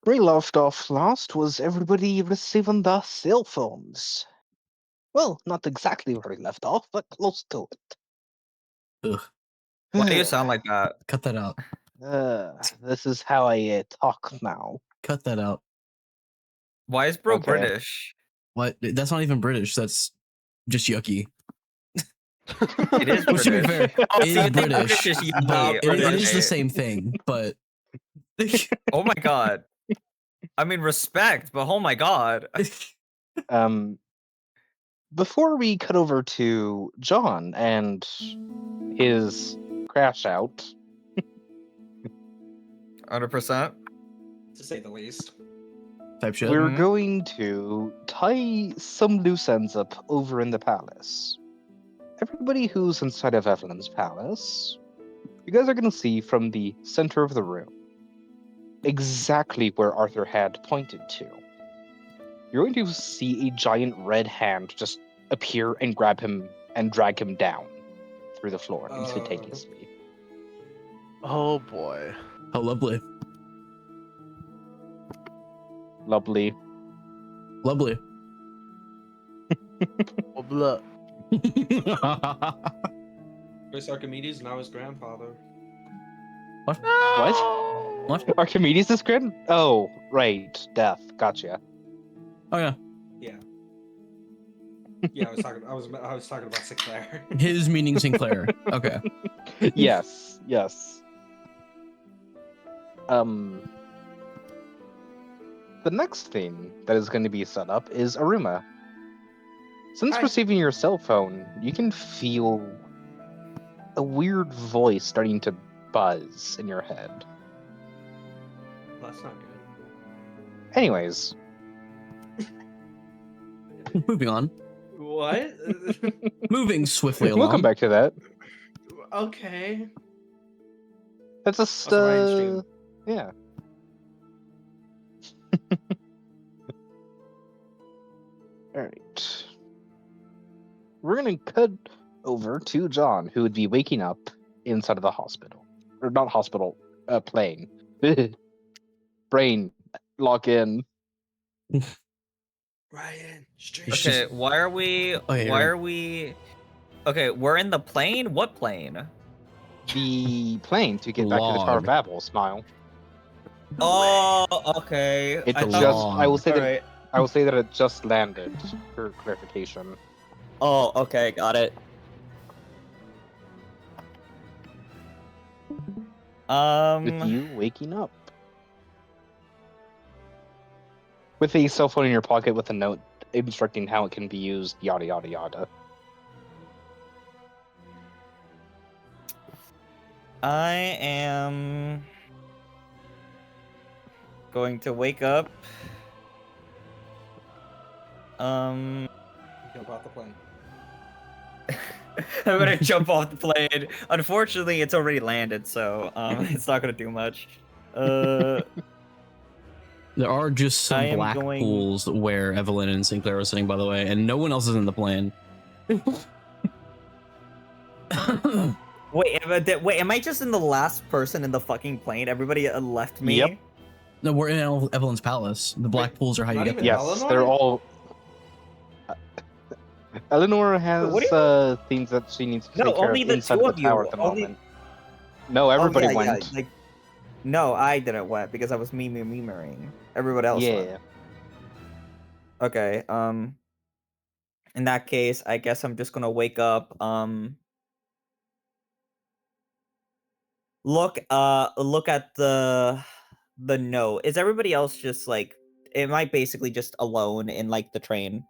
we left off last was everybody receiving their cell phones. Well, not exactly where we left off, but close to it. Ugh. Why do you sound like that? Cut that out. This is how I talk now. Cut that out. Why is bro Okay. British? What? That's not even British. That's just yucky. It is Which, to be British. fair, Oh, is so you think British, is yucky, but it is okay. the same thing. But Oh my god. I mean, respect, but oh my god. Before we cut over to John and his crash out, 100%. To say the least. type shit. we're Mhm. going to tie some loose ends up over in the palace. Everybody who's inside of Evelyn's palace, you guys are going to see from the center of the room exactly where Arthur had pointed to. You're going to see a giant red hand just appear and grab him and drag him down through the floor instantaneously. Oh boy. How lovely. Lovely. Lovely. Oh, blah. Chris Archimedes, now his grandfather. What? What? What? Archimedes is grand? Oh, right. Death. Gotcha. Oh yeah. Yeah. Yeah, I was talking about Sinclair. His meaning Sinclair. Okay. Yes. Yes. The next thing that is going to be set up is Aruma. Since Hi. receiving your cell phone, you can feel a weird voice starting to buzz in your head. That's not good. Anyways, Moving on. What? Moving swiftly along. we'll come back to that. Okay. That's just, Also Ryan stream. yeah. Alright. We're gonna cut over to John, who would be waking up inside of the hospital. Or not hospital, plane. Brain, lock in. Ryan stream. It's Okay, just- why are we Okay, we're in the plane? What plane? The plane to get back to the Tower of Log. Babel, smile. Oh, okay. It I just thought- I will say that Alright. I will say that it just landed for clarification. Oh, okay, got it. With you waking up. With a cell phone in your pocket with a note instructing how it can be used, yada yada yada. I am going to wake up. Jump off the plane. I'm gonna jump off the plane. Unfortunately, it's already landed, so it's not gonna do much. There are just some I am black going- pools where Evelyn and Sinclair are sitting, by the way, and no one else is in the plane. Wait, am I just in the last person in the fucking plane? Everybody left me. Yep. No, we're in Evelyn's palace. The black Wait, pools are how you not get even there. Yes, Eleanor? they're all. Eleanor has What do things that she needs to No, take care of only the inside two of of the you. tower at the Only- moment. No, everybody Oh, yeah, went. Yeah, like, no, I didn't went because I was memering. Everybody else Yeah. went. Okay, in that case, I guess I'm just gonna wake up, look at the note. Is everybody else just like, am I basically just alone in like the train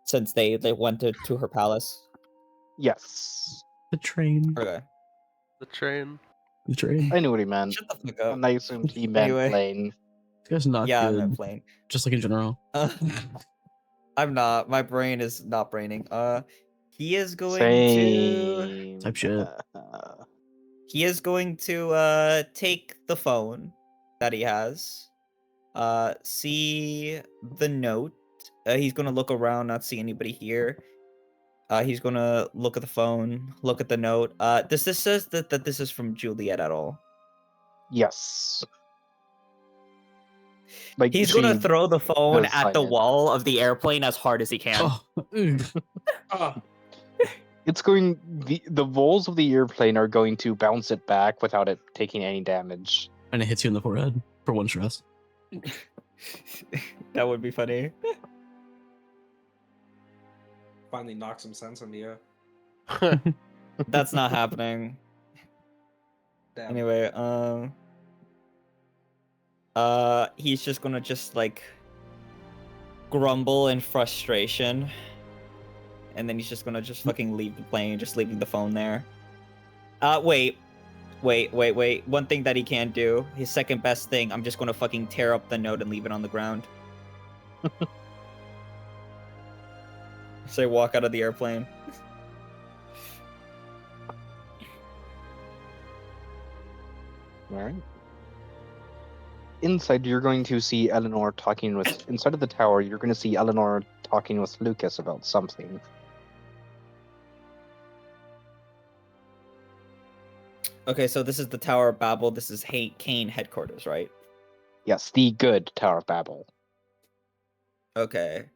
since they went to her palace? Yes. The train. Okay. The train. The train. I knew what he meant. Shut the fuck And up. I assumed he meant Anyway. plane. This guy's not Yeah, good. I'm playing. Just like in general. I'm not. My brain is not braining. He is going to. Same. Type shit. He is going to take the phone that he has. See the note. He's gonna look around, not see anybody here. He's gonna look at the phone, look at the note. Does this says that this is from Juliet at all? Yes. Like He's gonna she throw the phone does at the hide it. wall of the airplane as hard as he can. Oh, ugh. Oh, It's going the walls of the airplane are going to bounce it back without it taking any damage. And it hits you in the forehead for one stress. That would be funny. finally knocked some sense in the air. That's not happening. Damn. Anyway, he's just gonna like grumble in frustration, and then he's just gonna fucking leave the plane, just leaving the phone there. Wait. One thing that he can do, his second best thing, I'm just gonna fucking tear up the note and leave it on the ground. So I walk out of the airplane. All right. Inside, you're going to see Eleanor talking with. Inside of the tower, you're going to see Eleanor talking with Lucas about something. Okay, so this is the Tower of Babel. This is CAIN headquarters, right? Yes, the good Tower of Babel. Okay.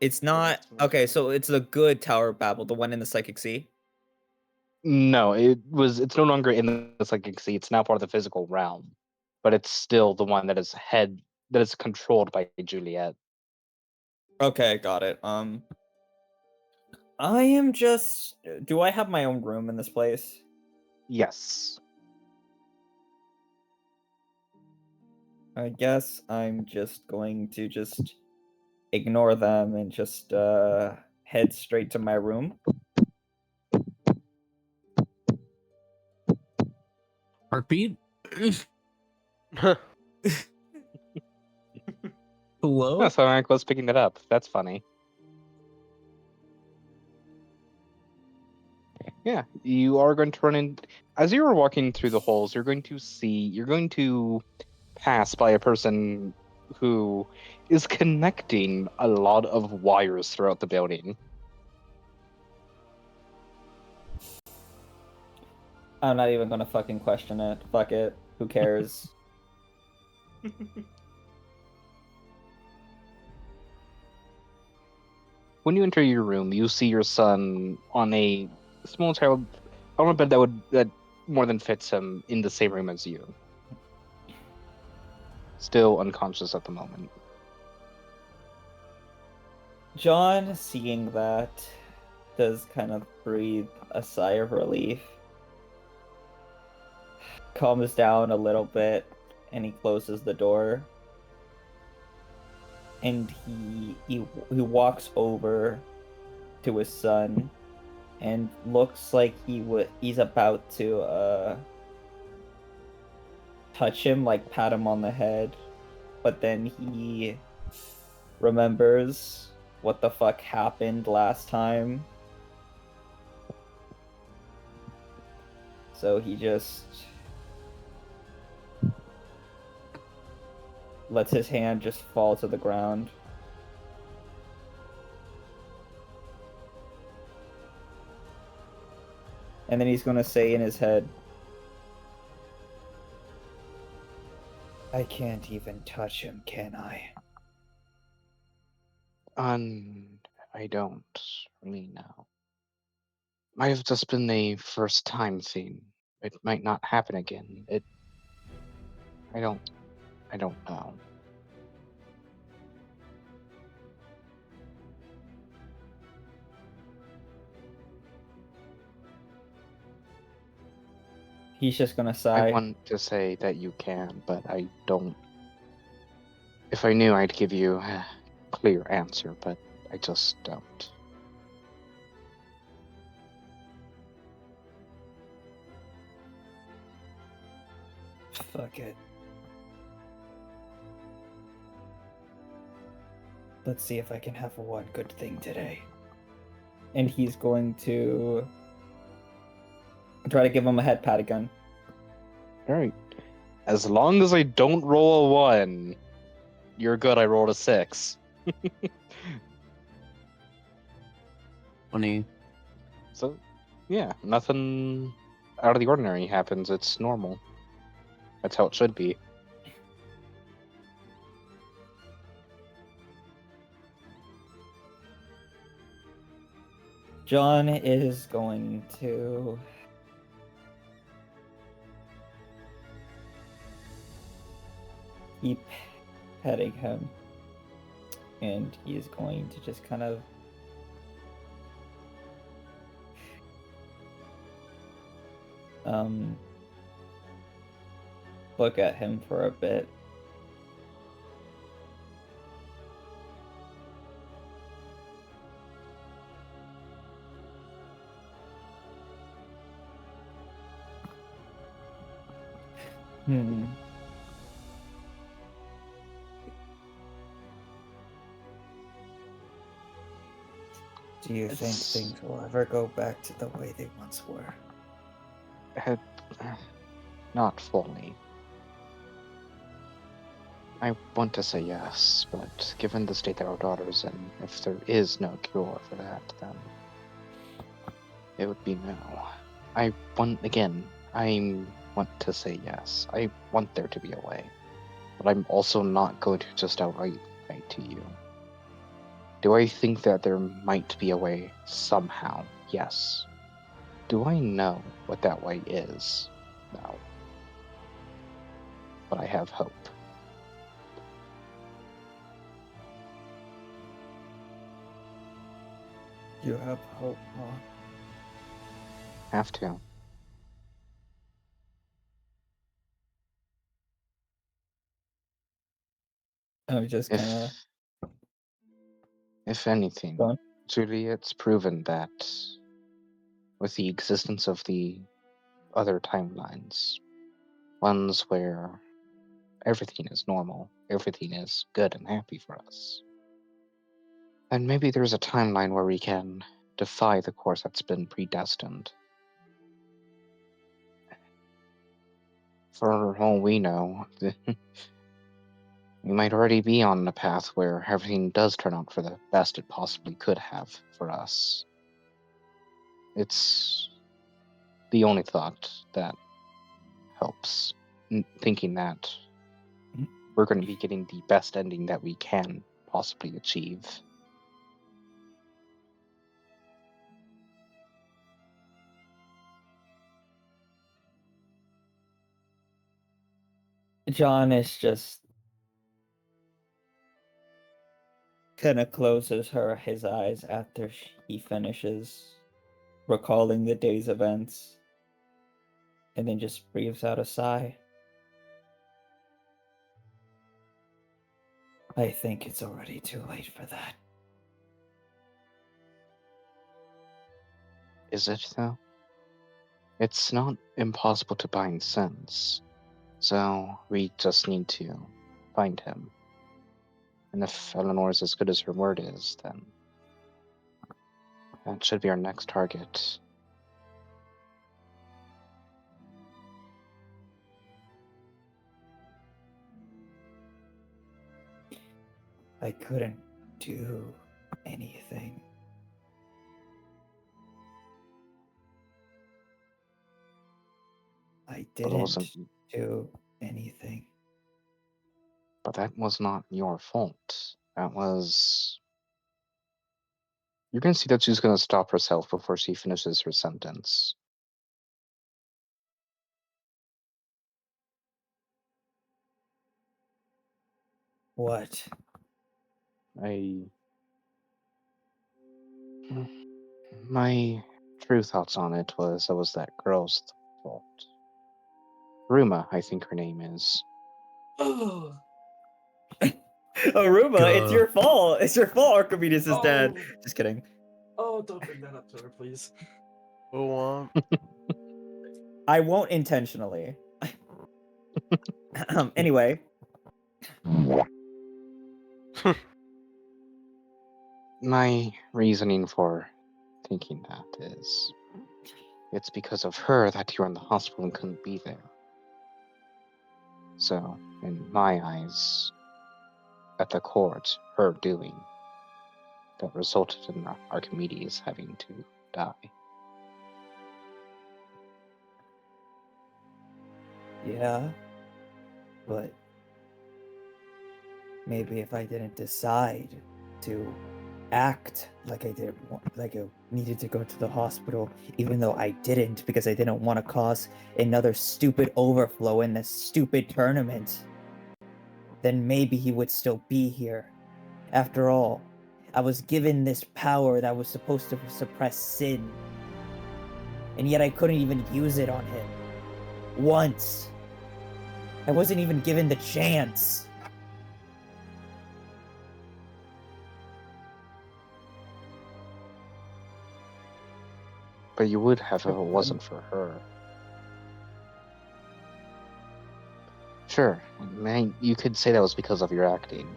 It's not... that's what- Okay, so it's the good Tower of Babel, the one in the Psychic Sea? No, it's no longer in the psychic sea. It's now part of the physical realm, but it's still the one that is controlled by Juliet. Okay, got it. I am just... Do I have my own room in this place? Yes. I guess I'm just going to ignore them and just head straight to my room. Heartbeat? Hello? Oh, so Eric was picking it up. That's funny. Yeah, you are going to run in. As you are walking through the holes, you're going to pass by a person who is connecting a lot of wires throughout the building. I'm not even gonna fucking question it. Fuck it. Who cares? When you enter your room, you see your son on a small child on a bed that more than fits him in the same room as you. Still unconscious at the moment. John, seeing that, does kind of breathe a sigh of relief. Calms down a little bit, and he closes the door. And he walks over to his son, and looks like he's about to touch him, like pat him on the head, but then he remembers what the fuck happened last time. So he just lets his hand just fall to the ground. And then he's gonna say in his head, I can't even touch him, can I? I don't really know. Might have just been a first time thing. It might not happen again. I don't know. He's just gonna I sigh. want to say that you can, but I don't. If I knew, I'd give you a clear answer, but I just don't. Fuck it. Let's see if I can have one good thing today. And he's going to try to give him a head pat again. Alright. As long as I don't roll a 1, you're good. I rolled a 6. Funny. So, yeah, nothing out of the ordinary happens. It's normal. That's how it should be. John is going to keep petting him, and he is going to just kind of look at him for a bit. Do you think It's- things will ever go back to the way they once were? Uh, Not fully. I want to say yes, but given the state that our daughter's in, if there is no cure for that, then it would be no. I want to say yes. I want there to be a way. But I'm also not going to just outright lie to you. Do I think that there might be a way somehow? Yes. Do I know what that way is? No. But I have hope. You have hope, huh? Have to. I'm just If kind of if anything, going. Juliet's proven that with the existence of the other timelines, ones where everything is normal, everything is good and happy for us, then maybe there's a timeline where we can defy the course that's been predestined. For all we know, we might already be on a path where everything does turn out for the best it possibly could have for us. It's the only thought that helps, thinking that we're going to be getting the best ending that we can possibly achieve. John is just kind of closes his eyes after he finishes recalling the day's events, and then just breathes out a sigh. I think it's already too late for that. Is it, though? It's not impossible to bind sins, so we just need to find him. And if Eleanor is as good as her word is, then that should be our next target. I couldn't do anything. I But it wasn't. didn't do anything. But that was not your fault. That was. You can see that she's going to stop herself before she finishes her sentence. What? My true thoughts on it was that girl's fault. Ruma, I think her name is. Oh, Aruba, it's Gah. your fault. It's your fault Archimedes is dead. Oh. Just kidding. oh, don't bring that up to her, please. Go on. I won't intentionally. Anyway. My reasoning for thinking that is it's because of her that you were in the hospital and couldn't be there. So, in my eyes, at the court, her doing that resulted in Archimedes having to die. Yeah. But maybe if I didn't decide to act like I didn't want, like I needed to go to the hospital, even though I didn't, because I didn't want to cause another stupid overflow in this stupid tournament, then maybe he would still be here. After all, I was given this power that was supposed to suppress sin, and yet I couldn't even use it on him. Once. I wasn't even given the chance. But you would have if it wasn't for her. Sure, you could say that was because of your acting.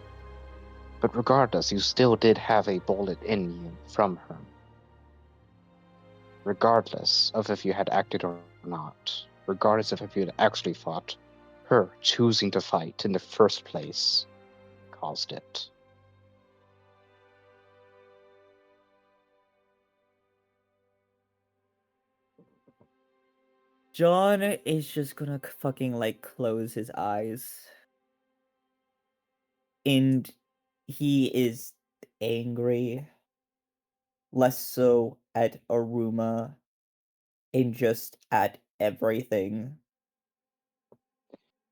But regardless, you still did have a bullet in you from her. Regardless of if you had acted or not. Regardless of if you had actually fought, her choosing to fight in the first place caused it. John is just gonna fucking like close his eyes. And he is angry. Less so at Aruma and just at everything.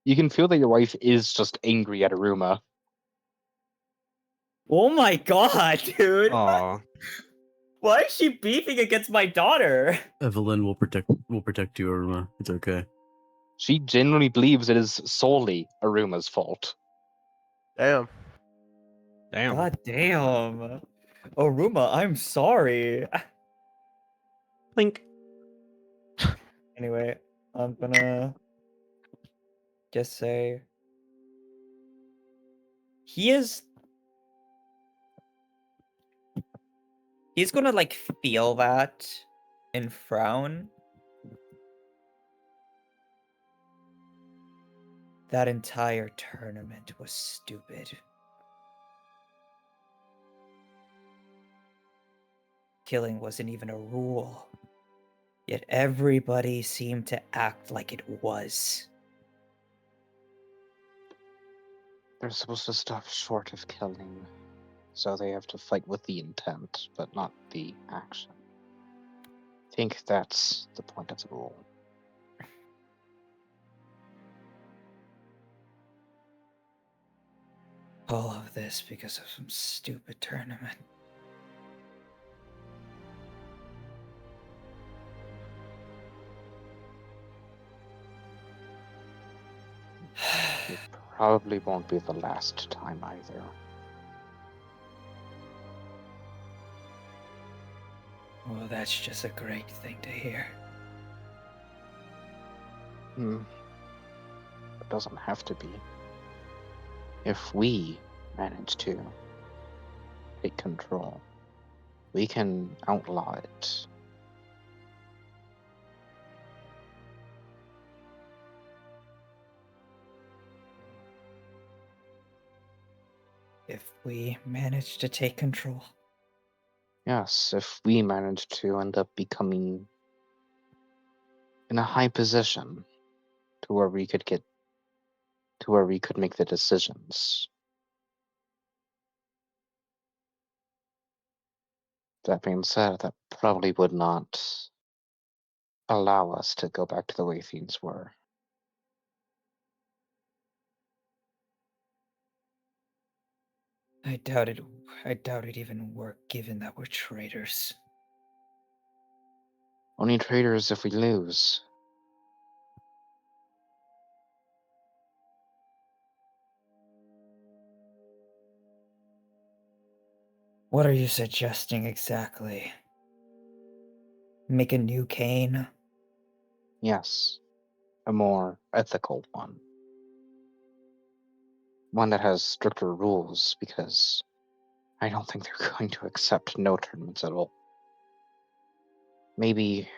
You can feel that your wife is just angry at Aruma. Oh my god, dude! Aw. Why is she beefing against my daughter? Evelyn will protect you, Irma. It's okay. She genuinely believes it is solely Aruma's fault. Damn. Damn. God damn. Aruma, I'm sorry. Blink. Anyway, I'm gonna just say he's gonna like feel that and frown. That entire tournament was stupid. Killing wasn't even a rule. Yet everybody seemed to act like it was. They're supposed to stop short of killing, so they have to fight with the intent, but not the action. I think that's the point of the rule. All of this because of some stupid tournament. It probably won't be the last time either. Well, that's just a great thing to hear. It doesn't have to be. If we manage to take control, we can outlaw it. If we manage to take control. Yes, if we manage to end up becoming in a high position to where we could make the decisions. That being said, that probably would not allow us to go back to the way things were. I doubt it even worked given that we're traitors. Only traitors if we lose. What are you suggesting exactly? Make a new CAIN? Yes, a more ethical one. One that has stricter rules, because I don't think they're going to accept no tournaments at all. Maybe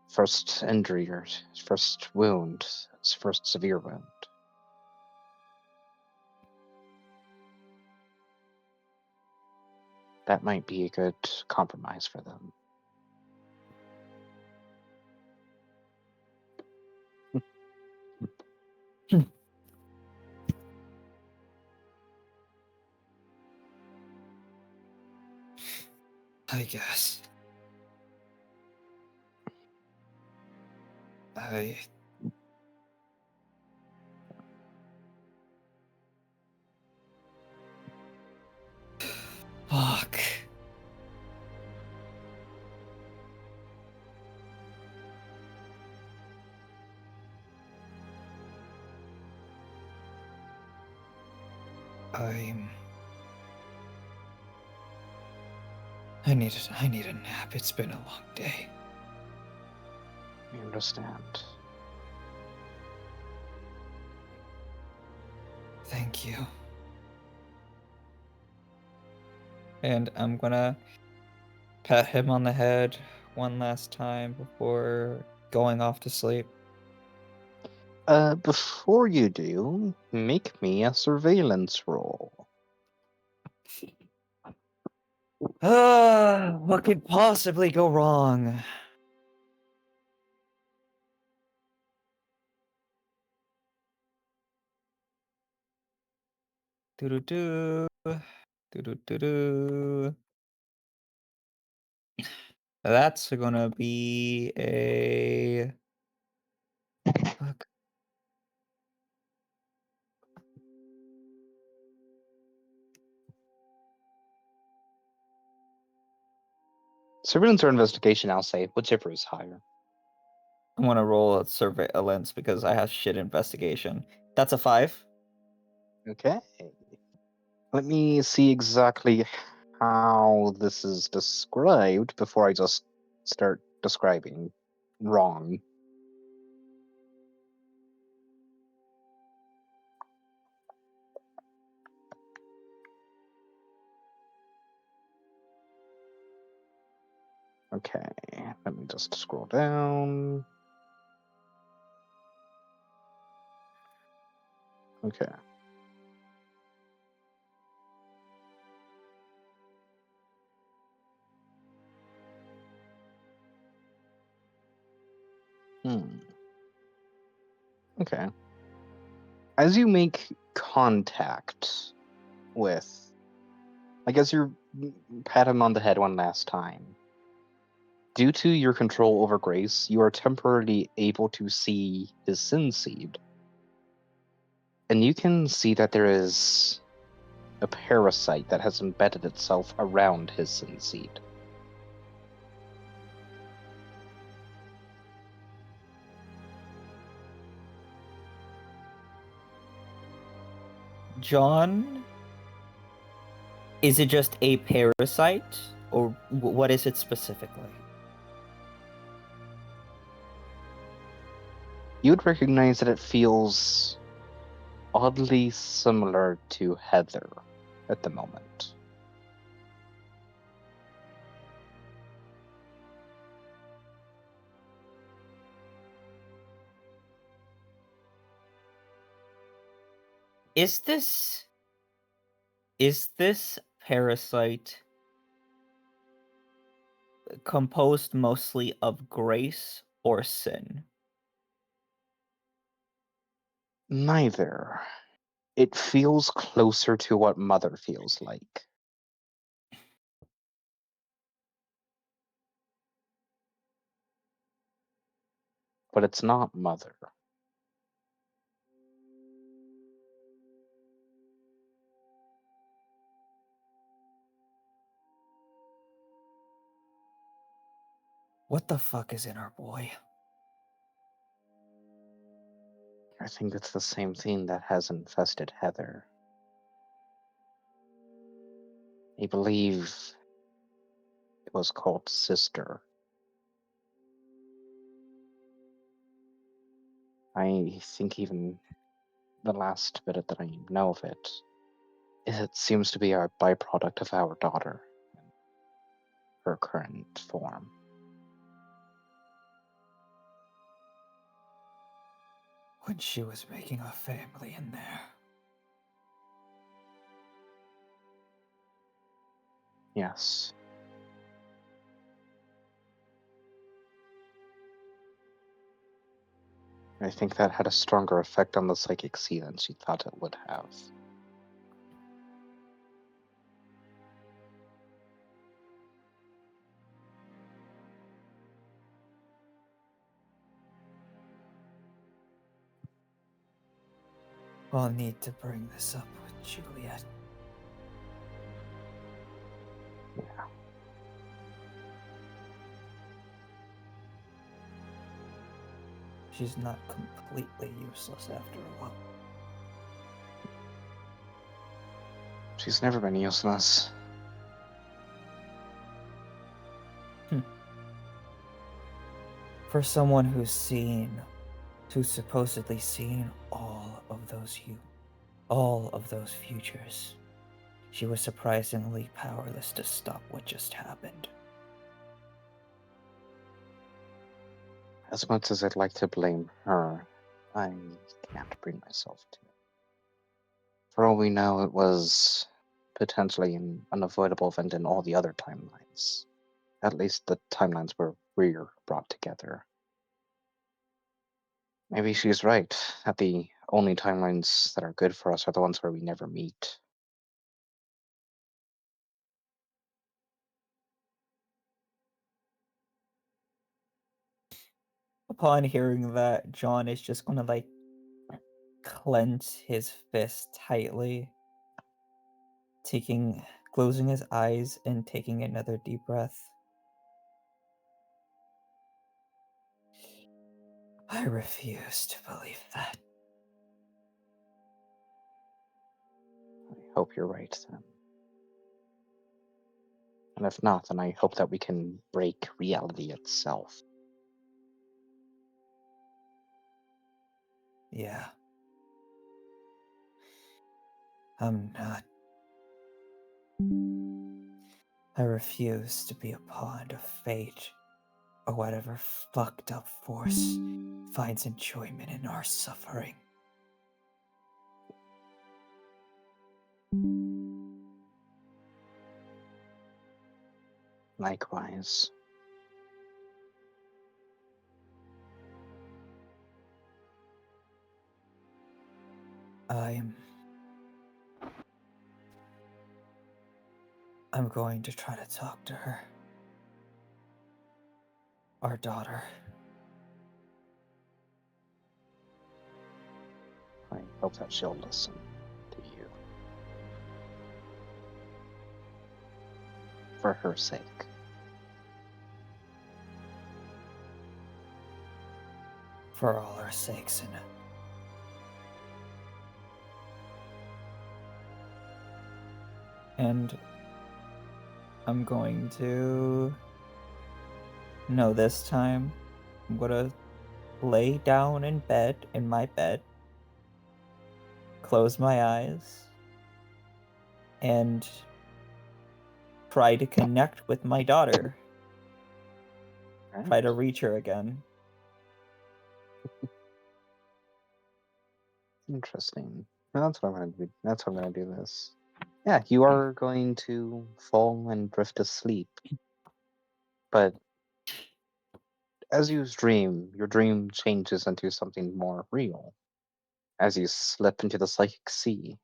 first injury or first wound, first severe wound. That might be a good compromise for them. I guess. I. Fuck. I need a nap. It's been a long day. I understand. Thank you. And I'm gonna pat him on the head one last time before going off to sleep. Before you do, make me a surveillance roll. What could possibly go wrong? Do-do-do. Do-do-do-do. That's gonna be a... Fuck. Surveillance or investigation, I'll say, whichever is higher. I'm gonna roll a surveillance because I have shit investigation. That's a 5. Okay. Let me see exactly how this is described before I just start describing wrong. Okay, let me just scroll down. Okay. Okay. As you make contact with, like as you pat him on the head one last time, due to your control over Grace, you are temporarily able to see his sin seed. And you can see that there is a parasite that has embedded itself around his sin seed. John, is it just a parasite, or what is it specifically? You would recognize that it feels oddly similar to Heather at the moment. Is this parasite composed mostly of grace or sin? Neither. It feels closer to what Mother feels like. But it's not Mother. What the fuck is in our boy? I think it's the same thing that has infested Heather. I believe it was called Sister. I think even the last bit that I know of it, it seems to be a byproduct of our daughter in her current form. When she was making a family in there. Yes. I think that had a stronger effect on the psychic sea than she thought it would have. I'll need to bring this up with Juliet. Yeah. She's not completely useless after a while. She's never been useless. For someone who's supposedly seen all of those futures, she was surprisingly powerless to stop what just happened. As much as I'd like to blame her, I can't bring myself to. For all we know, it was potentially an unavoidable event in all the other timelines. At least the timelines where we're brought together. Maybe she's right, that the only timelines that are good for us are the ones where we never meet. Upon hearing that, John is just gonna like clench his fist tightly, closing his eyes and taking another deep breath. I refuse to believe that. I hope you're right then. And if not, then I hope that we can break reality itself. Yeah. I'm not. I refuse to be a pawn of fate or whatever fucked up force finds enjoyment in our suffering. Likewise. I'm going to try to talk to her. Our daughter. I hope that she'll listen to you. For her sake. For all our sakes, and I'm going to... No, this time, I'm gonna lay down in my bed, close my eyes, and try to connect with my daughter. Right? Try to reach her again. Interesting. Well, that's what I'm gonna do. That's what I'm gonna do this. Yeah, you are going to fall and drift asleep. But as you dream, your dream changes into something more real. As you slip into the psychic sea.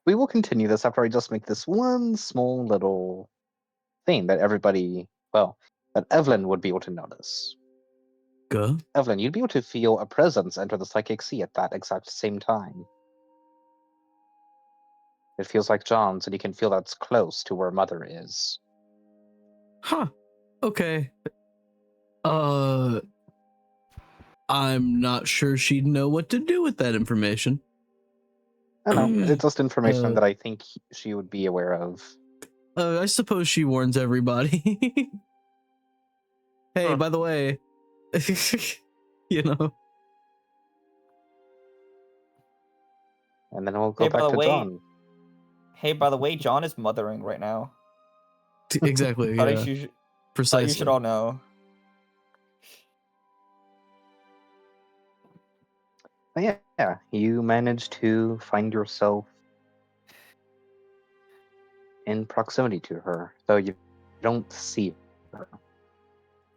We will continue this after I just make this one small little thing that that Evelyn would be able to notice. Go. Evelyn, you'd be able to feel a presence enter the psychic sea at that exact same time. It feels like John's, and you can feel that's close to where Mother is. Huh. Okay. I'm not sure she'd know what to do with that information. I know, it's just information that I think she would be aware of. I suppose she warns everybody. Hey, Huh. by the way, you know. And then we'll go Hey, by back the to way- John. Hey, by the way, John is mothering right now. Exactly. Thought Yeah. you should Precisely. all know. But yeah, you manage to find yourself in proximity to her, though you don't see her.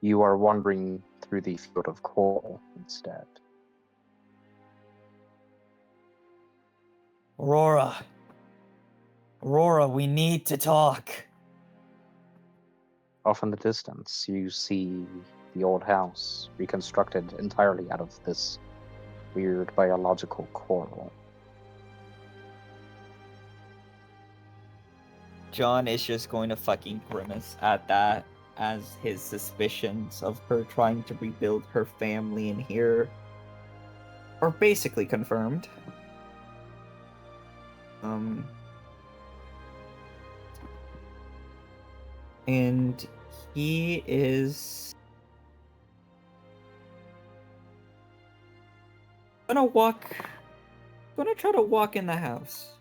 You are wandering through the field of coral instead. Aurora, we need to talk. Off in the distance, you see the old house, reconstructed entirely out of this weird biological coral. John is just going to fucking grimace at that, as his suspicions of her trying to rebuild her family in here are basically confirmed. And he is gonna try to walk in the house.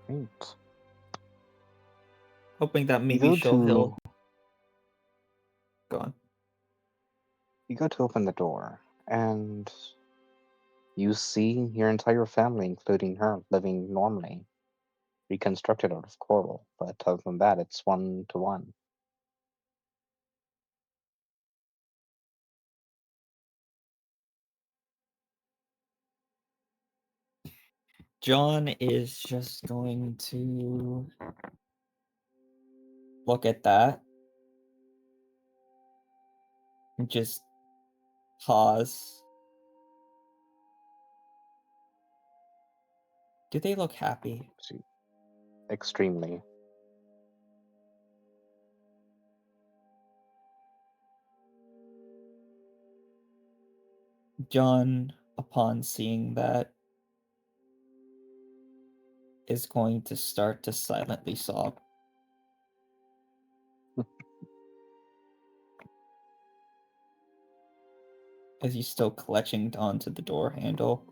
Right. Hoping that You maybe go he'll to go on. you go to open the door, and you see your entire family, including her, living normally, reconstructed out of coral. But other than that, it's 1-to-1. John is just going to look at that and just pause. Do they look happy? Extremely. John, upon seeing that, is going to start to silently sob. As he's still clutching onto the door handle.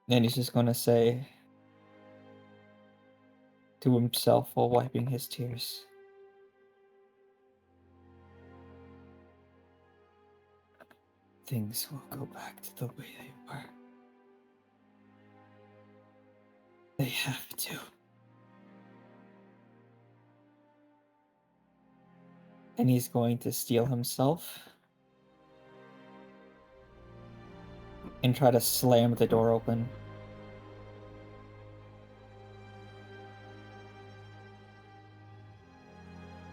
And he's just going to say to himself while wiping his tears, things will go back to the way they were. They have to. And he's going to steel himself and try to slam the door open.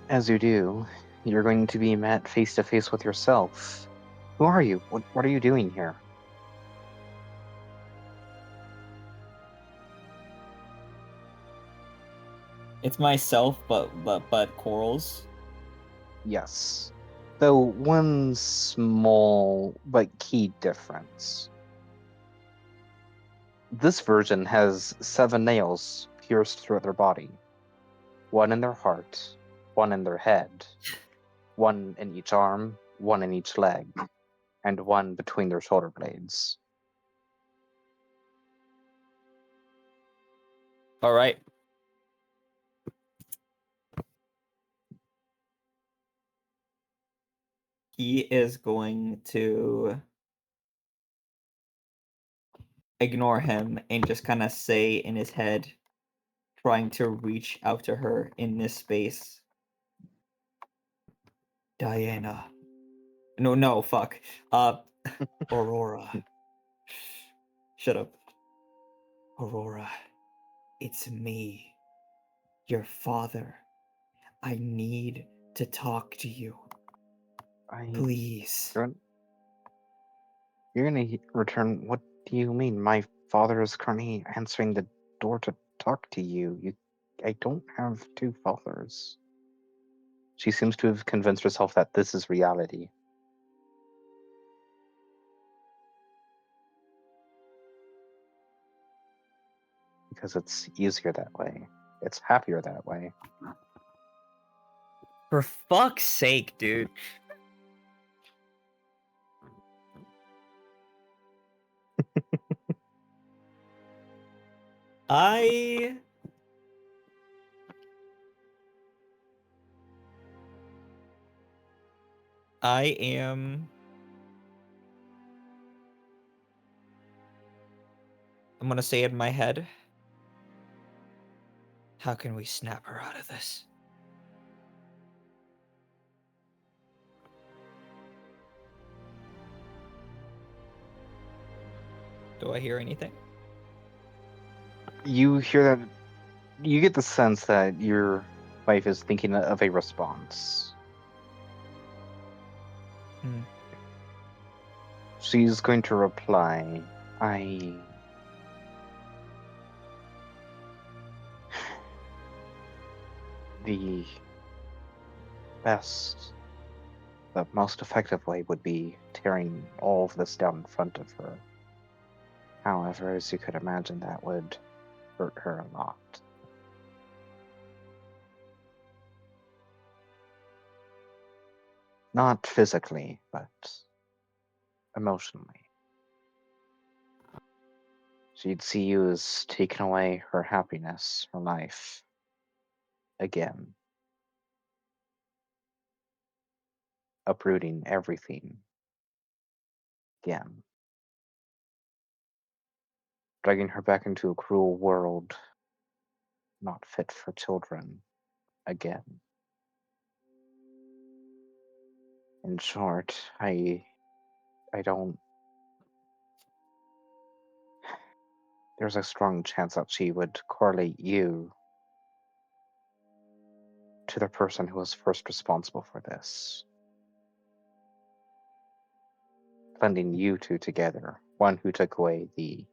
As you do, you're going to be met face to face with yourself. Who are you? What are you doing here? It's myself, but corals. Yes. Though one small but key difference. This version has 7 nails pierced through their body. 1 in their heart, 1 in their head, 1 in each arm, 1 in each leg, and 1 between their shoulder blades. All right. He is going to ignore him and just kind of say in his head, trying to reach out to her in this space, Diana. No, fuck. Aurora. Shut up. Aurora, it's me, your father. I need to talk to you. Please. You're gonna return. What do you mean? My father is currently answering the door to talk to you. I don't have 2 fathers. She seems to have convinced herself that this is reality. Because it's easier that way. It's happier that way. For fuck's sake, dude. I am. I'm gonna say in my head, how can we snap her out of this? Do I hear anything? You hear that. You get the sense that your wife is thinking of a response. Hmm. She's going to reply, the best, the most effective way would be tearing all of this down in front of her. However, as you could imagine, that would hurt her a lot. Not physically, but emotionally. She'd see you as taking away her happiness, her life, again. Uprooting everything, again. Dragging her back into a cruel world, not fit for children, again. In short, I don't. There's a strong chance that she would correlate you to the person who was first responsible for this. Blending you two together. One who took away the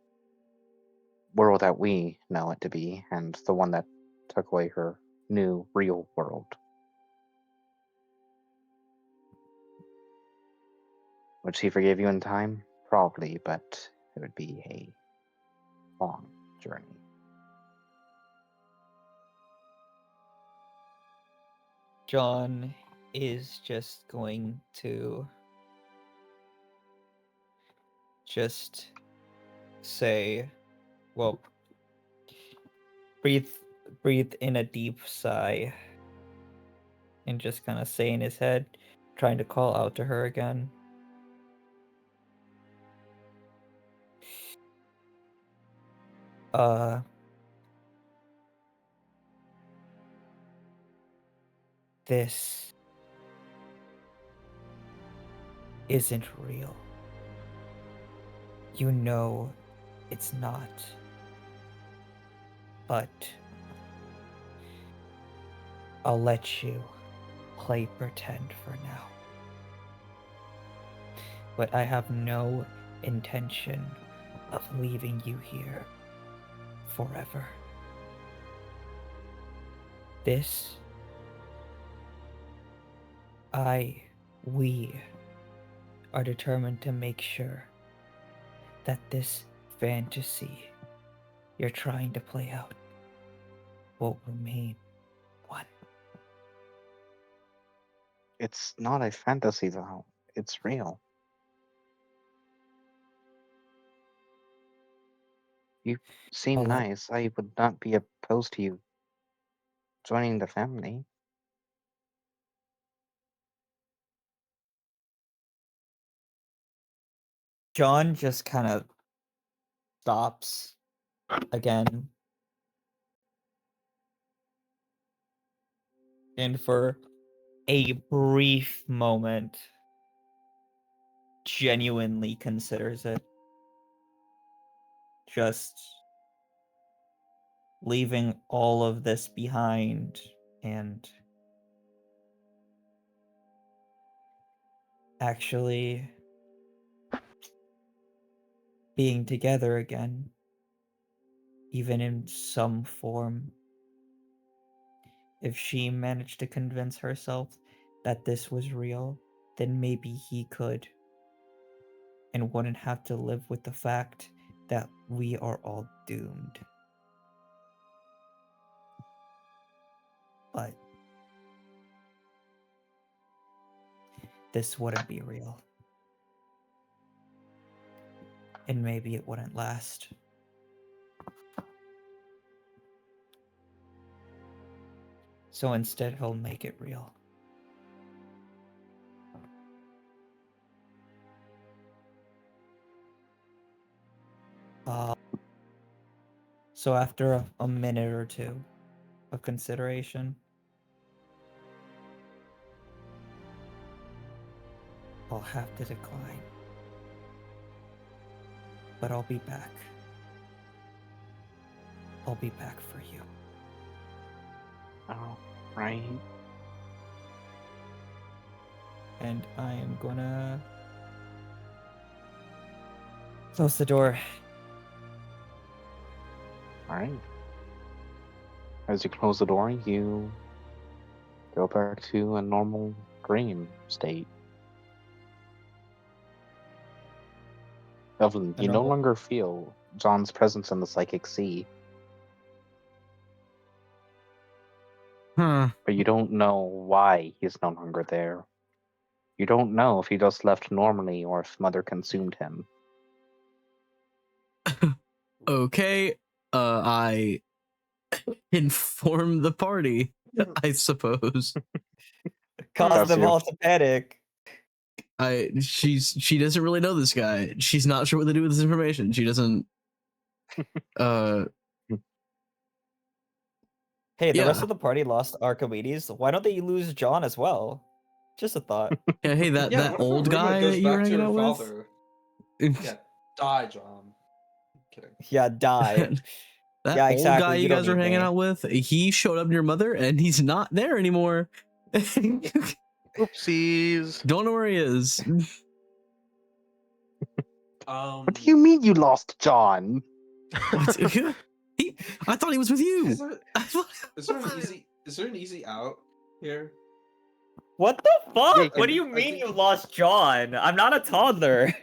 world that we know it to be, and the one that took away her new, real world. Would she forgive you in time? Probably, but it would be a long journey. John is just going to just say, well, breathe in a deep sigh and just kind of say in his head, trying to call out to her again. This isn't real. You know it's not. But I'll let you play pretend for now. But I have no intention of leaving you here forever. This, we are determined to make sure that this fantasy you're trying to play out will remain one. It's not a fantasy, though. It's real. You seem Well, nice. I would not be opposed to you joining the family. John just kind of stops again. And for a brief moment, genuinely considers it. Just leaving all of this behind and actually being together again, even in some form. If she managed to convince herself that this was real, then maybe he could and wouldn't have to live with the fact that we are all doomed. But this wouldn't be real. And maybe it wouldn't last. So instead, he'll make it real. So after a minute or two of consideration, I'll have to decline. But but I'll be back. I'll be back for you. Oh, right. And I am gonna close the door. All right. As you close the door, you go back to a normal dream state. Evelyn, A you no normal- longer feel John's presence in the psychic sea, Huh. but you don't know why he's no longer there. You don't know if he just left normally or if Mother consumed him. Okay. I inform the party, I suppose. Cause That's them you. all to panic. She doesn't really know this guy. She's not sure what to do with this information. She doesn't Hey, the rest Yeah. of the party lost Archimedes. Why don't they lose John as well? Just a thought. yeah, hey, that Yeah, what if old Aruma guy goes that you were back to hanging her out with. father? Yeah, die, John. Kidding. Yeah, die. That Yeah, old exactly, guy you you don't guys were need hanging me. out with, he showed up to your mother and he's not there anymore. Oopsies. Don't know where he is. What do you mean you lost John? What? I thought he was with you. Is there, I thought- is there an easy out here? What the fuck? Yeah, What do you I mean think- you lost John? I'm not a toddler.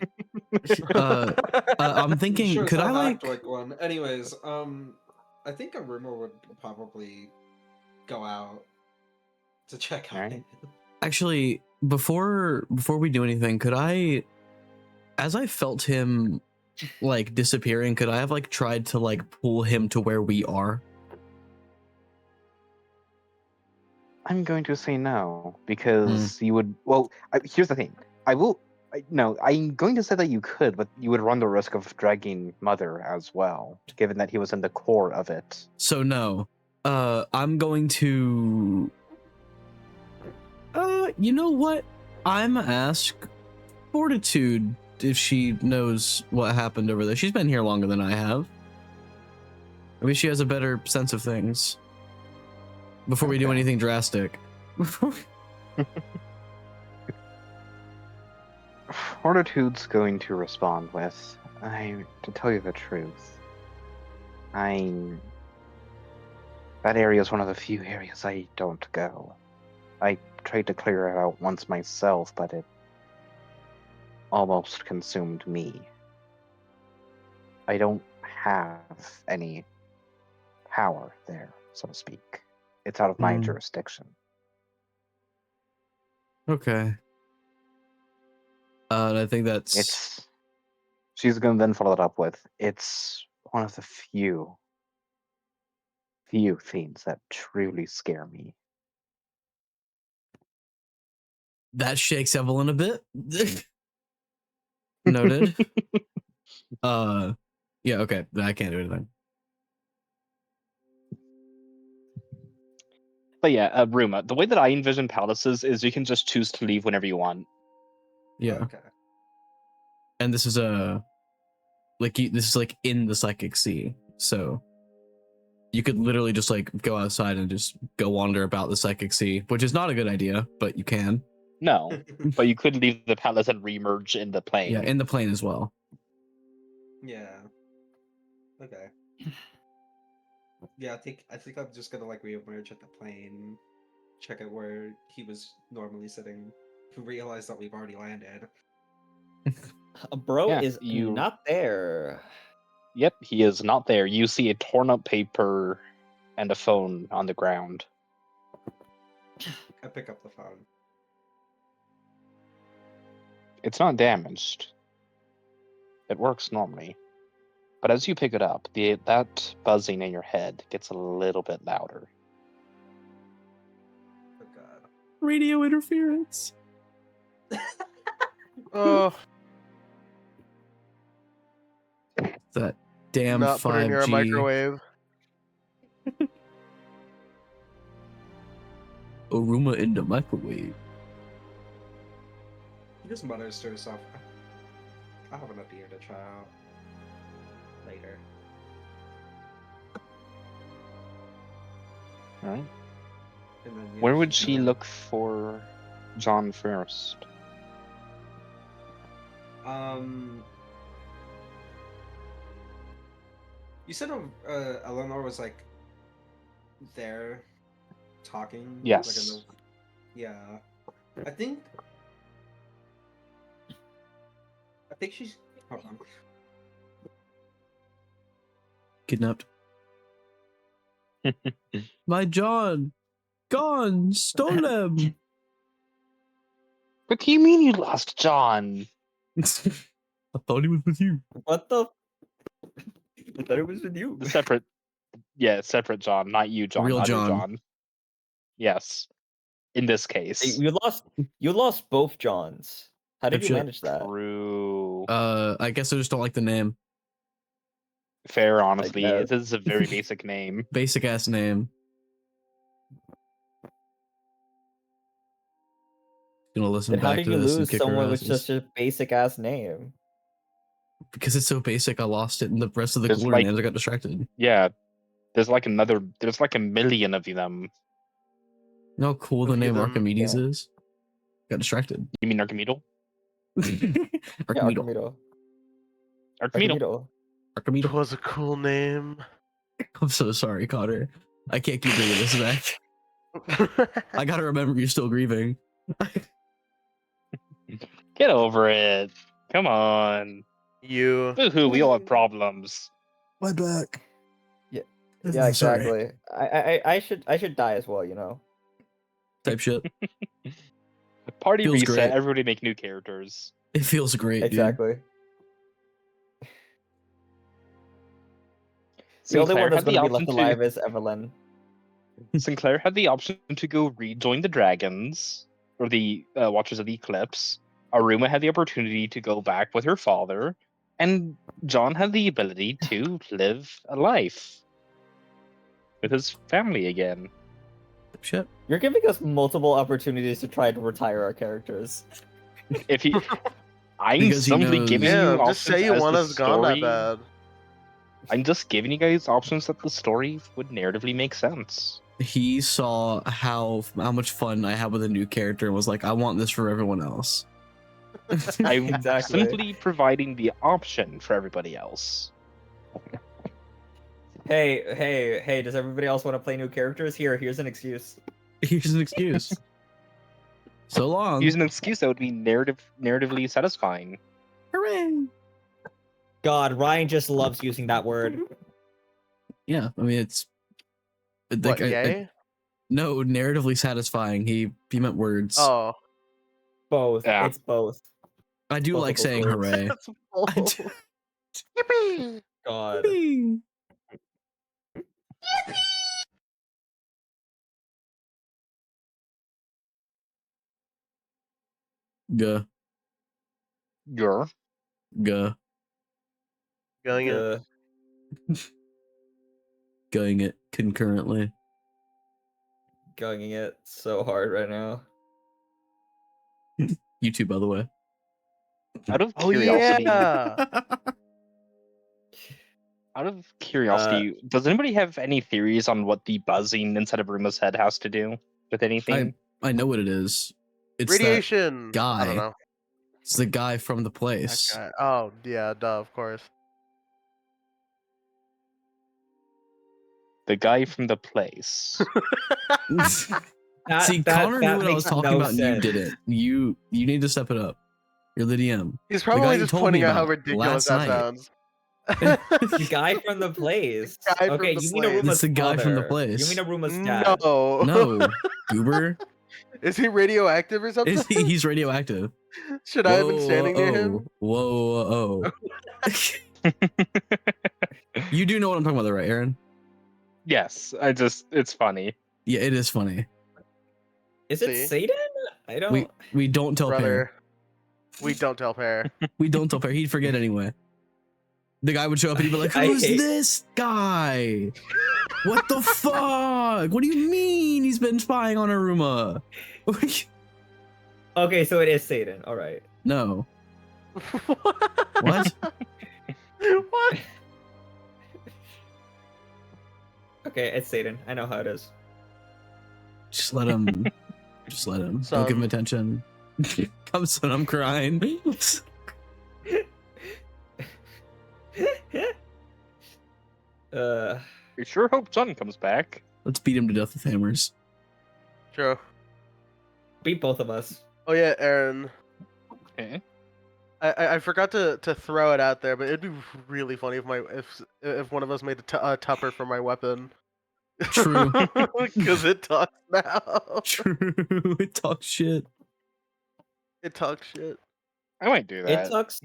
I'm You thinking, sure as could I hell like? act like one? Anyways, I think Aruma would probably go out to check on Alright. him. Actually, before we do anything, could I, as I felt him like disappearing, could I have like tried to like pull him to where we are? I'm going to say no, because you would. Well, here's the thing. No, I'm going to say that you could, but you would run the risk of dragging Mother as well, given that he was in the core of it. So no. I'm going to. You know what? I'm gonna ask Fortitude if she knows what happened over there. She's been here longer than I have. Maybe she has a better sense of things. Before we do Okay. anything drastic. Fortitude's going to respond with, to tell you the truth, that area is one of the few areas I don't go. I tried to clear it out once myself, but it almost consumed me. I don't have any power there, so to speak. It's out of my jurisdiction. Okay. And I think that's She's going to then follow it up with, it's one of the few things that truly scare me. that shakes Evelyn a bit. Noted. Yeah, okay. I can't do anything. But yeah, Ruma, the way that I envision palaces is you can just choose to leave whenever you want. Yeah. Okay. And this is this is like in the psychic sea. So you could literally just like go outside and just go wander about the psychic sea, which is not a good idea, but you can. No, but you could leave the palace and remerge in the plane. Yeah, in the plane as well. Yeah. Okay. Yeah, I think I'm just gonna like reemerge at the plane, check out where he was normally sitting, realize that we've already landed. Bro Yeah, is not there. Yep, he is not there. You see a torn up paper and a phone on the ground. I pick up the phone. It's not damaged. It works normally. But as you pick it up, that buzzing in your head gets a little bit louder. Oh god. Radio interference. Oh, That damn not put it near a 5G. microwave. Aruma in the microwave. He just mutters to herself, I have enough beer to try out. All right. And then, yeah, Where would she's she gonna- look for John first? You said Eleanor was like there talking. Yes. Like in the... Yeah. I think she's. Hold on. Kidnapped. My John, gone, stole him. What do you mean you lost John? I thought he was with you. What the? I thought it was with you. Separate, yeah, separate John, not you, John. Real other John. John. Yes, in this Hey, case. you lost both Johns. How did Oh, you shit. manage that? True. I guess I just don't like the name. Fair, honestly, guess. it is a very basic name. Basic ass name. Gonna listen Then how back did to you this and lose kick her someone with asses. such a basic ass name? Because it's so basic, I lost it, and the rest of the There's cooler like- names I got distracted. Yeah, there's like a million of them. You know how cool the Okay, name then, Archimedes is? Got distracted. You mean Archimedes? Archimedes. Yeah, Archimedo. Archimedes. Archimedo. Archimedes. It was a cool name. I'm so sorry, Connor. I can't keep bringing this back. I gotta remember you're still grieving. Get over it. Come on. You. Boo-hoo, we all have problems. My back. Yeah, Sorry. exactly. I should die as well, you know. Type shit. Party Feels reset, great. everybody make new characters. It feels great, dude. Exactly. The only Sinclair one that's had the gonna be option left alive is Evelyn. Sinclair had the option to go rejoin the Dragons, or the Watchers of the Eclipse. Aruma had the opportunity to go back with her father, and John had the ability to live a life with his family again. Type shit. You're giving us multiple opportunities to try to retire our characters. If you, I'm Because he simply knows- giving you Yeah, options just say you as want the us gone that story. bad. I'm just giving you guys options that the story would narratively make sense. He saw how much fun I had with a new character and was like, I want this for everyone else. I'm Exactly. simply providing the option for everybody else. Hey, does everybody else want to play new characters? Here's an excuse. Here's an excuse. So long. Use an excuse that would be narratively satisfying. Hooray! God, Ryan just loves using that word. Yeah, I mean it's What, yay? no, narratively satisfying. He meant words. Oh. Both. Yeah. It's both. I do both like of those saying words. hooray. That's I bold. do- Yippee! God. Yippee! Guh, You're guh, Going in. going it concurrently. Going it so hard right now. You too, by the way. out of Oh curiosity. yeah. Out of curiosity, does anybody have any theories on what the buzzing inside of Ruma's head has to do with anything? I know what it is. It's Radiation. I guy. don't know. It's the guy from the That place. guy. Oh yeah, duh, of course. The guy from the place. See, Connor knew what I was makes talking no about, and you sense. didn't. You need to step it up. You're the DM. He's guy probably you just told me pointing out how about ridiculous last that night. sounds. The guy from the place. Guy from Okay, the you mean place. Aruma's It's the guy from the father. place. You mean Aruma's dad. No. No, goober. Is he radioactive or something? He's radioactive. Should I have been standing near him? Whoa. You do know what I'm talking about, though, right, Aaron? Yes, it's funny. Yeah, it is funny. Is it See? Satan? I don't. We don't tell Pear. Brother. We don't tell Pear. We don't tell Pear. He'd forget anyway. The guy would show up and he'd be like, I "Who's hate- this guy? What the fuck? What do you mean he's been spying on Aruma?" Okay, so it is Satan. All right. No. What? What? Okay, it's Satan. I know how it is. Just let him. Just let him. Don't give him Son. attention. Come, son, I'm crying. uh, I sure hope Sun comes back. Let's beat him to death with hammers. True. beat both of us. Oh yeah, Aaron. Okay. I forgot to throw it out there, but it'd be really funny if one of us made a tupper for my weapon. True. Because it talks now. True. It talks shit. It talks shit. I might do It that. talks.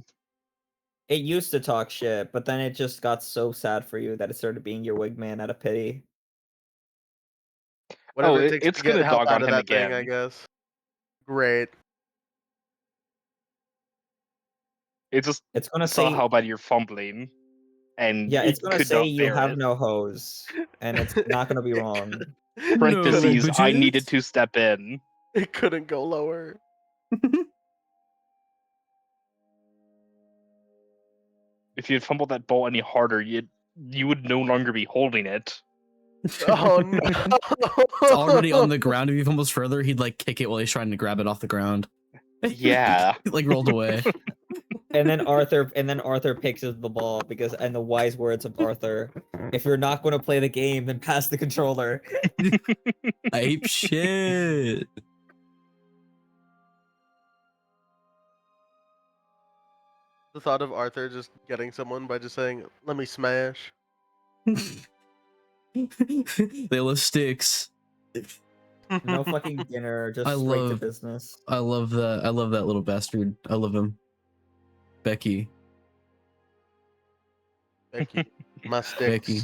It used to talk shit, but then it just got so sad for you that it started being your wingman out of pity. Whatever Oh, it takes it's to get gonna help dog out on of him that thing, I again. guess. Great. It just It's gonna saw say, how bad you're fumbling, and yeah, it's it gonna could say not you bear have it. no hose, and it's not gonna be wrong. Parentheses, No, I bitches. needed to step in. It couldn't go lower. If you had fumbled that ball any harder, you would no longer be holding it. Oh no! It's already on the ground. If he fumbles further, he'd like kick it while he's trying to grab it off the ground. Yeah. Like rolled away. And then Arthur picks up the ball because, and the wise words of Arthur, if you're not going to play the game, then pass the controller. Ape shit. The thought of Arthur just getting someone by just saying, "Let me smash." They love sticks. No fucking dinner, just I straight to love- business. I love that. I love that little bastard. I love him. Becky. Becky, my sticks. Becky.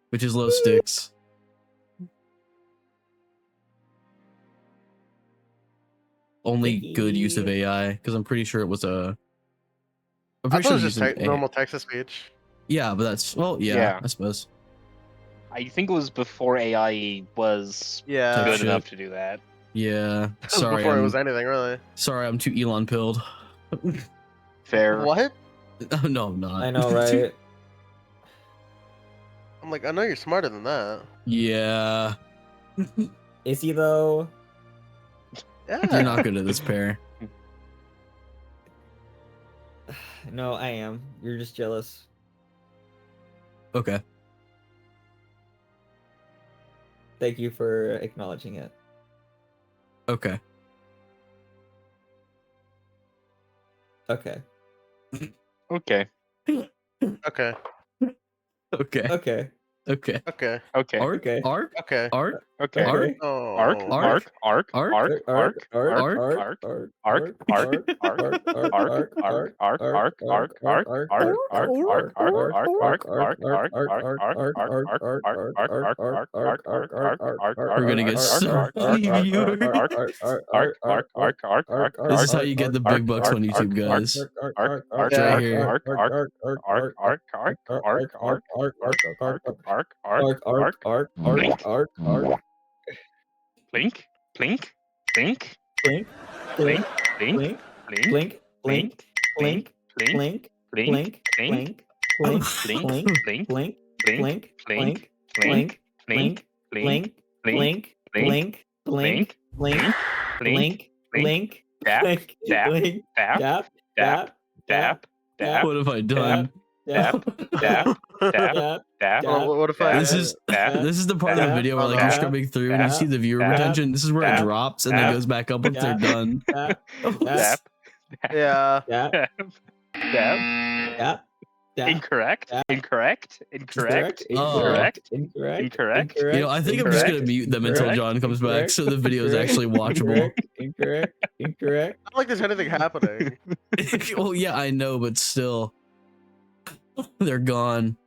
Which is low sticks. Only good use of Becky. AI, because I'm pretty sure it was a. I'm I pretty thought sure it was just using AI. normal text-to-speech. Yeah, but that's yeah, Yeah. I suppose. I think it was before AI was Yeah. good shit. enough to do that. Yeah. That was Sorry, before it I'm, was anything really. sorry, I'm too Elon pilled. Fair. What? Oh, no, I'm not. I know, right? I'm like, I know you're smarter than that. Yeah. Is he though? Yeah. You're not good at this pair. No, I am. You're just jealous. Okay. Thank you for acknowledging it. Okay. Okay. Okay. Okay. Okay. Okay. Okay. Okay. Okay. Arc? Okay. Arc? Okay. Arc? Okay. Arc? Oh. Arc. Arc? Arc. Arc. Arc? Arc. Arc. Arc. We're gonna get so many viewers. This is how you get the big bucks on YouTube, guys. It's right here. Blink, blink, blink, Blink. blink, Blink. blink, Blink. blink, Blink. blink, Blink. blink, Blink. blink, Blink. blink, Blink. blink, Blink. blink, Blink. blink, Blink. blink, Blink. Blink. blink, Blink. blink, Blink. Blink. tap, Blink. tap, Blink. tap, Tap. tap, tap, tap, What have I done? tap, tap, tap, tap, What if I? This is tap, this is the part of the tap, video where like tap, you're scrubbing through and you see the viewer tap, retention. This is where it tap, drops and then tap, goes back up once they're tap, done. Tap. tap, Yeah. Tap. tap, tap. Tap. Tap. Incorrect, Tap. incorrect, incorrect, Incorrect. incorrect, Incorrect. incorrect. You know, I think I'm just gonna Incorrect. mute them until Incorrect. John comes back so the video is Incorrect. actually watchable. Incorrect. Incorrect. Not like there's anything happening. Well, yeah, I know, but still, they're gone.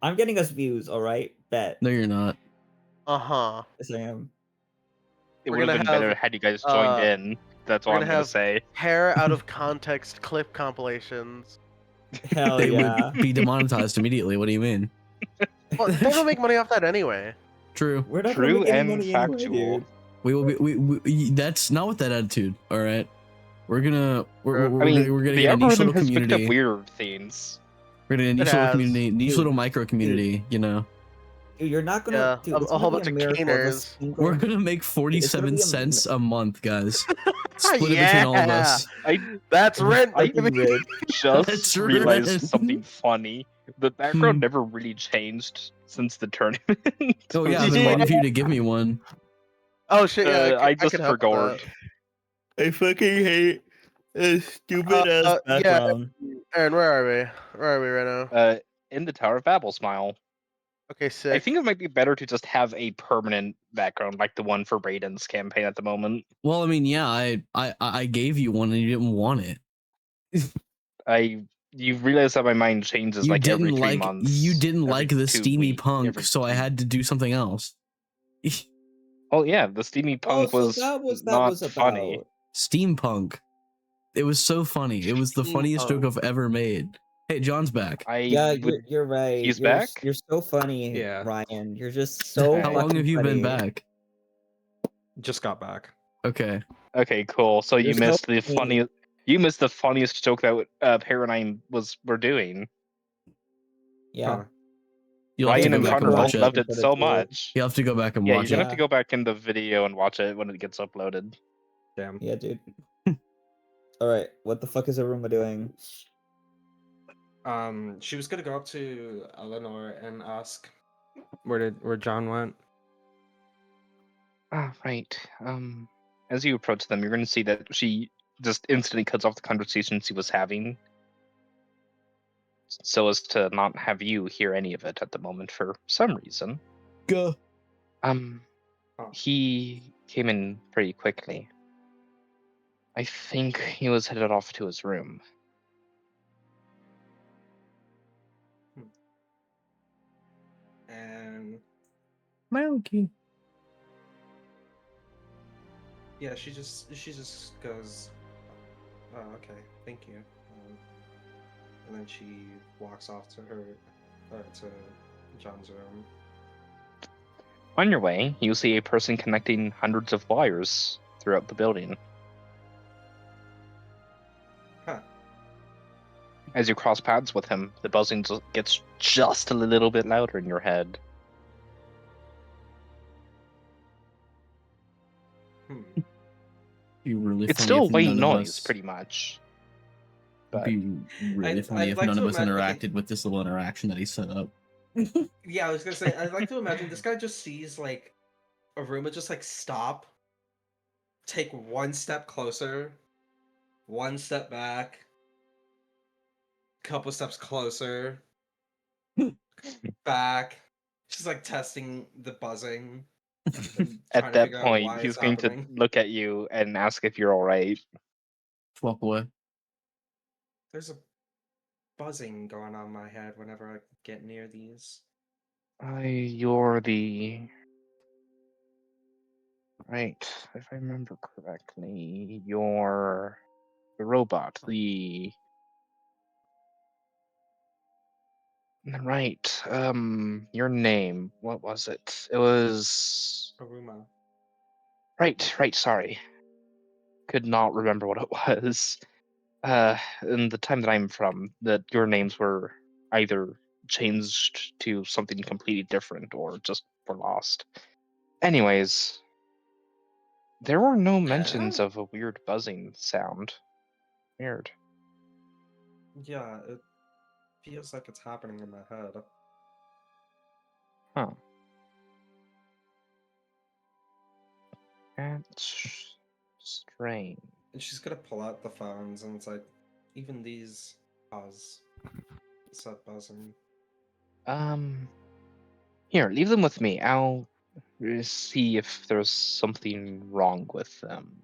I'm getting us views, all right? Bet. No, you're not. Uh-huh. Yes, I am. It We're would have gonna been better have, had you guys joined in. That's all we're I'm gonna gonna have- say. Hair out of context clip compilations. Hell They yeah. would be demonetized immediately. What do you mean? Well, they don't make money off that anyway. True. We're not gonna True make any and money anyway, factual. dude. We will be. That's not with that attitude. All right. We're gonna. We're I mean, gonna the get a niche algorithm little has picked up community. weird things. We're gonna It niche little has. community, niche Dude, little micro community. You know, Dude, you're not gonna. Yeah, Dude, it's a whole gonna be bunch a of miracle if a caners. single- we're gonna make It's gonna be 47 cents a month, guys. Split it between all of Yeah. us. That's rent, I baby. Rich. just That's realized right. something funny. The Hmm. background never really changed since the tournament. Oh yeah, I've been Yeah. waiting for you to give me one. Oh shit! Yeah, I I just could help with forgot. I fucking hate this stupid ass Yeah, background. Aaron, where are we? Where are we right now? In the Tower of Babel, Smile. Okay, I sick. think it might be better to just have a permanent background, like the one for Brayden's campaign at the moment. Well, I mean, yeah, I gave you one and you didn't want it. You realize that my mind changes You like every didn't 3 like months. you didn't every like the 2 steamy week- punk, every so I 2 had to do something else. Oh yeah, the steamy punk so was that not was funny. about. Steampunk. It was so funny. It was the funniest joke Steampunk. I've ever made. Hey, John's back. Yeah, would you're right. he's you're, back? You're so funny, Yeah. Ryan. You're just so. How How long fucking have you been funny. back? Just got back. Okay. Okay, cool. So you You're so missed the funny. funniest. You missed the funniest joke that Pear and I were doing. Yeah. Huh. You'll have to Ryan go and back Connor and both watch it. loved it Put it so through. much. You'll have to go back and Yeah, watch you're it. gonna have to go back in the video and watch it when it gets uploaded. Damn. Yeah, dude. All right, what the fuck is Aruma doing? She was gonna go up to Eleanor and ask where John went. Ah, right. As you approach them, you're going to see that she just instantly cuts off the conversation she was having, so as to not have you hear any of it at the moment for some reason. Go. He came in pretty quickly. I think he was headed off to his room. And Monkey. yeah, she just goes, "Oh, okay, thank you," and then she walks off to to John's room. On your way, you see a person connecting hundreds of wires throughout the building. Huh. As you cross paths with him, the buzzing gets just a little bit louder in your head. Be really It's funny still if white none of noise, us- pretty much. It'd But be really funny I'd if like none to of us imagine- interacted with this little interaction that he set up. Yeah, I was gonna say, I'd like to imagine this guy just sees like Aruma just like stop, take one step closer, one step back, couple steps closer, back. She's like testing the buzzing. and trying at to that figure out point, why he's it's going happening. to look at you and ask if you're all right. Walk away. There's a buzzing going on in my head whenever I get near these. You're the right. If I remember correctly, you're the robot. The right. Your name. What was it? It was Aruma. right. Right. Sorry, could not remember what it was. In the time that I'm from, that your names were either changed to something completely different or just were lost. Anyways, there were no mentions of a weird buzzing sound. Weird. Yeah, it feels like it's happening in my head. Huh. That's strange. And she's gonna pull out the phones, and it's like, even these cause set buzzing. Here, leave them with me. I'll see if there's something wrong with them.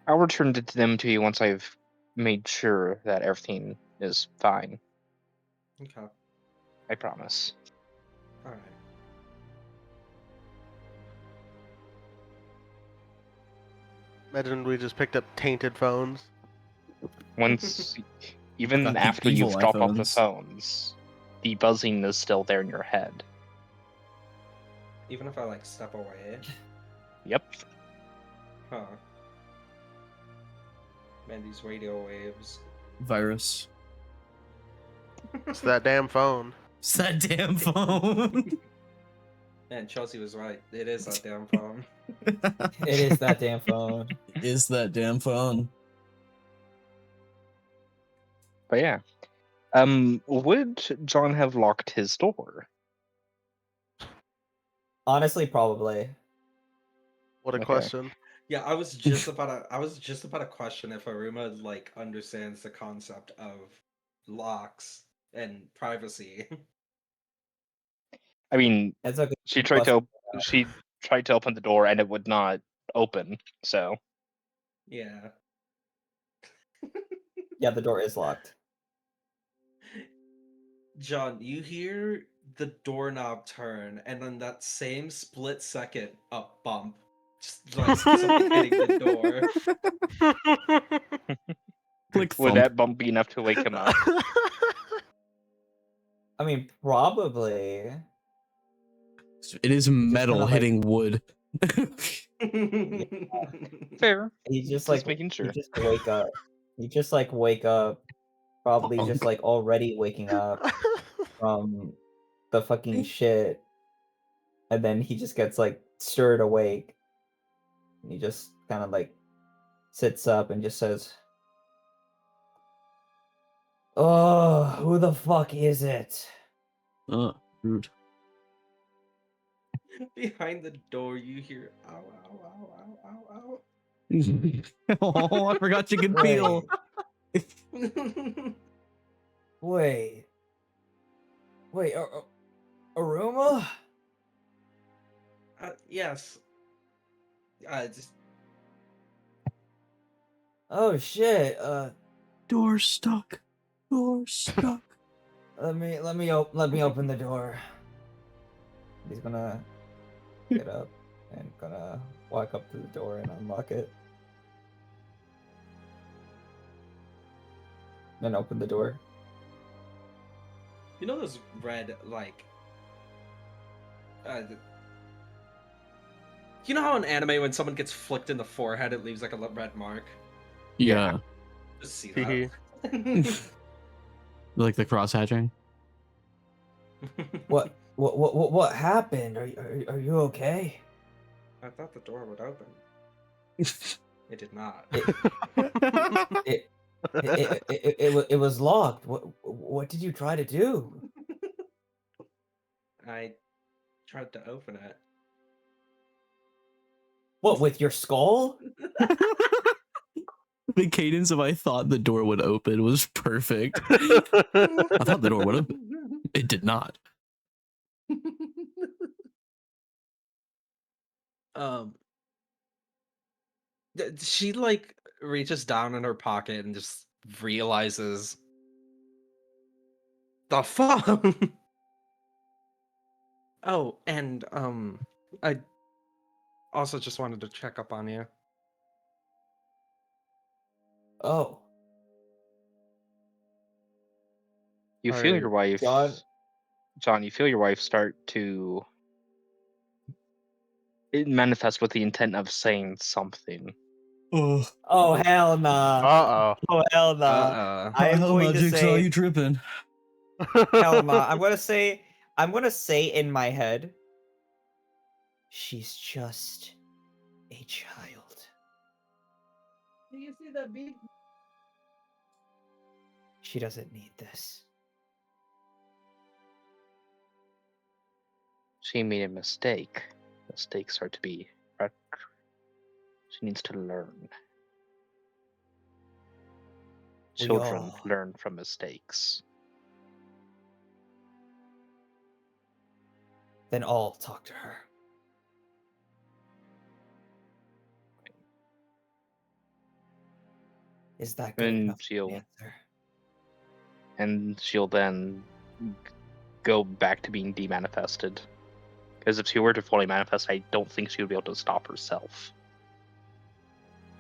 I'll return them to you once I've made sure that everything is fine. Okay, I promise. all right. Imagine we just picked up tainted phones. Once, even Got the after evil you've dropped off the iPhones. phones, the buzzing is still there in your head. Even if I like step away. Yep. Huh. Man, these radio waves. Virus. It's that damn phone. It's that damn phone. Man, Chelsea was right. It is that damn phone. It is that damn phone. Is that damn phone. But yeah. Would John have locked his door? Honestly, probably. What a Okay. question. Yeah, I was just about to question if Aruma like understands the concept of locks and privacy. I mean, That's a good she tried question. to open the door and it would not open. So Yeah. Yeah, the door is locked. John, you hear the doorknob turn, and then that same split second, a bump, just like something hitting the door. Click would thump. that bump be enough to wake him up? I mean, probably. It is metal kinda, like- hitting wood. Fair. He just Just making sure. He just wake up. He just like wake up, probably just Bonk. like already waking up from the fucking shit, and then he just gets like stirred awake. And he just kind of like sits up and just says, "Oh, who the fuck is it?" Rude. Behind the door, you hear ow, ow, ow, ow, ow, Oh, I forgot you could feel. ow. Wait, Aruma? Yes. Just Oh shit. Door stuck. Door stuck. Let me open the door. He's gonna get up and gonna walk up to the door and unlock it. Then open the door. you know those red like. You know how in anime when someone gets flicked in the forehead, it leaves like a red mark. Yeah. Just see Hee that. Like the cross hatching. What happened? Are you okay? I thought the door would open. It did not. It was locked. What did you try to do? I tried to open it. What, with your skull? The cadence of I thought the door would open was perfect. I thought the door would open. It did not. She like reaches down in her pocket and just realizes the phone. Oh, and I also just wanted to check up on you. Oh, You feel your wife, John, you feel your wife start to manifest with the intent of saying something. oh hell nah. Uh Oh hell nah. I am going to say you tripping? hell nah. I'm gonna say in my head, she's just a child. Do you see that beat? She doesn't need this. She made a mistake. Mistakes are to be. She needs to learn. We Children all- learn from mistakes. Then I'll talk to her. Is that good And enough of an she'll answer? and she'll then go back to being demanifested. Because if she were to fully manifest, I don't think she would be able to stop herself.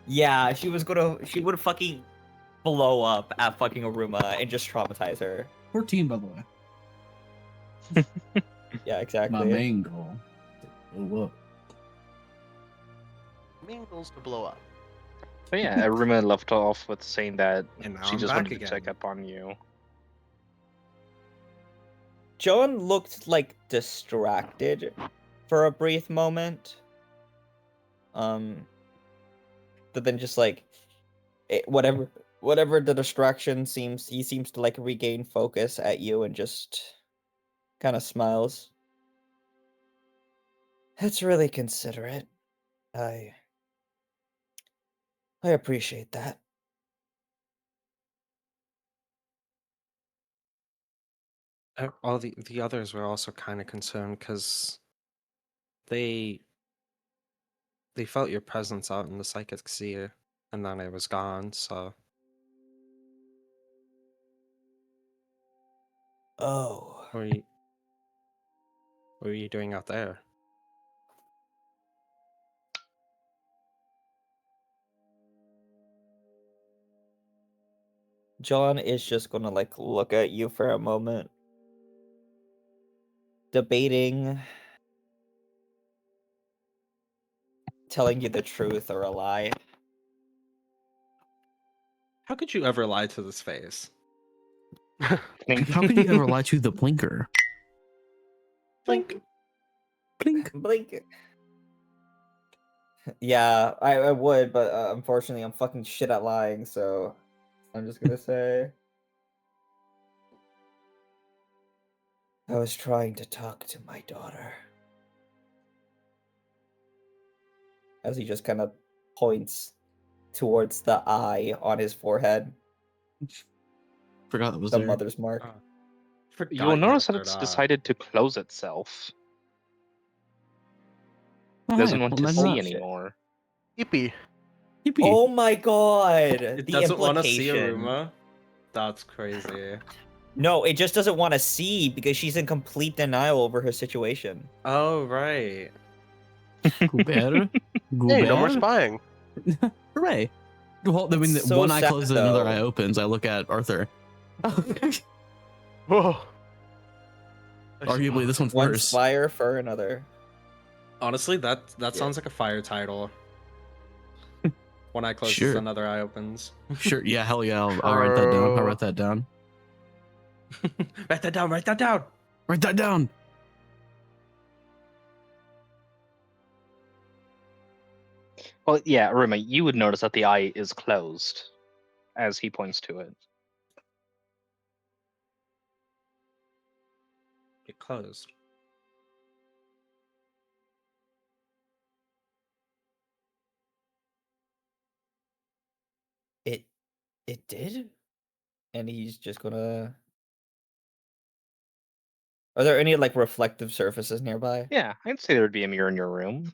Yeah, she would fucking blow up at fucking Aruma and just traumatize her. 14, by the way. Yeah, exactly. My main goal. Oh, Main goals to blow up. But yeah, Aruma left off with saying that And now she I'm just back wanted to check again. up on you. John looked like distracted for a brief moment. But then just like whatever the distraction seems, he seems to like regain focus at you and just kind of smiles. That's really considerate. I appreciate that. All the others were also kind of concerned because they felt your presence out in the psychic sphere, and then I was gone. So Oh, what were you doing out there? John is just gonna like look at you for a moment, debating telling you the truth or a lie. How could you ever lie to this face? How could you ever lie to the blinker? Blink. Blink. Blink. Yeah, I would, but unfortunately, I'm fucking shit at lying, so I'm just gonna say I was trying to talk to my daughter. As he just kind of points towards the eye on his forehead, Forgot that was the there. mother's mark. Forgot You'll you notice that had it's that. decided to close itself. Oh, It doesn't hi. want Well, to imagine see that. Shit. anymore. Yippee. Yippee. Oh my god! It The doesn't want to see implication. Aruma. That's crazy. No, it just doesn't want to see because she's in complete denial over her situation. Oh right. Goober. Hey, no more Goober. spying. Hooray. Well, I mean, It's so one eye sad, closes, another though. eye opens. I look at Arthur. Whoa. Arguably, this one's One worse. spire for another. Honestly, that Yeah. sounds like a fire title. One eye closes, Sure. another eye opens. Sure. Yeah. Hell yeah. I'll write that down. I'll True. write that down. Write that down. Write that down. Write that down. Well, yeah, Aruma, you would notice that the eye is closed as he points to it. It closed. It did? And he's just gonna. Are there any like reflective surfaces nearby? Yeah, I'd say there would be a mirror in your room.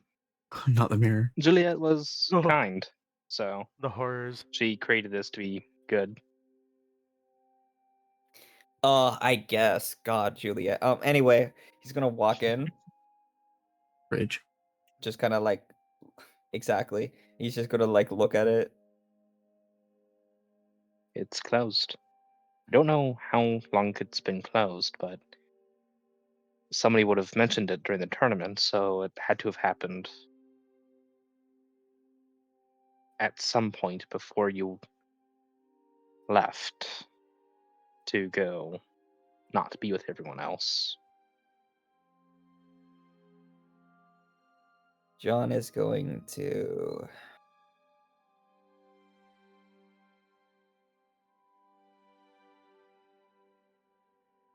Not the mirror. Juliet was Oh. kind, so The horrors. she created this to be good. I guess. God, Juliet. Anyway, he's gonna walk in, Bridge. just kind of like, exactly. He's just gonna like look at it. It's closed. I don't know how long it's been closed, but somebody would have mentioned it during the tournament, so it had to have happened at some point before you left to go not be with everyone else. John is going to.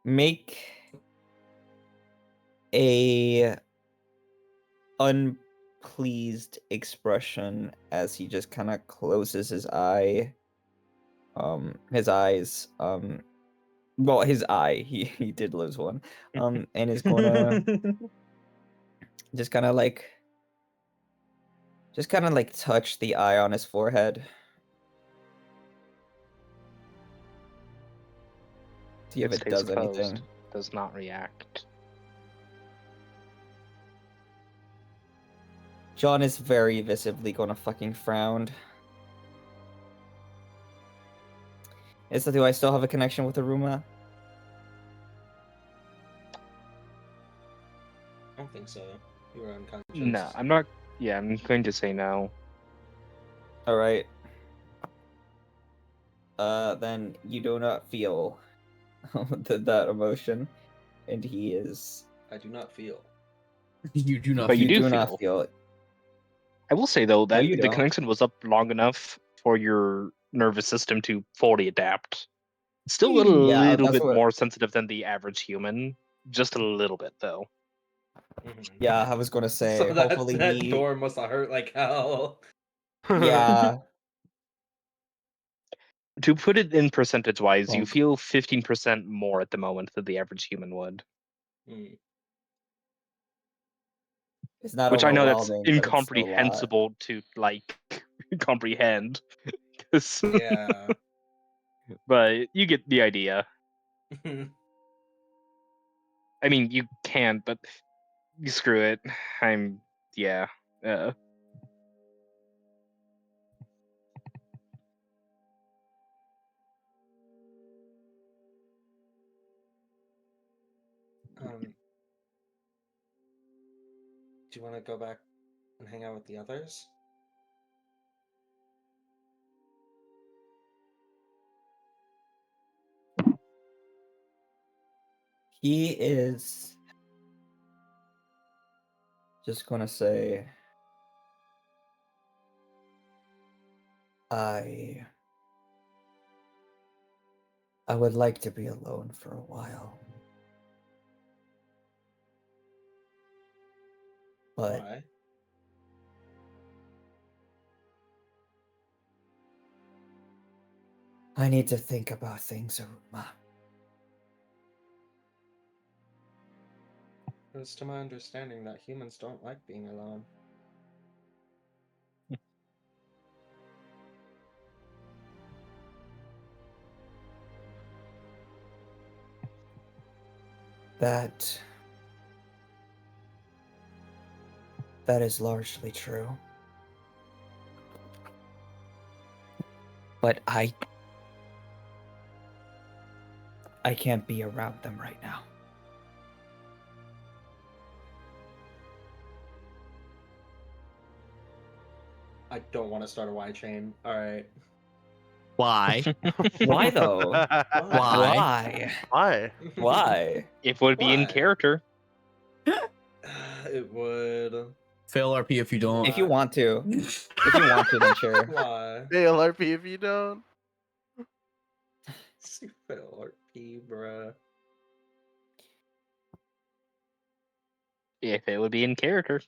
Make a unpleased expression as he just kind of closes his eye. His eyes. Well, his eye. He did lose one. And is gonna just kind of like touch the eye on his forehead. See if It it stays does closed. anything. Does not react. John is very visibly gonna fucking frown. Do I still have a connection with Aruma? I don't think so. You were unconscious. No, I'm not. Yeah, I'm going to say no. Alright. then you do not feel that emotion, and he is. I do not feel. You do not. But you You do do not feel. feel it. I will say though that you the don't. connection was up long enough for your nervous system to fully adapt. Still a Yeah, little that's bit what. more sensitive than the average human. Just a little bit though. Mhm. Yeah, I was gonna say. So that Hopefully, that he. door must have hurt like hell. Yeah, To put it in percentage wise, you Bonk. feel 15% more at the moment than the average human would. Mm. it's not Which I know that's overwhelming, but it's still a lot. incomprehensible to like comprehend. 'Cause- Yeah. but you get the idea. I mean, you can, but you screw it. Yeah. um, do you want to go back and hang out with the others? He is just gonna say, I would like to be alone for a while. But Why? I need to think about things, Aruma. It's to my understanding that humans don't like being alone. That is largely true. But I can't be around them right now. I don't want to start a Y chain. All right. Why? Why though? Why? Why? Why? It would be in Why? character. It would. Fail RP if you don't. If you want to. If you want to, then sure. Why? ALRP if you don't. RP, bruh. If it would be in character.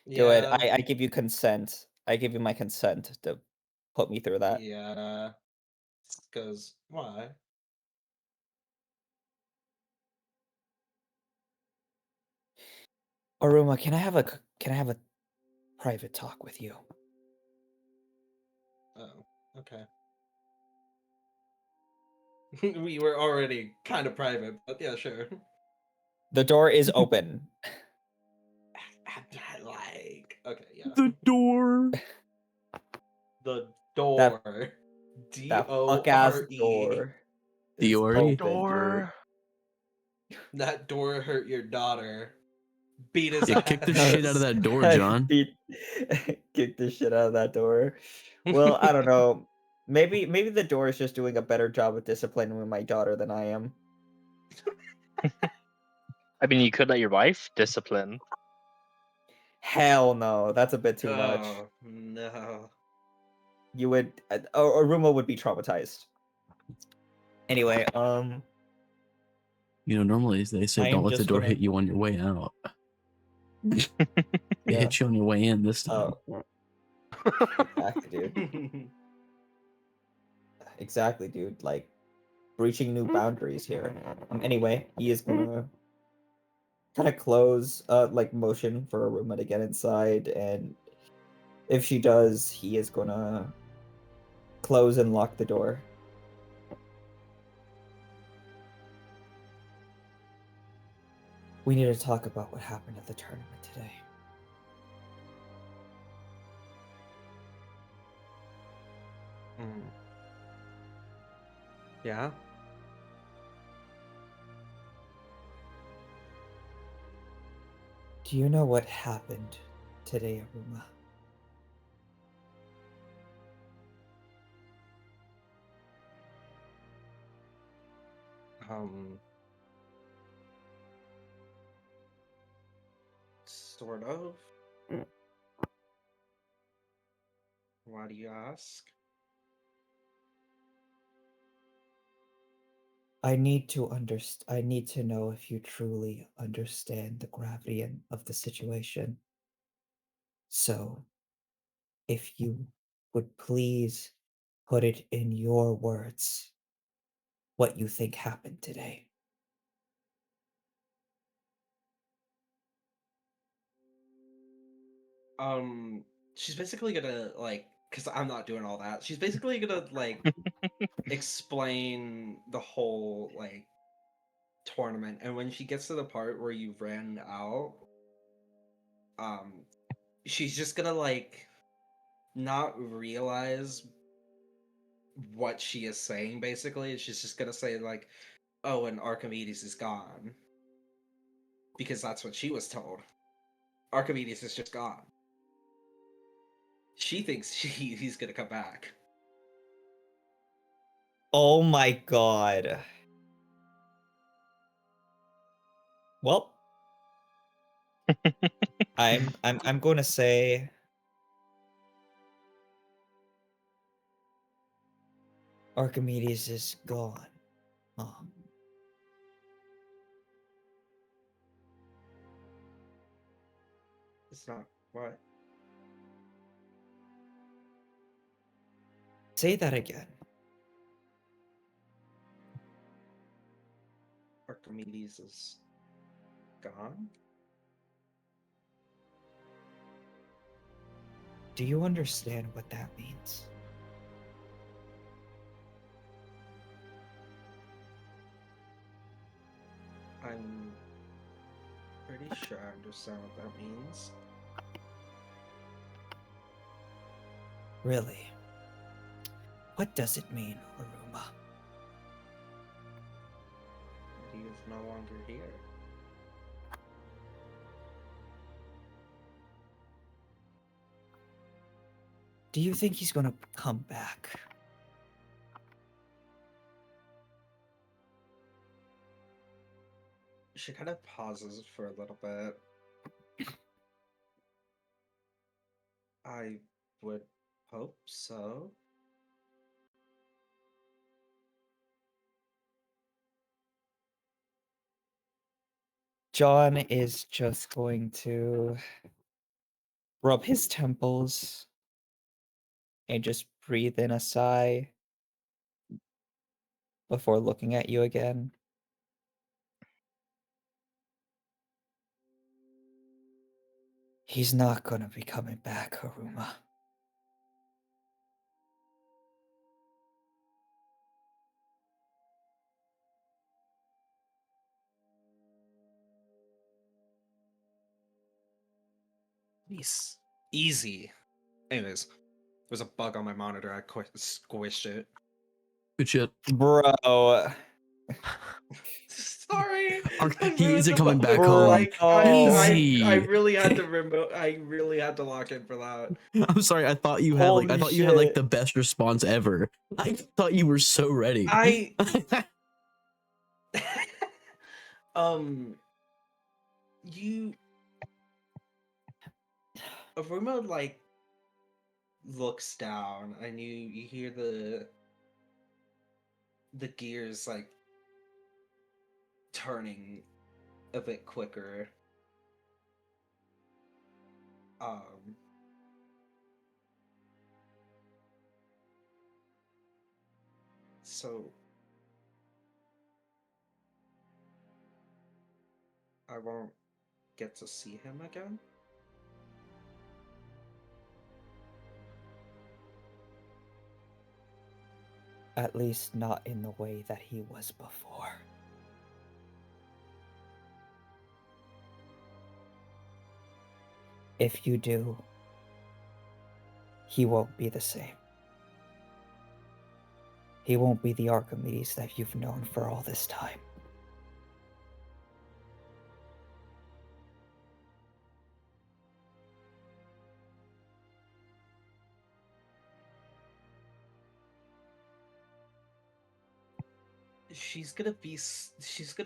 Do it. Yeah. I give you consent. I give you my consent to put me through that. Yeah. Because why? Aruma, can I have a private talk with you? Oh, okay. We were already kind of private, but yeah, sure. The door is open. Like, okay, yeah. The door. The door. That fuck ass DORE. door. is Diori? open, dude. Door. That door hurt your daughter. Beat his Yeah, ass. kick the shit out of that door, John. Kick the shit out of that door. Well, I don't know. Maybe the door is just doing a better job of disciplining my daughter than I am. I mean, you could let your wife discipline. Hell no, that's a bit too much. Oh, no. You would, Aruma would be traumatized. Anyway, You know, normally they say I don't am let the just door gonna- hit you on your way out. It Yeah. hit you on your way in this time. Exactly, dude. Exactly, dude. Like breaching new boundaries here. Anyway, he is gonna kind of close, like motion for Aruma to get inside, and if she does, he is gonna close and lock the door. We need to talk about what happened at the tournament today. Yeah? Do you know what happened today, Aruma? Um, sort of. Why do you ask? I need to I need to know if you truly understand the gravity of the situation. So, if you would please put it in your words what you think happened today. She's basically gonna like, cause I'm not doing all that. She's basically gonna like explain the whole like tournament, and when she gets to the part where you ran out, um, she's just gonna like not realize what she is saying. Basically, she's just gonna say like, "Oh, and Archimedes is gone," because that's what she was told. Archimedes is just gone. She thinks he's gonna come back. Oh my god. Well, I'm going to say Archimedes is gone. It's not what. Say that again. Archimedes is gone? Do you understand what that means? I'm pretty sure I understand what that means. Really? What does it mean, Aruma? He is no longer here. Do you think he's gonna come back? She kind of pauses for a little bit. I would hope so. John is just going to rub his temples and just breathe in a sigh before looking at you again. He's not gonna be coming back, Haruma. Easy. Easy. Anyways, there's a bug on my monitor. I squished it. Good shit. Bro. Sorry. He isn't coming back Bro. home. Like, Easy. I really had to remote. I really had to lock in for that. I'm sorry. I thought you had like Holy you had like shit. the best response ever. I thought you were so ready. You Aruma like looks down and you hear the gears like turning a bit quicker. So I won't get to see him again. At least not in the way that he was before. If you do, he won't be the same. He won't be the Archimedes that you've known for all this time. she's gonna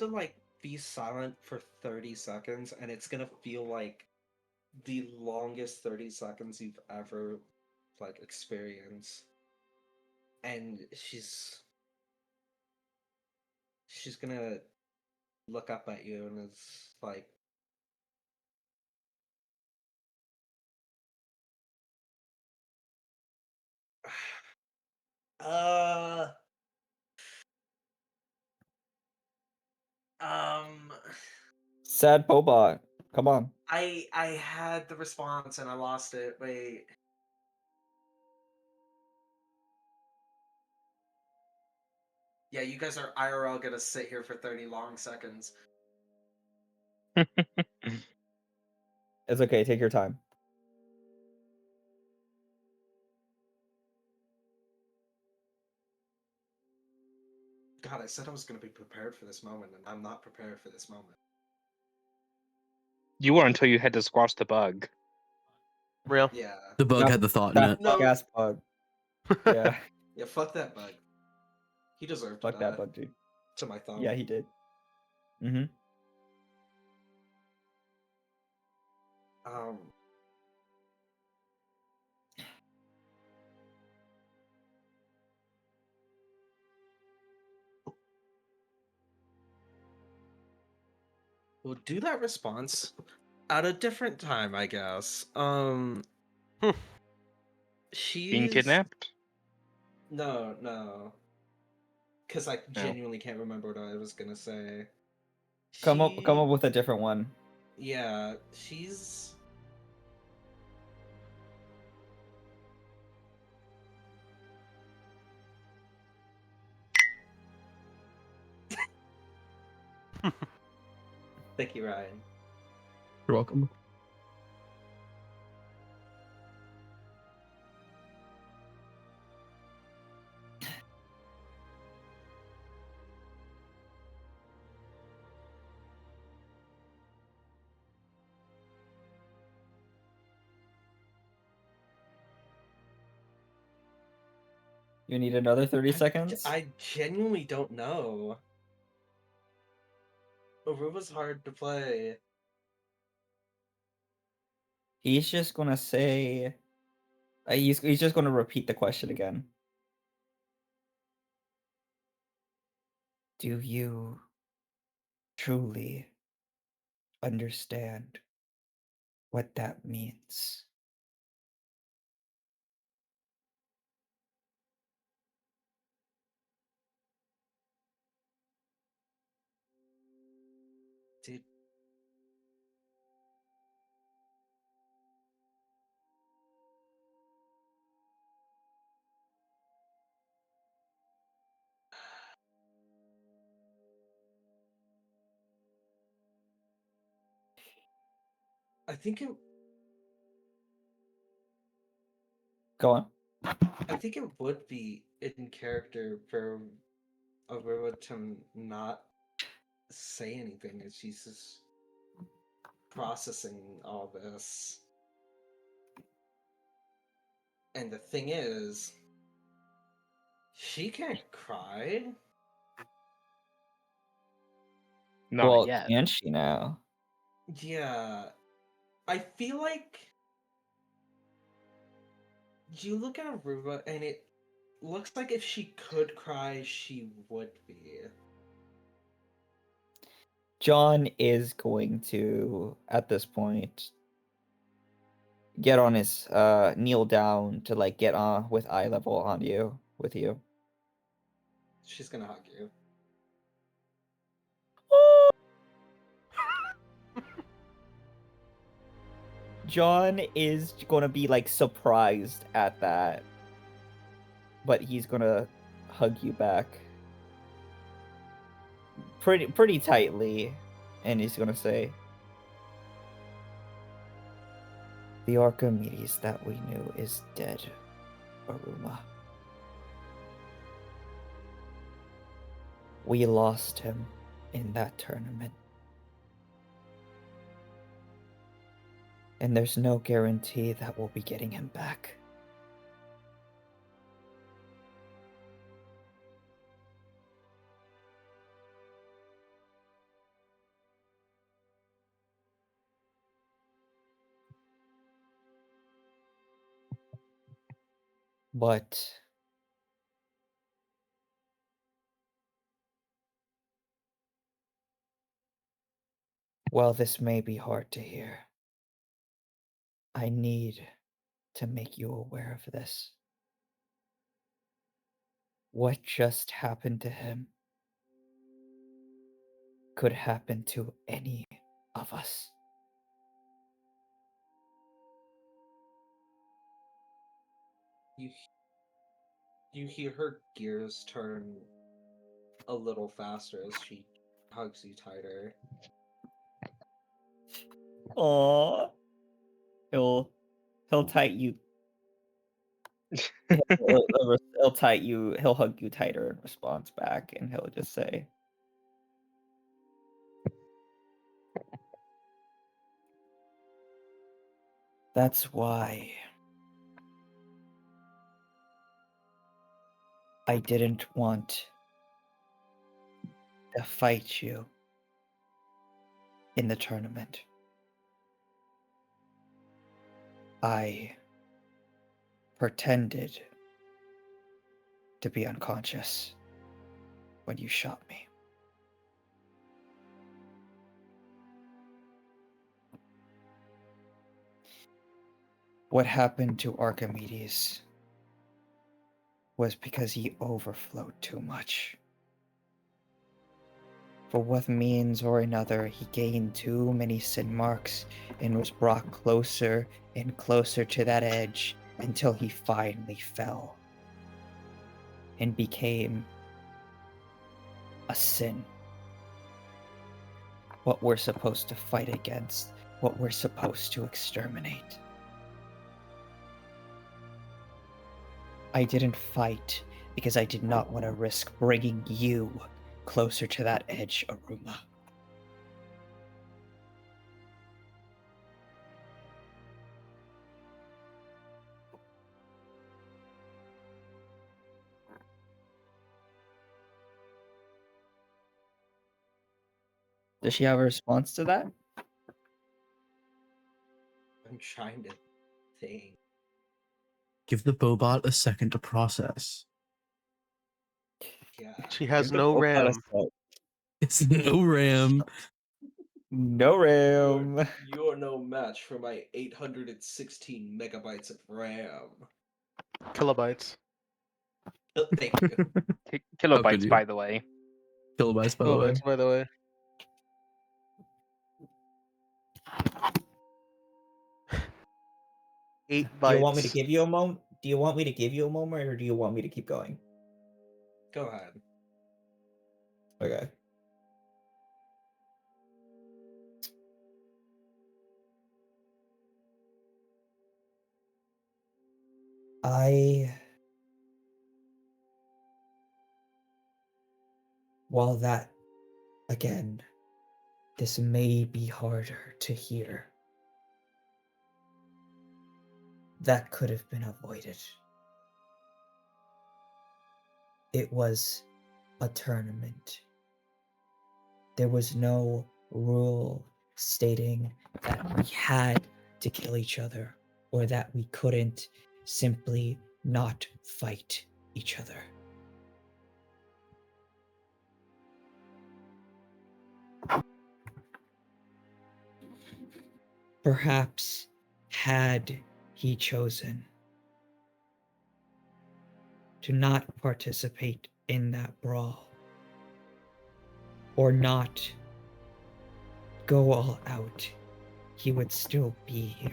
like be silent for 30 seconds, and it's gonna feel like the longest 30 seconds you've ever like experienced. And she's gonna look up at you and it's like, uh um Sad Pobot. Come on. I had the response and I lost it. Wait. Yeah, you guys are IRL gonna sit here for 30 long seconds. It's okay. Take your time. God, I said I was gonna be prepared for this moment, and I'm not prepared for this moment. You were until you had to squash the bug. Real. Yeah. The bug No, had the thought in That it. No. gas bug. Yeah. Yeah, fuck that bug. He deserved to Fuck die, that bug, dude. to my thumb. Yeah, he did. Mm-hmm. Um. We'll do that response at a different time, I guess. She's Being kidnapped? No. Because I No. genuinely can't remember what I was gonna say. Come up with a different one. Yeah, she's. Thank you, Ryan. You're welcome. You need another 30 seconds? I genuinely don't know. Aruba's hard to play. He's just gonna say. He's just gonna repeat the question again. Do you truly understand what that means? Dude. I think it. Go on. I think it would be in character for Aurora to not say anything as she's just processing all this. And the thing is, she can't cry. Not Well, yet. can she now? Yeah. I feel like you look at Aruba and it looks like if she could cry, she would be. John is going to, at this point, get on his kneel down to like get on with eye level on you with you. She's gonna hug you. John is gonna be like surprised at that, but he's gonna hug you back pretty tightly, and he's gonna say, "The Archimedes that we knew is dead, Aruma. We lost him in that tournament. And there's no guarantee that we'll be getting him back. But while this may be hard to hear, I need to make you aware of this. What just happened to him could happen to any of us. You hear her gears turn a little faster as she hugs you tighter. Aww. He'll tight you. He'll tight you. He'll hug you tighter in response back, and he'll just say, "That's why I didn't want to fight you in the tournament. I pretended to be unconscious when you shot me. What happened to Archimedes was because he overflowed too much. For what means or another, he gained too many sin marks and was brought closer and closer to that edge until he finally fell and became a sin. What we're supposed to fight against, what we're supposed to exterminate. I didn't fight because I did not want to risk bringing you closer to that edge, Aruma. Does she have a response to that? I'm trying to think. Give the Bobot a second to process. Yeah. She has no RAM. It's no RAM. No RAM. You're no match for my 816 megabytes of RAM. Kilobytes. Thank you. could Kilobytes, you? by the way. Kilobytes, by the way. Kilobytes, by the way. Eight Do you want me to bytes. give you a moment? Do you want me to give you a moment, or do you want me to keep going? Go ahead. Okay. While that, again, this may be harder to hear, that could have been avoided. It was a tournament. There was no rule stating that we had to kill each other or that we couldn't simply not fight each other. Perhaps had he chosen to not participate in that brawl or not go all out, he would still be here.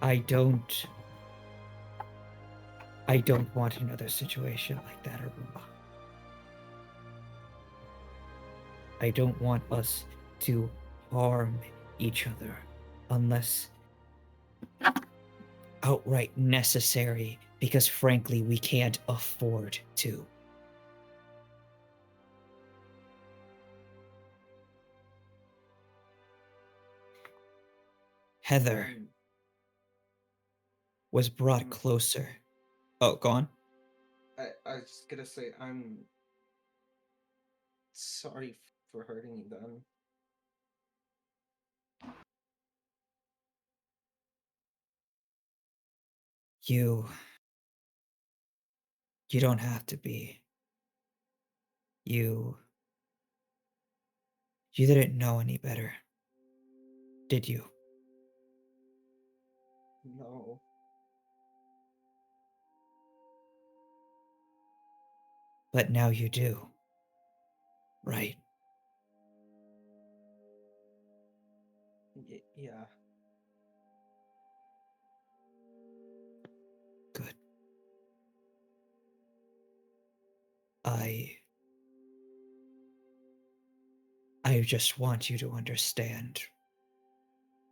I don't want another situation like that, Aruma. I don't want us to harm each other unless outright necessary, because frankly, we can't afford to. Heather was brought closer. Oh, go on. I was gonna say, I'm sorry for hurting you then. You don't have to be. You didn't know any better, did you? No. But now you do. Right? Yeah. Good. I just want you to understand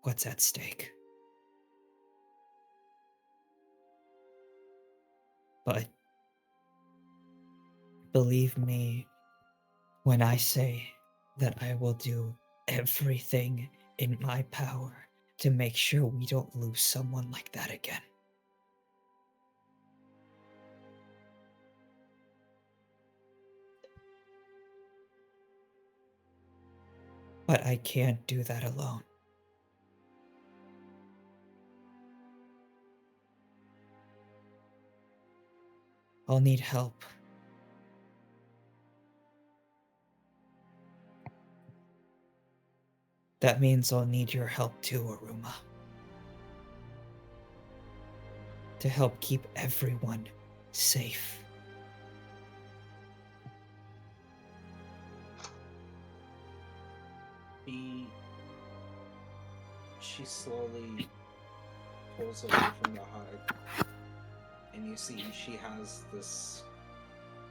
what's at stake. But believe me when I say that I will do everything in my power to make sure we don't lose someone like that again. But I can't do that alone. I'll need help. That means I'll need your help too, Aruma. To help keep everyone safe. She slowly pulls away from the hug, and you see she has this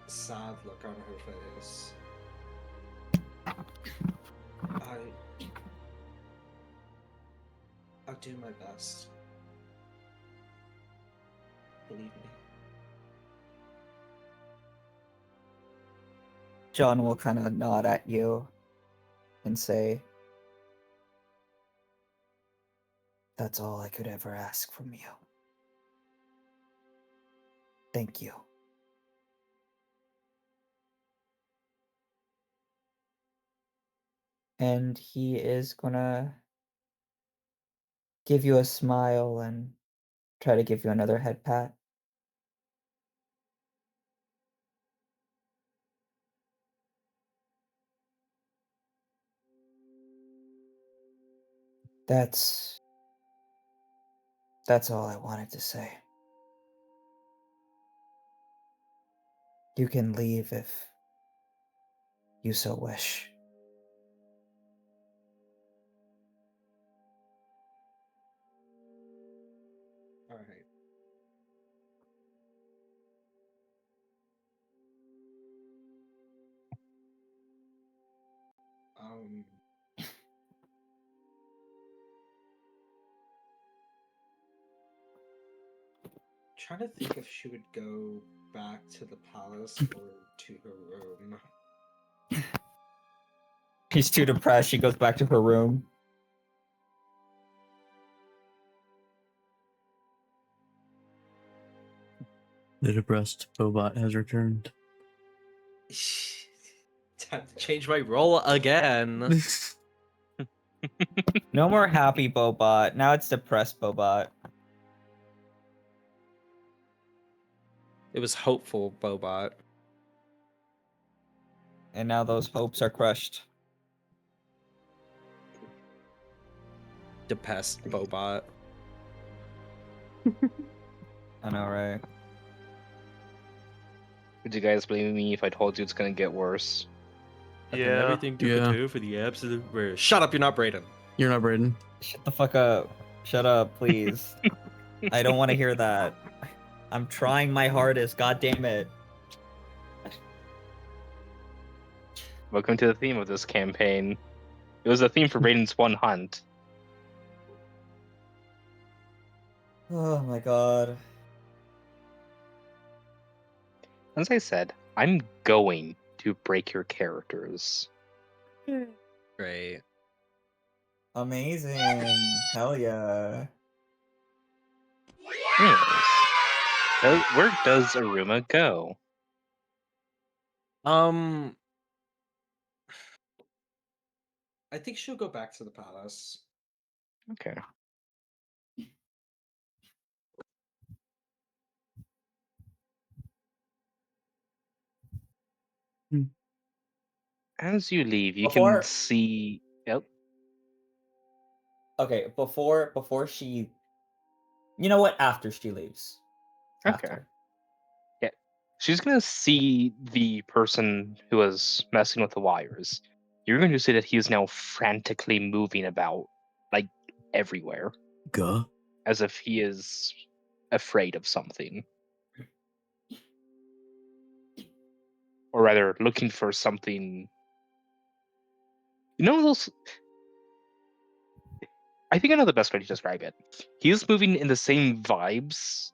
sad look on her face. I'll do my best. Believe me. John will kind of nod at you and say, "That's all I could ever ask from you. Thank you." And he is gonna give you a smile and try to give you another head pat. That's all I wanted to say. You can leave if you so wish. All right. Um. Trying to think if she would go back to the palace or to her room. She's too depressed. She goes back to her room. The depressed Bobot has returned. Time to change my role again. No more happy Bobot. Now it's depressed Bobot. It was hopeful, Bobot. And now those hopes are crushed. Depressed Bobot. I know, right? Would you guys blame me if I told you it's gonna get worse? I've done everything to Yeah. prepare for the absolute worst. Shut up, you're not Brayden. You're not Braden. Shut the fuck up. Shut up, please. I don't want to hear that. I'm trying my hardest. God damn it. Welcome to the theme of this campaign. It was a theme for Raiden's one hunt. Oh my god. As I said, I'm going to break your characters. Great. Amazing. Hell yeah. Anyways, where does Aruma go? I think she'll go back to the palace. Okay. As you leave, you Before- can see. Yep. Okay, before she, you know what? After she leaves. Okay. After. She's gonna see the person who was messing with the wires. You're going to see that he is now frantically moving about, like everywhere, Gah. as if he is afraid of something, or rather, looking for something. You know those. I think I know the best way to describe it. He is moving in the same vibes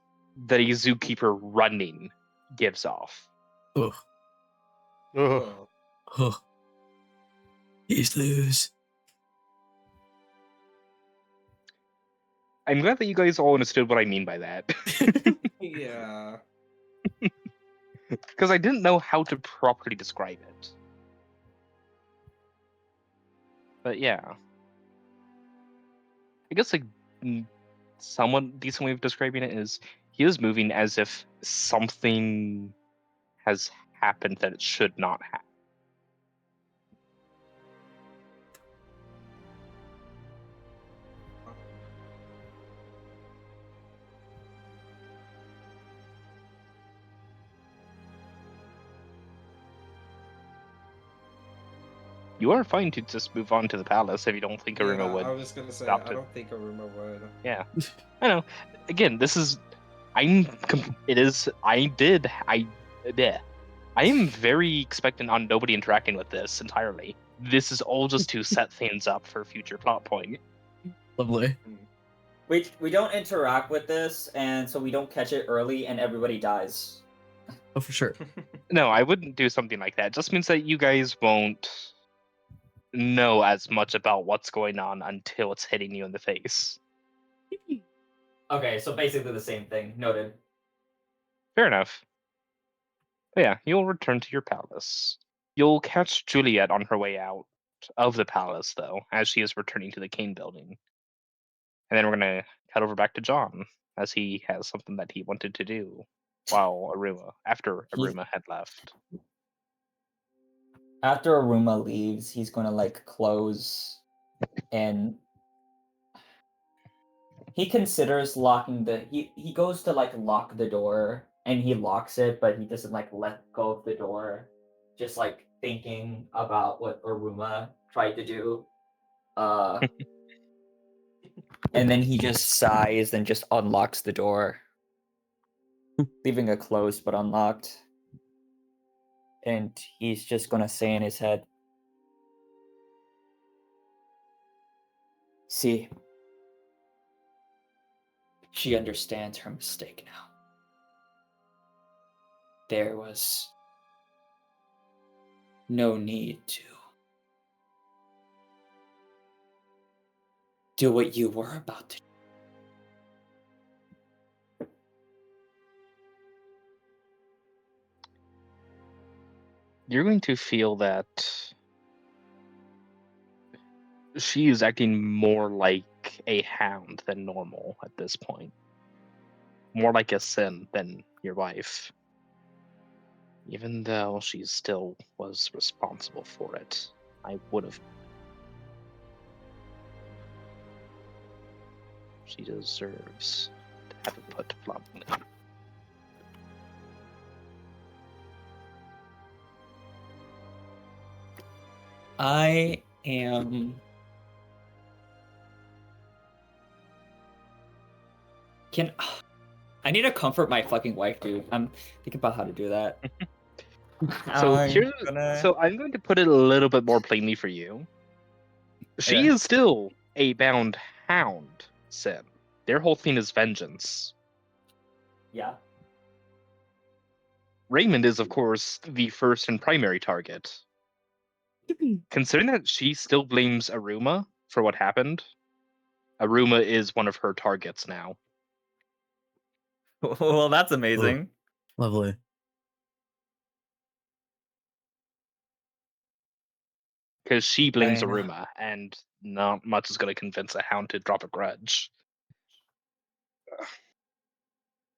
that a zookeeper running gives off. Ugh. Ugh. Ugh. Ugh. He's loose. I'm glad that you guys all understood what I mean by that. Yeah. Because I didn't know how to properly describe it. But yeah. I guess like somewhat decent way of describing it is he is moving as if something has happened that it should not have. You are fine to just move on to the palace if you don't think Aruma would. I was gonna say, stop I it. don't think Aruma would. Yeah, I know. Again, this is. It is. Bleh. I am very expectant on nobody interacting with this entirely. This is all just to set things up for future plot point. Lovely. We don't interact with this, and so we don't catch it early, and everybody dies. Oh, for sure. No, I wouldn't do something like that. It just means that you guys won't know as much about what's going on until it's hitting you in the face. Okay, so basically the same thing. Noted. Fair enough. But yeah, you'll return to your palace. You'll catch Juliet on her way out of the palace, though, as she is returning to the CAIN building. And then we're gonna cut over back to John, as he has something that he wanted to do after Aruma had left. After Aruma leaves, he's gonna like close, and he considers locking the. He goes to like lock the door, and he locks it, but he doesn't like let go of the door, just like thinking about what Aruma tried to do. And then he just sighs and just unlocks the door, leaving it closed but unlocked. And he's just gonna say in his head, "See, she understands her mistake now. There was no need to do what you were about to do." You're going to feel that she is acting more like a hound than normal at this point. More like a sin than your wife. Even though she still was responsible for it, I would have. She deserves to have it put bluntly. I am. Can I need to comfort my fucking wife, dude? I'm thinking about how to do that. So I'm so I'm going to put it a little bit more plainly for you. She Okay. is still a bound hound, Sin. Their whole thing is vengeance. Yeah. Raymond is, of course, the first and primary target. Considering that she still blames Aruma for what happened, Aruma is one of her targets now. Well, that's amazing. Lovely. Because she blames I know. Aruma, and not much is going to convince a hound to drop a grudge.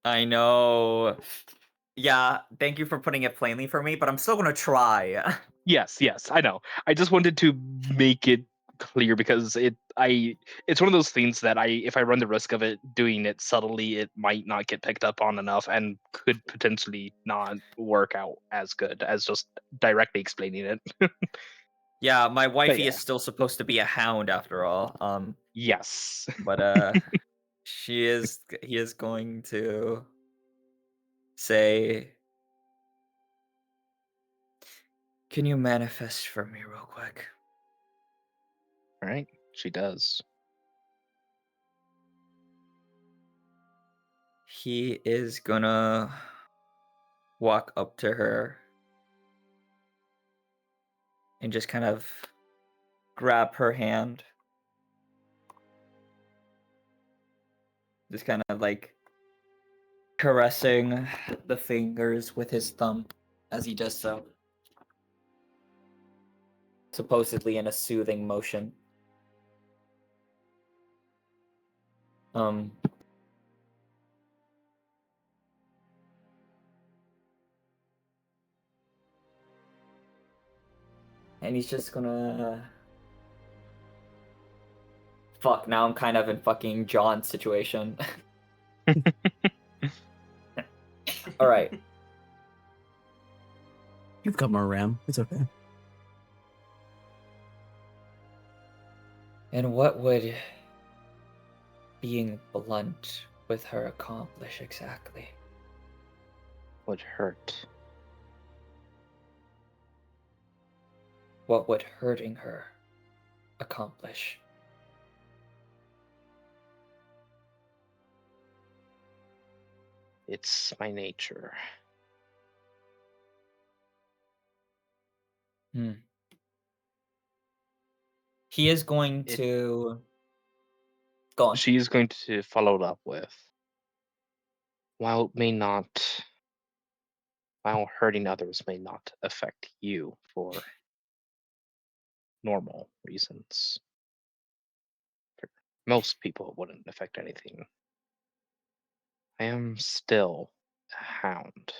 I know. Yeah, thank you for putting it plainly for me, but I'm still gonna try. Yes, I know. I just wanted to make it clear because it's one of those things that if I run the risk of it doing it subtly, it might not get picked up on enough and could potentially not work out as good as just directly explaining it. Yeah, my wifey yeah. is still supposed to be a hound after all. Yes. But he is going to say, "Can you manifest for me real quick?" Right? She does. He is gonna walk up to her and just kind of grab her hand. Just kind of like caressing the fingers with his thumb as he does so. Supposedly in a soothing motion. Um, and he's just gonna... Fuck, now I'm kind of in fucking John's situation. Alright. You've got more RAM. It's okay. And what would being blunt with her accomplish exactly? Would hurt. What would hurting her accomplish? It's my nature. He is going to go on. She's going to follow it up with, while hurting others may not affect you for normal reasons. For most people, it wouldn't affect anything. I am still a hound.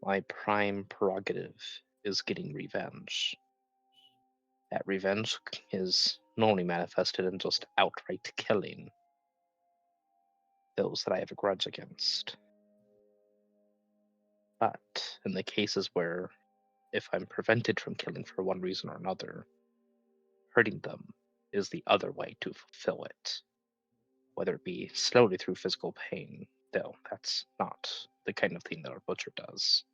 My prime prerogative is getting revenge. That revenge is normally manifested in just outright killing those that I have a grudge against. But in the cases where, if I'm prevented from killing for one reason or another, hurting them is the other way to fulfill it. Whether it be slowly through physical pain, though that's not the kind of thing that our butcher does.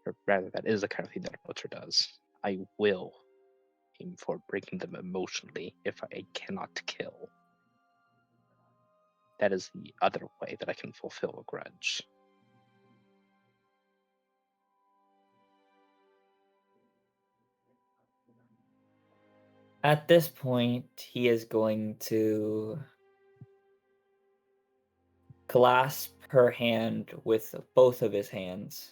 Or rather, that is the kind of thing that a butcher does. I will aim for breaking them emotionally if I cannot kill. That is the other way that I can fulfill a grudge. At this point, he is going to clasp her hand with both of his hands.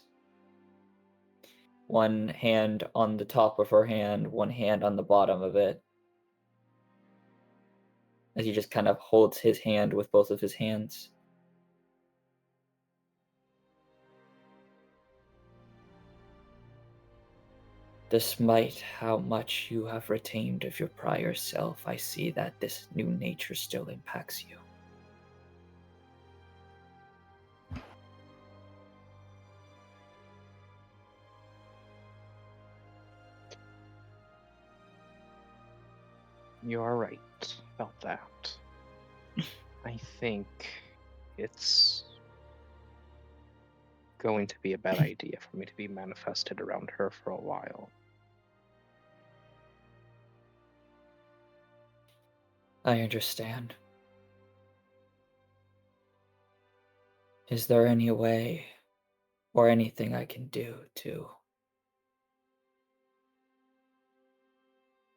One hand on the top of her hand, one hand on the bottom of it. As he just kind of holds his hand with both of his hands. Despite how much you have retained of your prior self, I see that this new nature still impacts you. You are right about that. I think it's going to be a bad idea for me to be manifested around her for a while. I understand. Is there any way or anything I can do to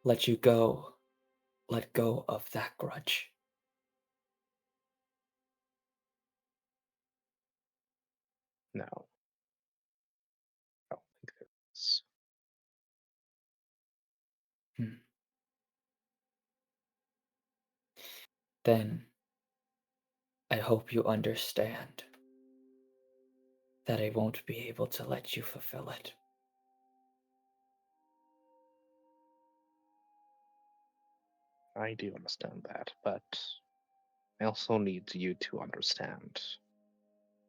let go of that grudge? No. I don't think there is. Then I hope you understand that I won't be able to let you fulfill it. I do understand that, but I also need you to understand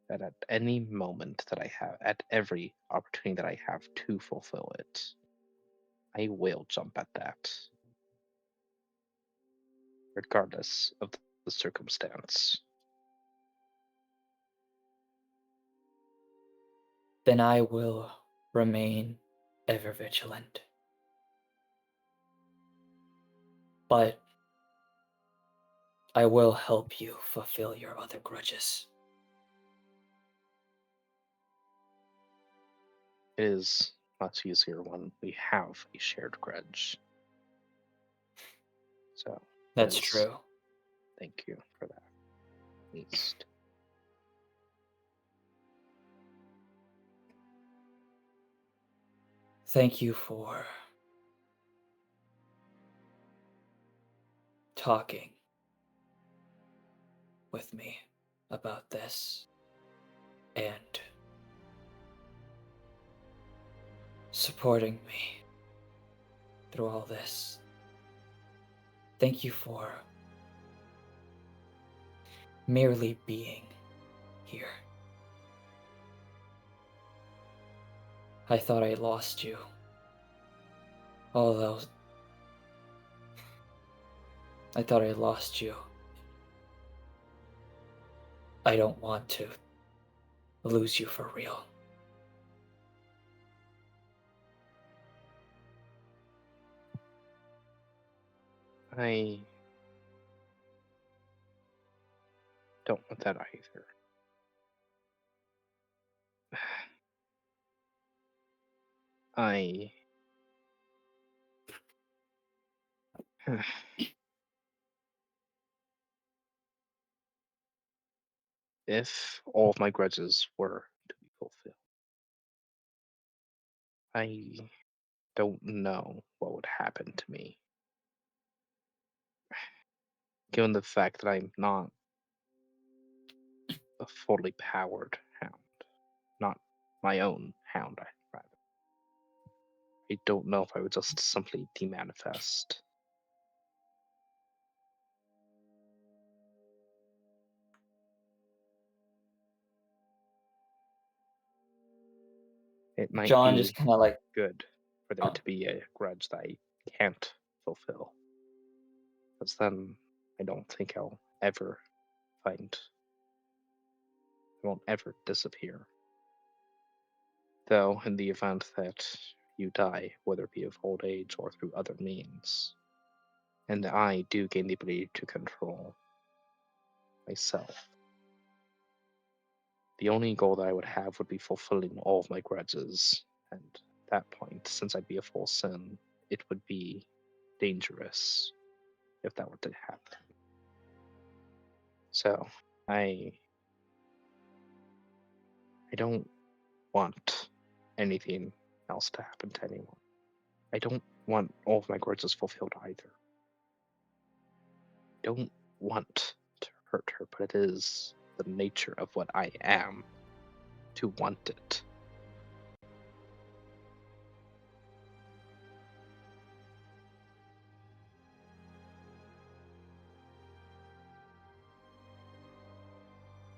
that at any moment that I have, at every opportunity that I have to fulfill it, I will jump at that, regardless of the circumstance. Then I will remain ever vigilant. But I will help you fulfill your other grudges. It is much easier when we have a shared grudge. So That's yes, true. thank you for that. At least. Thank you for talking with me about this and supporting me through all this. Thank you for merely being here. I thought I lost you. Although I thought I lost you. I don't want to lose you for real. I don't want that either. I if all of my grudges were to be fulfilled, I don't know what would happen to me. Given the fact that I'm not a fully powered hound, not my own hound, rather. I don't know if I would just simply demanifest. It might John be just kind of like, good for there to be a grudge that I can't fulfill. Because then I don't think I'll ever find. I won't ever disappear. Though, in the event that you die, whether it be of old age or through other means, and I do gain the ability to control myself, the only goal that I would have would be fulfilling all of my grudges. And at that point, since I'd be a full sin, it would be dangerous if that were to happen. So I don't want anything else to happen to anyone. I don't want all of my grudges fulfilled either. I don't want to hurt her, but it is the nature of what I am to want it.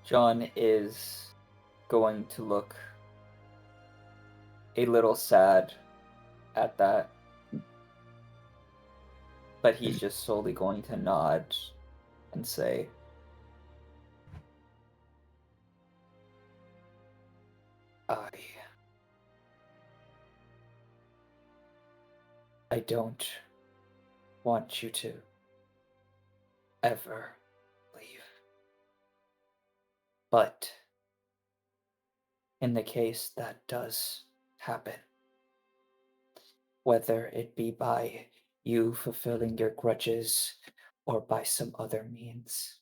John is going to look a little sad at that, but he's just slowly going to nod and say, I don't want you to ever leave. But in the case that does happen, whether it be by you fulfilling your grudges or by some other means,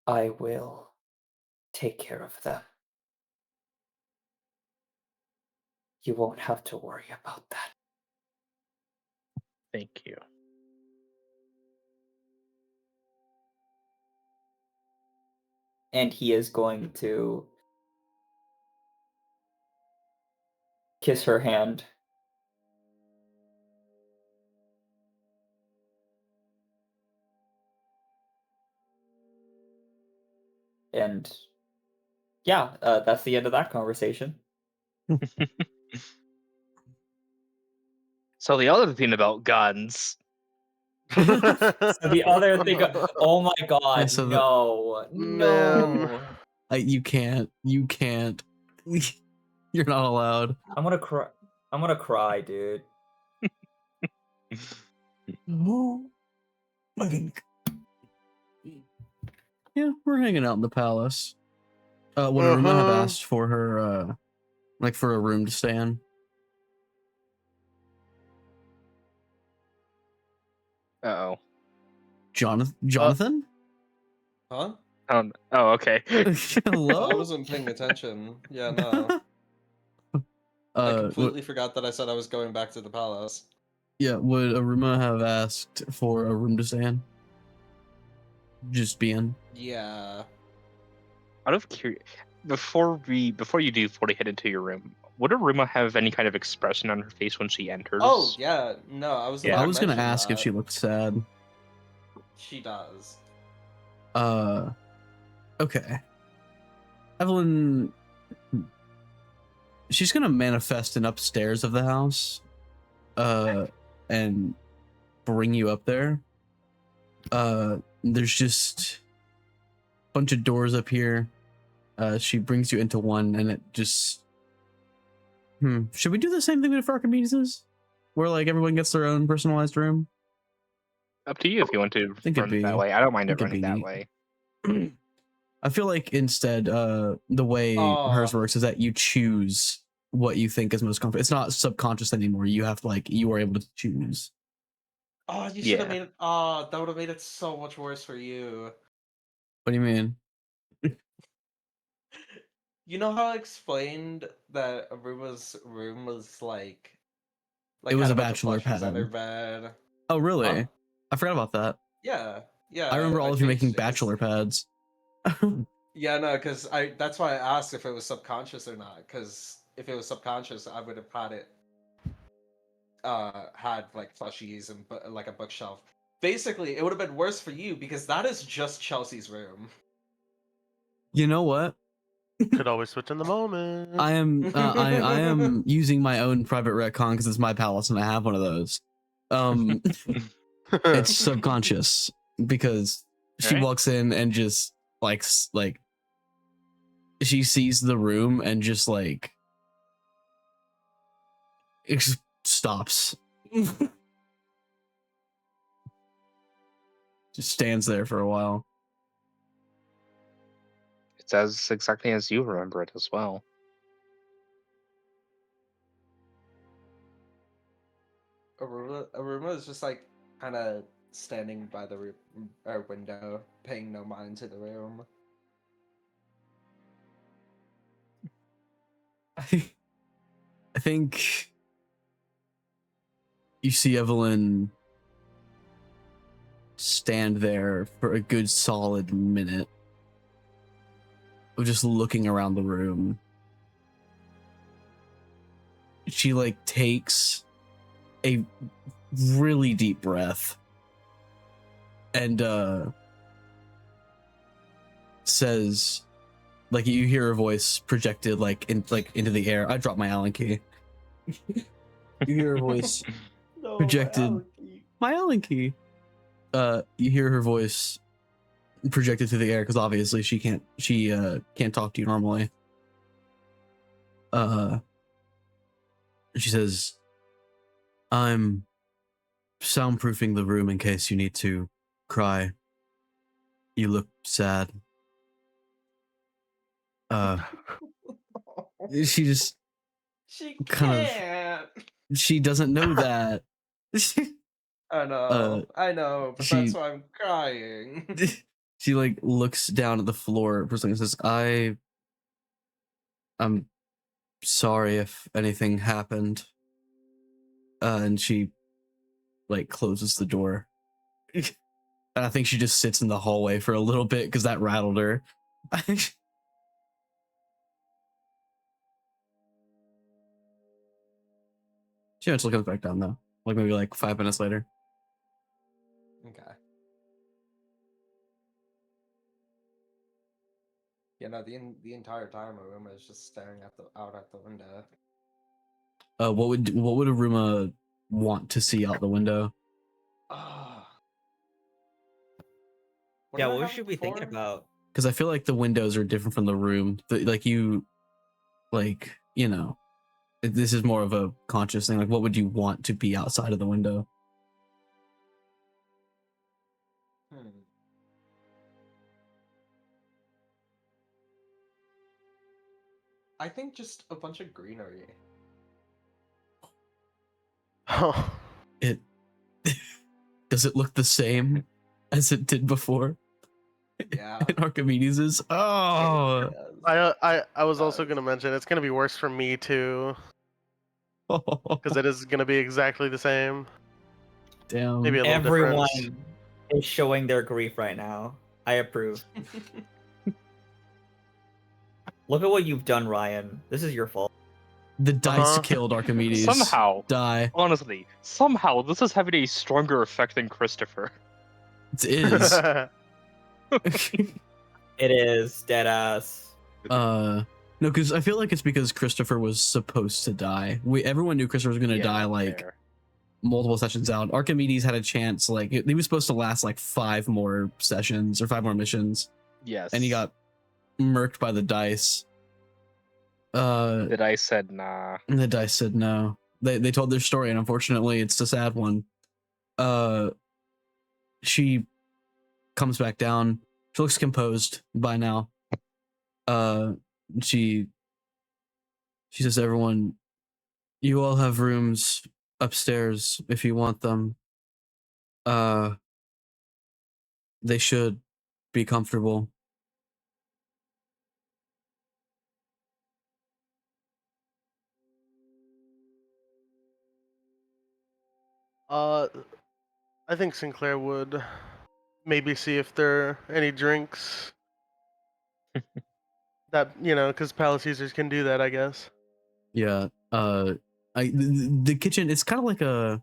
I will take care of them. You won't have to worry about that. Thank you. and he is going to kiss her hand. And yeah, that's the end of that conversation. So the other thing about guns. So the other thing, oh my god, so no, Man. no. You can't. You're not allowed. I'm gonna cry. I'm gonna cry, dude. Yeah, we're hanging out in the palace. Would Aruma have asked for her, like for a room to stay in? Uh-oh. Jonathan? Huh? Oh, okay. I Hello? wasn't paying attention. Yeah, no. I completely forgot that I said I was going back to the palace. Yeah, would Aruma have asked for a room to stay in? Just be in? Yeah. Out of curiosity, before you do fully head into your room, would Aruma have any kind of expression on her face when she enters? Oh, yeah. No, I was. Yeah. I was gonna mention ask if that. she looked sad. She does. Okay. Evelyn, she's gonna manifest an upstairs of the house, and bring you up there. There's just a bunch of doors up here. She brings you into one, and it just. Should we do the same thing with Archimedes? Where like everyone gets their own personalized room? Up to you if you want to Think it'd run it that be- way. I don't mind it think it'd running be that way. I feel like instead, the way hers works is that you choose what you think is most comfortable. It's not subconscious anymore. You have to you are able to choose. Oh, you should have Yeah. made it. Oh, that would have made it so much worse for you. What do you mean? You know how I explained that Aruma's room was like It was had a bunch of bachelor plushies on her pad. bed. Oh, really? Huh? I forgot about that. Yeah, yeah. I remember all of you making changed it 'cause- bachelor pads. Yeah, no, because that's why I asked if it was subconscious or not. Because if it was subconscious, I would have had it had like plushies and like a bookshelf. Basically, it would have been worse for you because that is just Chelsea's room. You know what? Could always switch in the moment. I am using my own private retcon because it's my palace and I have one of those. It's subconscious because she Alright. walks in and just like she sees the room and just it just stops. Just stands there for a while. It's as exactly as you remember it as well. Aruma is just like kind of standing by the window, paying no mind to the room. I think you see Evelyn stand there for a good solid minute of just looking around the room. She takes a really deep breath and says, you hear her voice projected into the air. I dropped my Allen key. You hear her voice No, projected. My Allen key. You hear her voice projected through the air because obviously she can't talk to you normally. She says, I'm soundproofing the room in case you need to cry. You look sad. She just She kind can't. she doesn't know that. I know, but she- that's why I'm crying. She looks down at the floor for a second and says, I'm sorry if anything happened. And she closes the door. And I think she just sits in the hallway for a little bit because that rattled her. She eventually comes back down though. Like maybe like 5 minutes later. Okay. Yeah, no, the entire time Aruma is just staring out at the window. What would Aruma want to see out the window? Ah. Yeah, am I what having should we thinking before? about? Because I feel like the windows are different from the room. Like you, like you know, this is more of a conscious thing. Like, what would you want to be outside of the window? Hmm. I think just a bunch of greenery. Oh, It does it look the same as it did before? Yeah. In Archimedes' oh. I was also does. gonna mention it's gonna be worse for me too, because it is gonna be exactly the same. Damn. Maybe a little Everyone difference. is showing their grief right now. I approve. Look at what you've done, Ryan. This is your fault. The dice Uh-huh. killed Archimedes. Somehow, Die. honestly, somehow this is having a stronger effect than Christopher. It is. It is dead ass. No, because I feel like it's because Christopher was supposed to die. Everyone knew Christopher was gonna Yeah, die like fair. multiple sessions out. Archimedes had a chance, like he was supposed to last like 5 more sessions or 5 more missions, Yes. and he got murked by the dice. The dice said nah. And the dice said no. They told their story, and unfortunately, it's a sad one. She comes back down. She looks composed by now. She says, "Everyone, you all have rooms upstairs if you want them. They should be comfortable." I think Sinclair would maybe see if there are any drinks that because Palace users can do that, I guess. Yeah. The kitchen. It's kind of like a.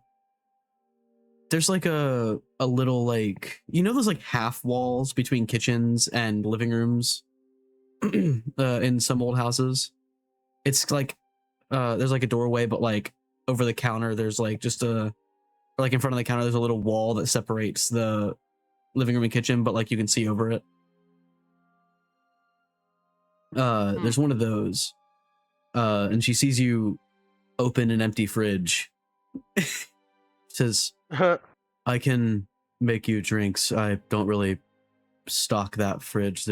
There's like a little like those like half walls between kitchens and living rooms in some old houses. It's like there's like a doorway, but like over the counter there's like just a like in front of the counter there's a little wall that separates the living room and kitchen, but like you can see over it. There's one of those. And she sees you open an empty fridge. Says, "I can make you drinks. I don't really stock that fridge.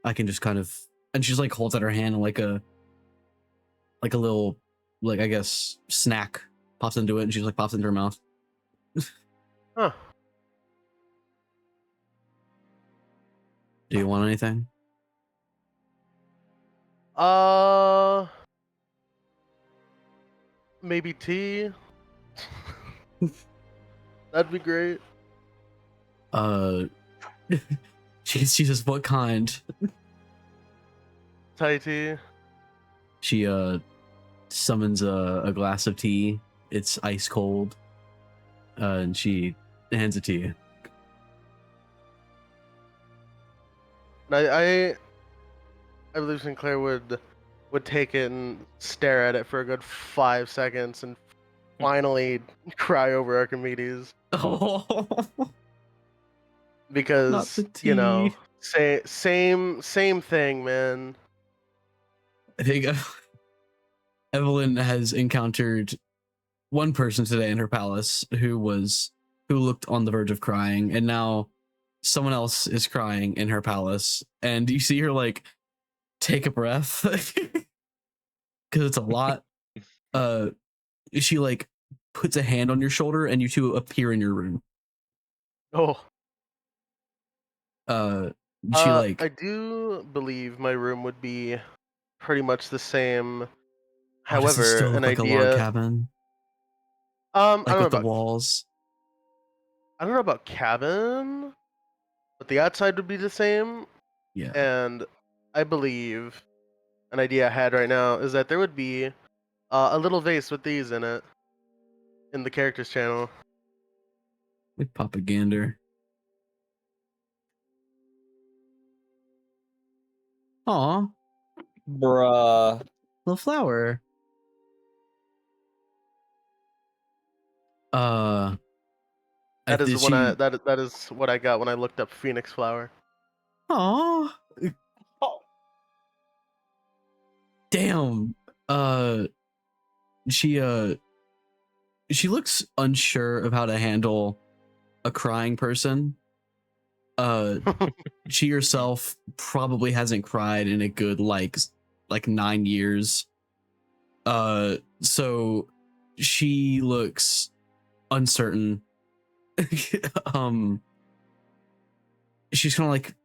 I can just kind of," and she's like holds out her hand and like a little, like I guess snack pops into it, and she's like pops into her mouth. Huh. Do you want anything? Maybe tea. That'd be great. She says, "What kind?" Thai tea. She summons a glass of tea. It's ice cold. And she hands it to you. I believe Sinclair would take it and stare at it for a good 5 seconds and finally cry over Archimedes. Oh, Because tea. same thing, man. I think Evelyn has encountered one person today in her palace who looked on the verge of crying, and now someone else is crying in her palace, and you see her like take a breath because it's a lot. She like puts a hand on your shoulder, and you two appear in your room. Oh. She like I do believe my room would be pretty much the same. does it However, still look an like idea. a log cabin, I like don't know with the about walls. I don't know about cabin, but the outside would be the same. Yeah. And I believe an idea I had right now is that there would be a little vase with these in it in the characters channel. Like propaganda. Aw, Bruh. little flower. That is Did when she? that is what I got when I looked up Phoenix flower. Aw, Oh. damn. Uh, she she looks unsure of how to handle a crying person. She herself probably hasn't cried in a good like 9 years. So she looks uncertain. She's kind of like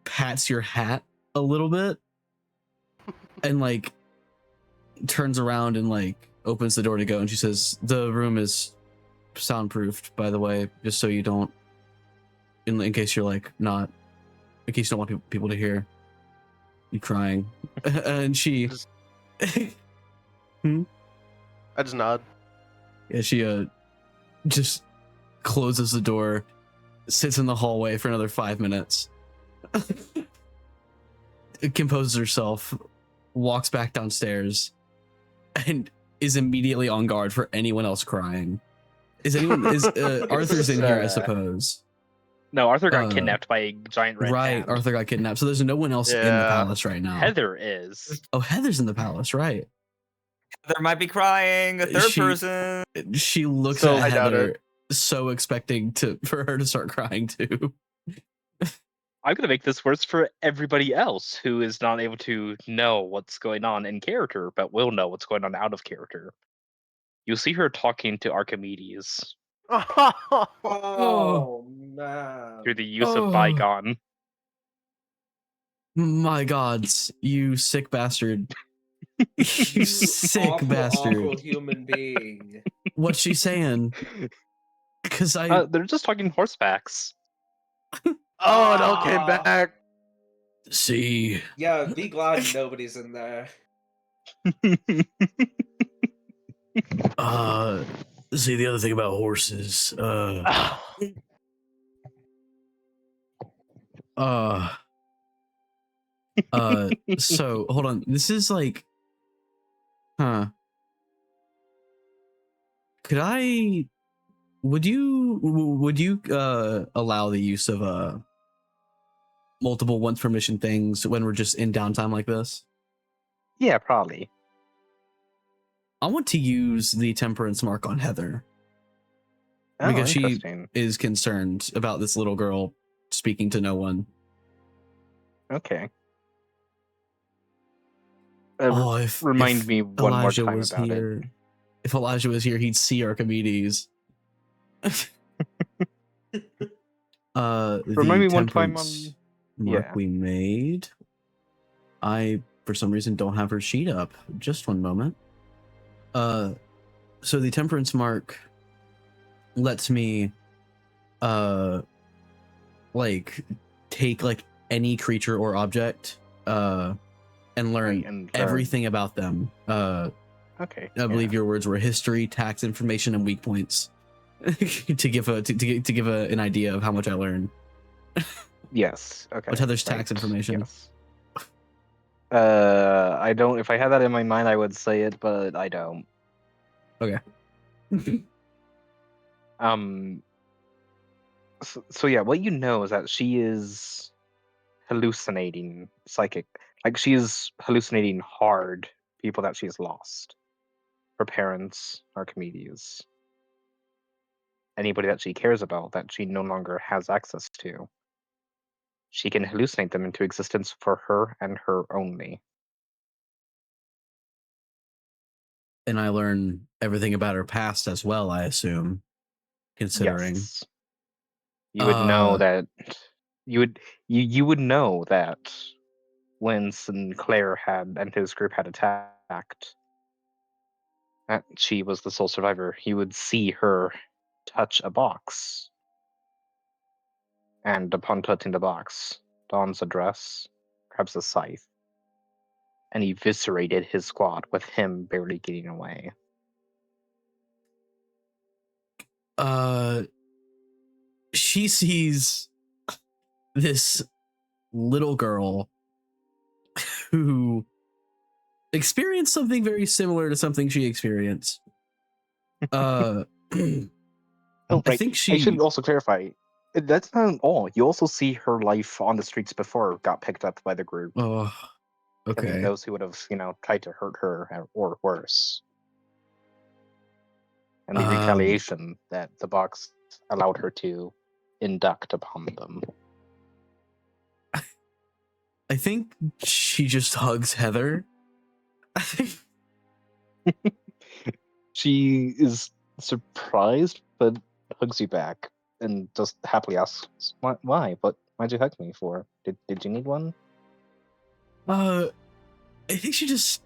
pats your hat a little bit and like turns around and like opens the door to go, and she says, "The room is soundproofed, by the way, just so you don't, in case you're like not, in case you don't want people to hear you crying." And she Just- I just nod. yeah, she just closes the door, sits in the hallway for another 5 minutes, composes herself, walks back downstairs, and is immediately on guard for anyone else crying. Is Arthur's in here, I suppose. No, Arthur got kidnapped by a giant red Right, hand. Arthur got kidnapped, so there's no one else in the Yeah. palace right now. Heather is. Oh, Heather's in the palace, right? There might be crying. A third She- person. She looks So- at I doubt Heather, so expecting for her to start crying too. I'm gonna make this worse for everybody else who is not able to know what's going on in character, but will know what's going on out of character. You'll see her talking to Archimedes Oh man. through the use Oh. of bygone. My God, you sick bastard! You sick awful, bastard! awful human being. What's she saying? Because I They're just talking horsebacks. Oh, it all came Ah. back. see. Yeah, be glad nobody's in there. See, the other thing about horses. So hold on. This is like, huh? Could I? Would you allow the use of multiple once permission things when we're just in downtime like this? Yeah, probably. I want to use the temperance mark on Heather Oh, because she interesting. is concerned about this little girl speaking to no one. Okay. If Remind me one Elijah more time was about here, it. if Elijah was here, he'd see Archimedes. Remind me The one time temperance on- mark yeah. we made. I, for some reason, don't have her sheet up. Just one moment. So the temperance mark lets me, like take like any creature or object, and learn Right, and learn. everything about them. Okay. I believe your words were history, tax information, and weak points. to give an idea of how much I learned. Yes. Okay. What's Heather's tax right, information? Yes. I don't. If I had that in my mind, I would say it, but I don't. Okay. So yeah, what you know is that she is hallucinating psychic. Like she is hallucinating hard people that she's lost. Her parents, Archimedes. Anybody that she cares about that she no longer has access to. She can hallucinate them into existence for her and her only. And I learn everything about her past as well, I assume, considering. Yes. You would know that you would know that when Sinclair had and his group had attacked, that she was the sole survivor. You would see her touch a box. And upon touching the box, dons a dress, grabs a scythe, and eviscerated his squad with him barely getting away. She sees this little girl who experienced something very similar to something she experienced. Oh, I right. think I she. should also clarify. That's not all. You also see her life on the streets before got picked up by the group, Oh, killing okay. those who would have, tried to hurt her or worse. And the retaliation that the box allowed her to induct upon them. I think she just hugs Heather. She is surprised, but hugs you back and just happily asks, "Why? Why'd you hug me for? Did you need one?" I think she just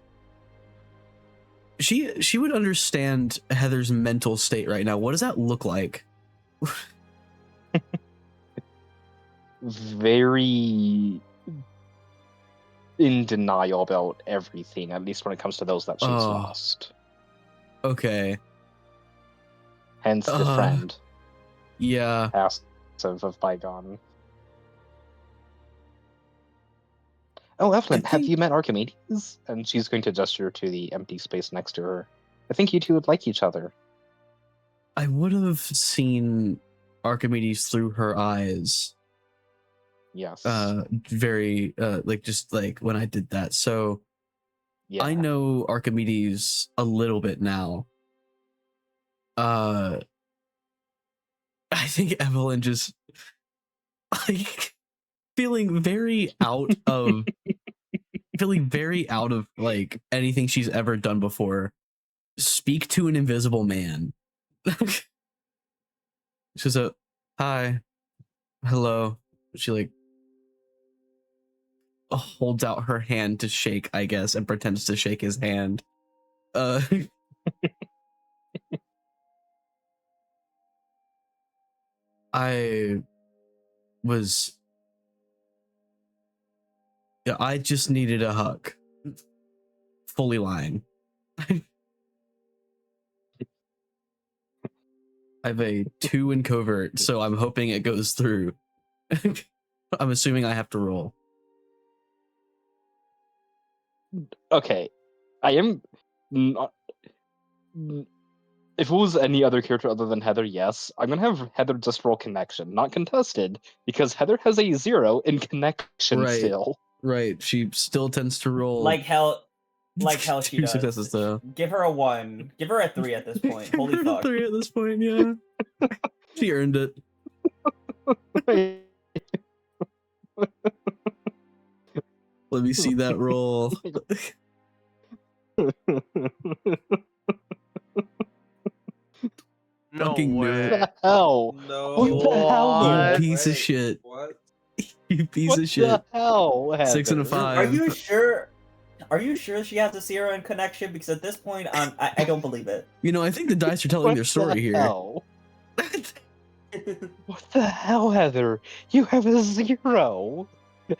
she would understand Heather's mental state right now. What does that look like? Very in denial about everything, at least when it comes to those that she's lost. Okay. Hence the friend. Yeah. Passive of bygone. Oh, Evelyn, have you met Archimedes? And she's going to gesture to the empty space next to her. I think you two would like each other. I would have seen Archimedes through her eyes. Yes. Very just like when I did that. So yeah. I know Archimedes a little bit now. I think Evelyn just like feeling very out of like anything she's ever done before. Speak to an invisible man. She's a hi, hello. She like holds out her hand to shake, I guess, and pretends to shake his hand. I just needed a hug. Fully lying. I have a 2 in covert, so I'm hoping it goes through. I'm assuming I have to roll. Okay. I am not... If it was any other character other than Heather, yes. I'm going to have Heather just roll connection, not contested, because Heather has a 0 in connection still. Right. She still tends to roll like hell she 2 does. successes though. Give her a 1. Give her a 3 at this point. Holy fuck. 3 at this point, yeah. She earned it. Let me see that roll. No Fucking way. knew What it. the hell? No. What the hell? You piece of shit. What? You piece What of shit. the hell, Heather? 6 and a 5. Are you sure? Are you sure she has a 0 in connection? Because at this point, I don't believe it. You know, I think the dice are telling their story here. Hell? What the hell, Heather? You have a 0,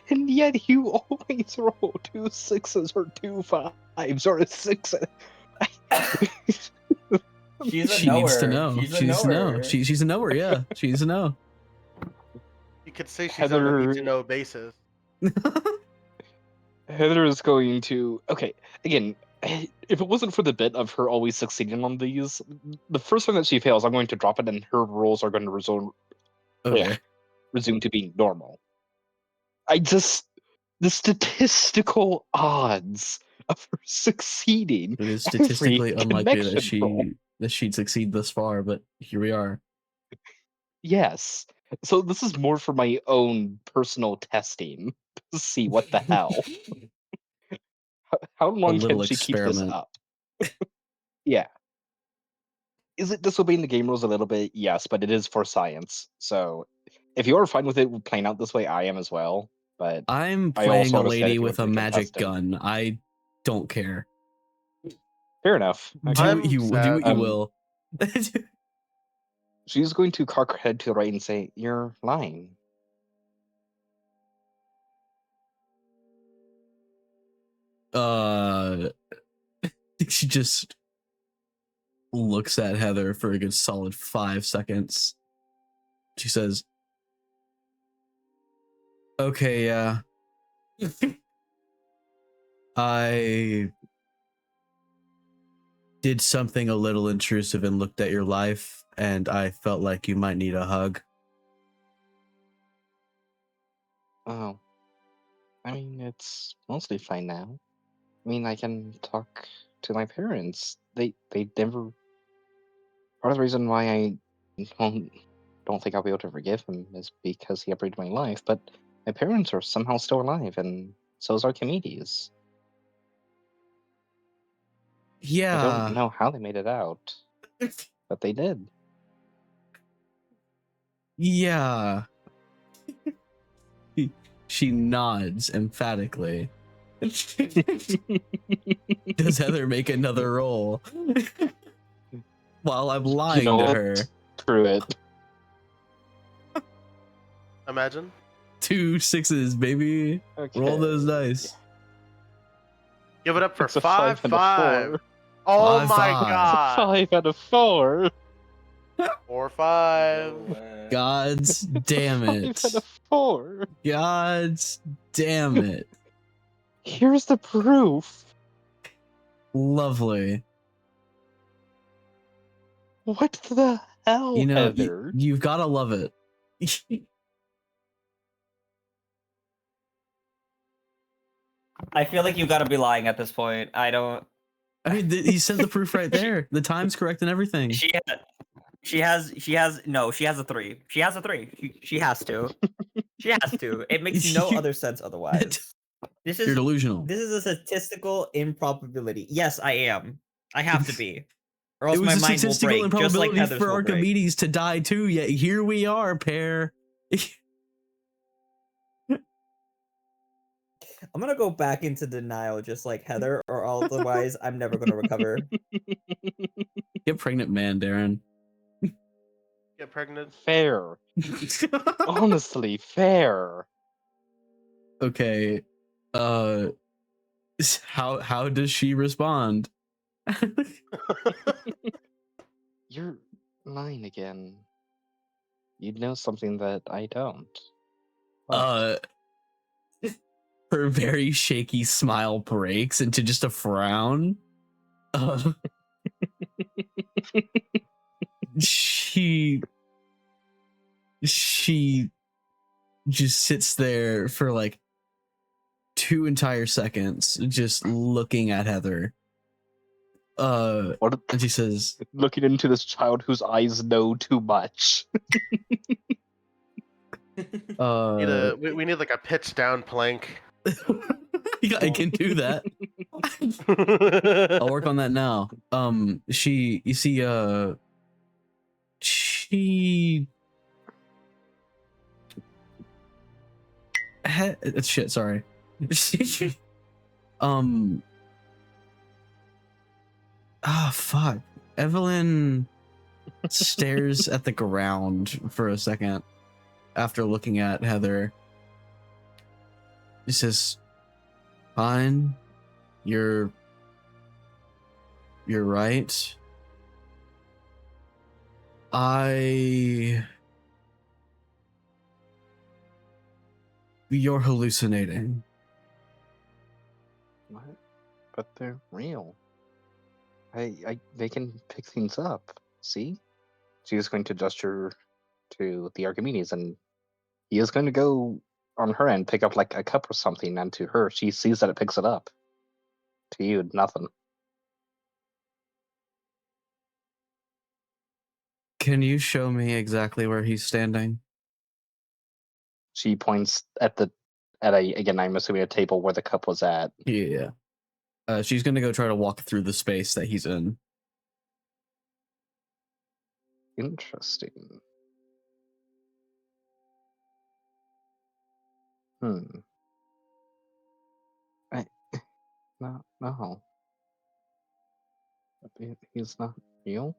and yet you always roll 2 6s or 2 5s or a 6. She needs to know. She's a She needs to know. knower. She's a knower, yeah. She needs to know. You could say she's Heather- on a need-to-know basis. Heather is going to... Okay, again, if it wasn't for the bit of her always succeeding on these, the first time that she fails, I'm going to drop it and her rolls are going to resume to being normal. The statistical odds of her succeeding. It is statistically every unlikely connection roll. that she'd succeed thus far, but here we are. Yes. So this is more for my own personal testing to see what the hell. How long can little she keep this experiment. up? Yeah. Is it disobeying the game rules a little bit? Yes, but it is for science. So if you are fine with it playing out this way, I am as well. But I'm I playing also a understand lady if you with want a to magic contest it. gun. I don't care. Fair enough. Do Okay. what you will. She's going to cock her head to the right and say, "You're lying." She just looks at Heather for a good solid 5 seconds. She says, okay, yeah. I did something a little intrusive and looked at your life, and I felt like you might need a hug. Oh, I mean, it's mostly fine now. I mean, I can talk to my parents. They never. Part of the reason why I don't think I'll be able to forgive him is because he uprooted my life. But my parents are somehow still alive, and so is Archimedes. I don't Yeah. know how they made it out, but they did. Yeah. She nods emphatically. Does Heather make another roll? While I'm lying know to what? her. Screw it. Imagine. 2 6s, baby. Okay. Roll those dice. Give it up for It's a 5 5 and a 5. 4. Oh 5, my 5. It's a god. 5 and a 4. 4 5. No way. God's damn 5 and a it. 4. God's damn it. Here's the proof. Lovely. What the hell, You know, Heather? you've got to love it. I feel like you gotta be lying at this point. I don't. I mean, he said the proof right there. The time's correct and everything. She has a 3. She has a 3. She has to. She has to. It makes no other sense otherwise. This You're is delusional. this is a statistical improbability. Yes, I am. I have to be. Or It else was my a mind will statistical break, just like improbability Heather's for will break. Archimedes to die too, yet here we are, pair. I'm gonna go back into denial just like Heather, or otherwise I'm never gonna recover. Get pregnant, man, Darren. Get pregnant. Fair. Honestly, fair. Okay. How does she respond? You're lying again. You'd know something that I don't. What? Her very shaky smile breaks into just a frown. She just sits there for like 2 entire seconds, just looking at Heather. What? And she says, Looking into this child whose eyes know too much. We need like a pitch down plank. yeah, I can do that. I'll work on that now. She shit, sorry. Fuck. Evelyn stares at the ground for a second after looking at Heather. She says, fine, you're right. You're hallucinating. What? But they're real. They can pick things up. See? She is going to gesture to the Archimedes, and he is going to go on her end, pick up like a cup or something, and to her, she sees that it picks it up. To you, nothing. Can you show me exactly where he's standing? She points at again, I'm assuming a table where the cup was at. Yeah. She's gonna go try to walk through the space that he's in. Interesting. No. He's not real?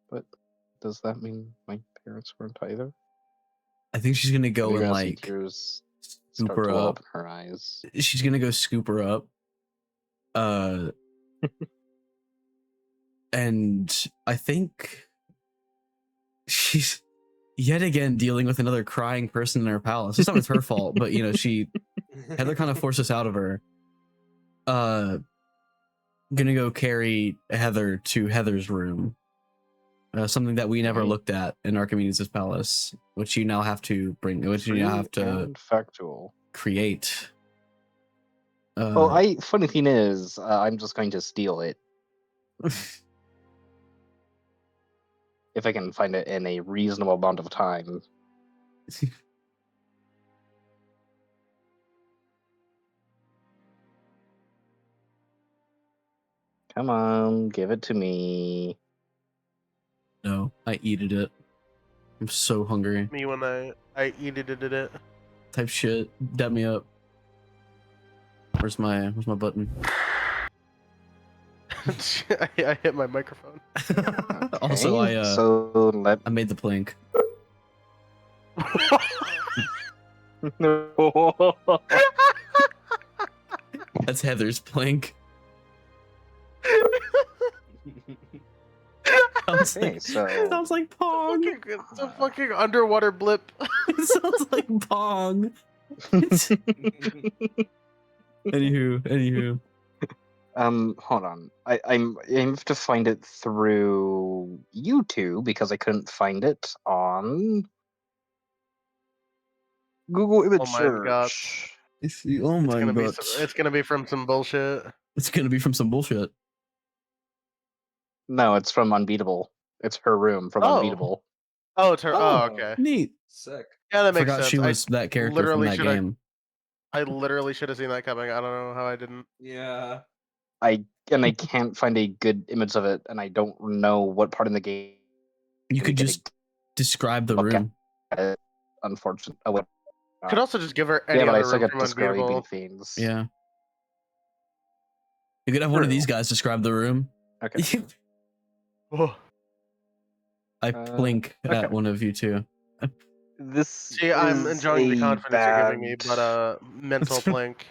But does that mean my parents weren't either? I think she's gonna go You're and gonna see like tears scoop start her to well up. up in her eyes. She's gonna go scoop her up And I think she's yet again dealing with another crying person in her palace. It's not it's her fault, but you know, Heather kind of forced us out of her. Gonna go carry Heather to Heather's room. Something that we never Okay. looked at in Archimedes' palace, which you now have to bring, which you now have True to and factual. create. Well, funny thing is, I'm just going to steal it if I can find it in a reasonable amount of time. Come on, give it to me. No, I eated it. I'm so hungry. Me when I eated it. Type shit. Dab me up. Where's my button? I hit my microphone. Also, Okay, so let I made the plank. That's Heather's plank. Sounds Okay, like, so sounds like Pong. It's a fucking underwater blip. It sounds like Pong. Anywho. Hold on. I have to find it through YouTube because I couldn't find it on Google Image Oh my god. Search. Oh It's my gonna be god. it's gonna be from some bullshit. It's gonna be from some bullshit. No, it's from Unbeatable. It's her room from Oh. Unbeatable. Oh, it's her. Oh. Oh, okay. Neat. Sick. Yeah, that makes Forgot sense. she was that character from literally that shoulda- game. I literally should have seen that coming. I don't know how I didn't. Yeah. I can't find a good image of it, and I don't know what part in the game You to could get a just describe the look room. at it. Unfortunately, oh, wait. Could also just give her any Yeah, but I other suck room at from describing Unbeatable. things. Yeah. You could have one of True. these guys describe the room. Okay. Oh. I blink okay. at one of you two. This See, I'm is enjoying the a confidence you're giving me, bad- but mental blank.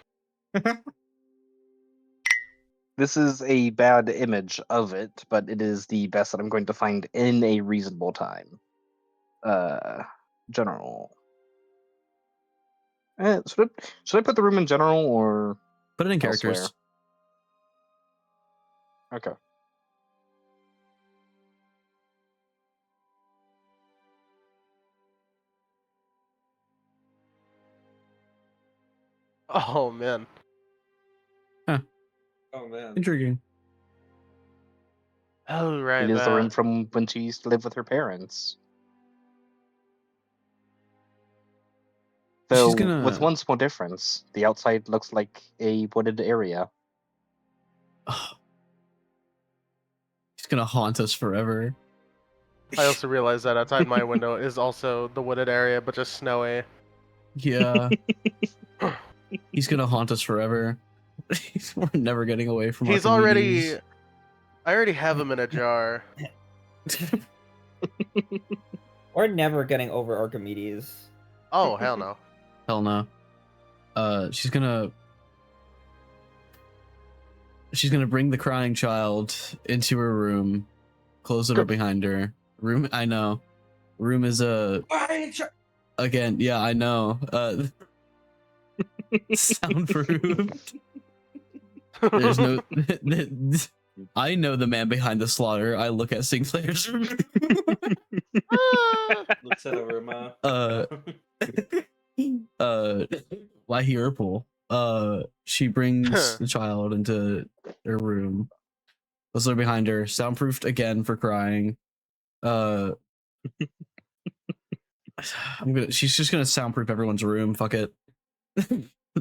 This is a bad image of it, but it is the best that I'm going to find in a reasonable time. General. Should I put the room in general or Put it in elsewhere? characters. Okay. Oh man. Oh man. Intriguing. Oh right. It is the room That. from when she used to live with her parents. Though, She's gonna. with one small difference, the outside looks like a wooded area. She's gonna haunt us forever. I also realized that outside my window is also the wooded area, but just snowy. Yeah. He's gonna haunt us forever. We're never getting away from He's Archimedes. already. I already have him in a jar. We're never getting over Archimedes. Oh hell no. Hell no. She's gonna bring the crying child into her room, close the door behind her. Room, I know. Room is again, yeah, I know. Soundproofed. There's no. I know the man behind the slaughter. I look at Sinclair's room. Looks at a room. Why he Urple? She brings the child into her room. Close the door behind her. Soundproofed again for crying. She's just gonna soundproof everyone's room. Fuck it.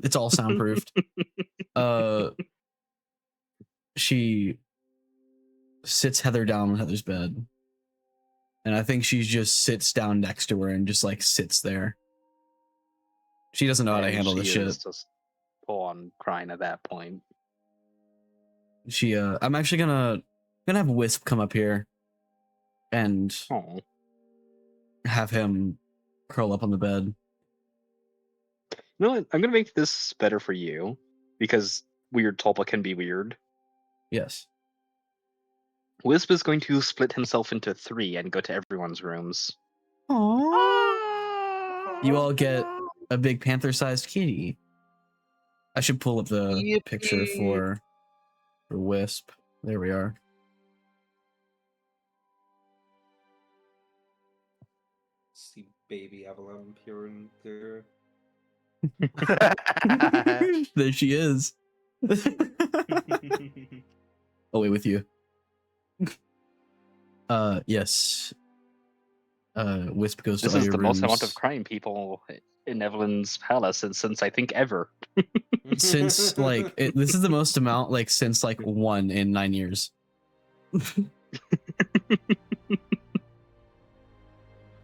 It's all soundproofed. She sits Heather down on Heather's bed. And I think she just sits down next to her and just like sits there. She doesn't know how to And handle this she shit. is just full on crying at that point. I'm actually gonna have Wisp come up here and Oh. have him curl up on the bed. You know what? I'm gonna make this better for you because weird tulpa can be weird. Yes. Wisp is going to split himself into 3 and go to everyone's rooms. Aww. You all get a big panther-sized kitty. I should pull up the picture for Wisp. There we are. See baby Evelyn peering through. There she is. Away with you. Yes. Wisp goes This to all is your the most amount of rooms. crime people in Evelyn's palace since I think ever. Since like this is the most amount like since like 1 in 9 years.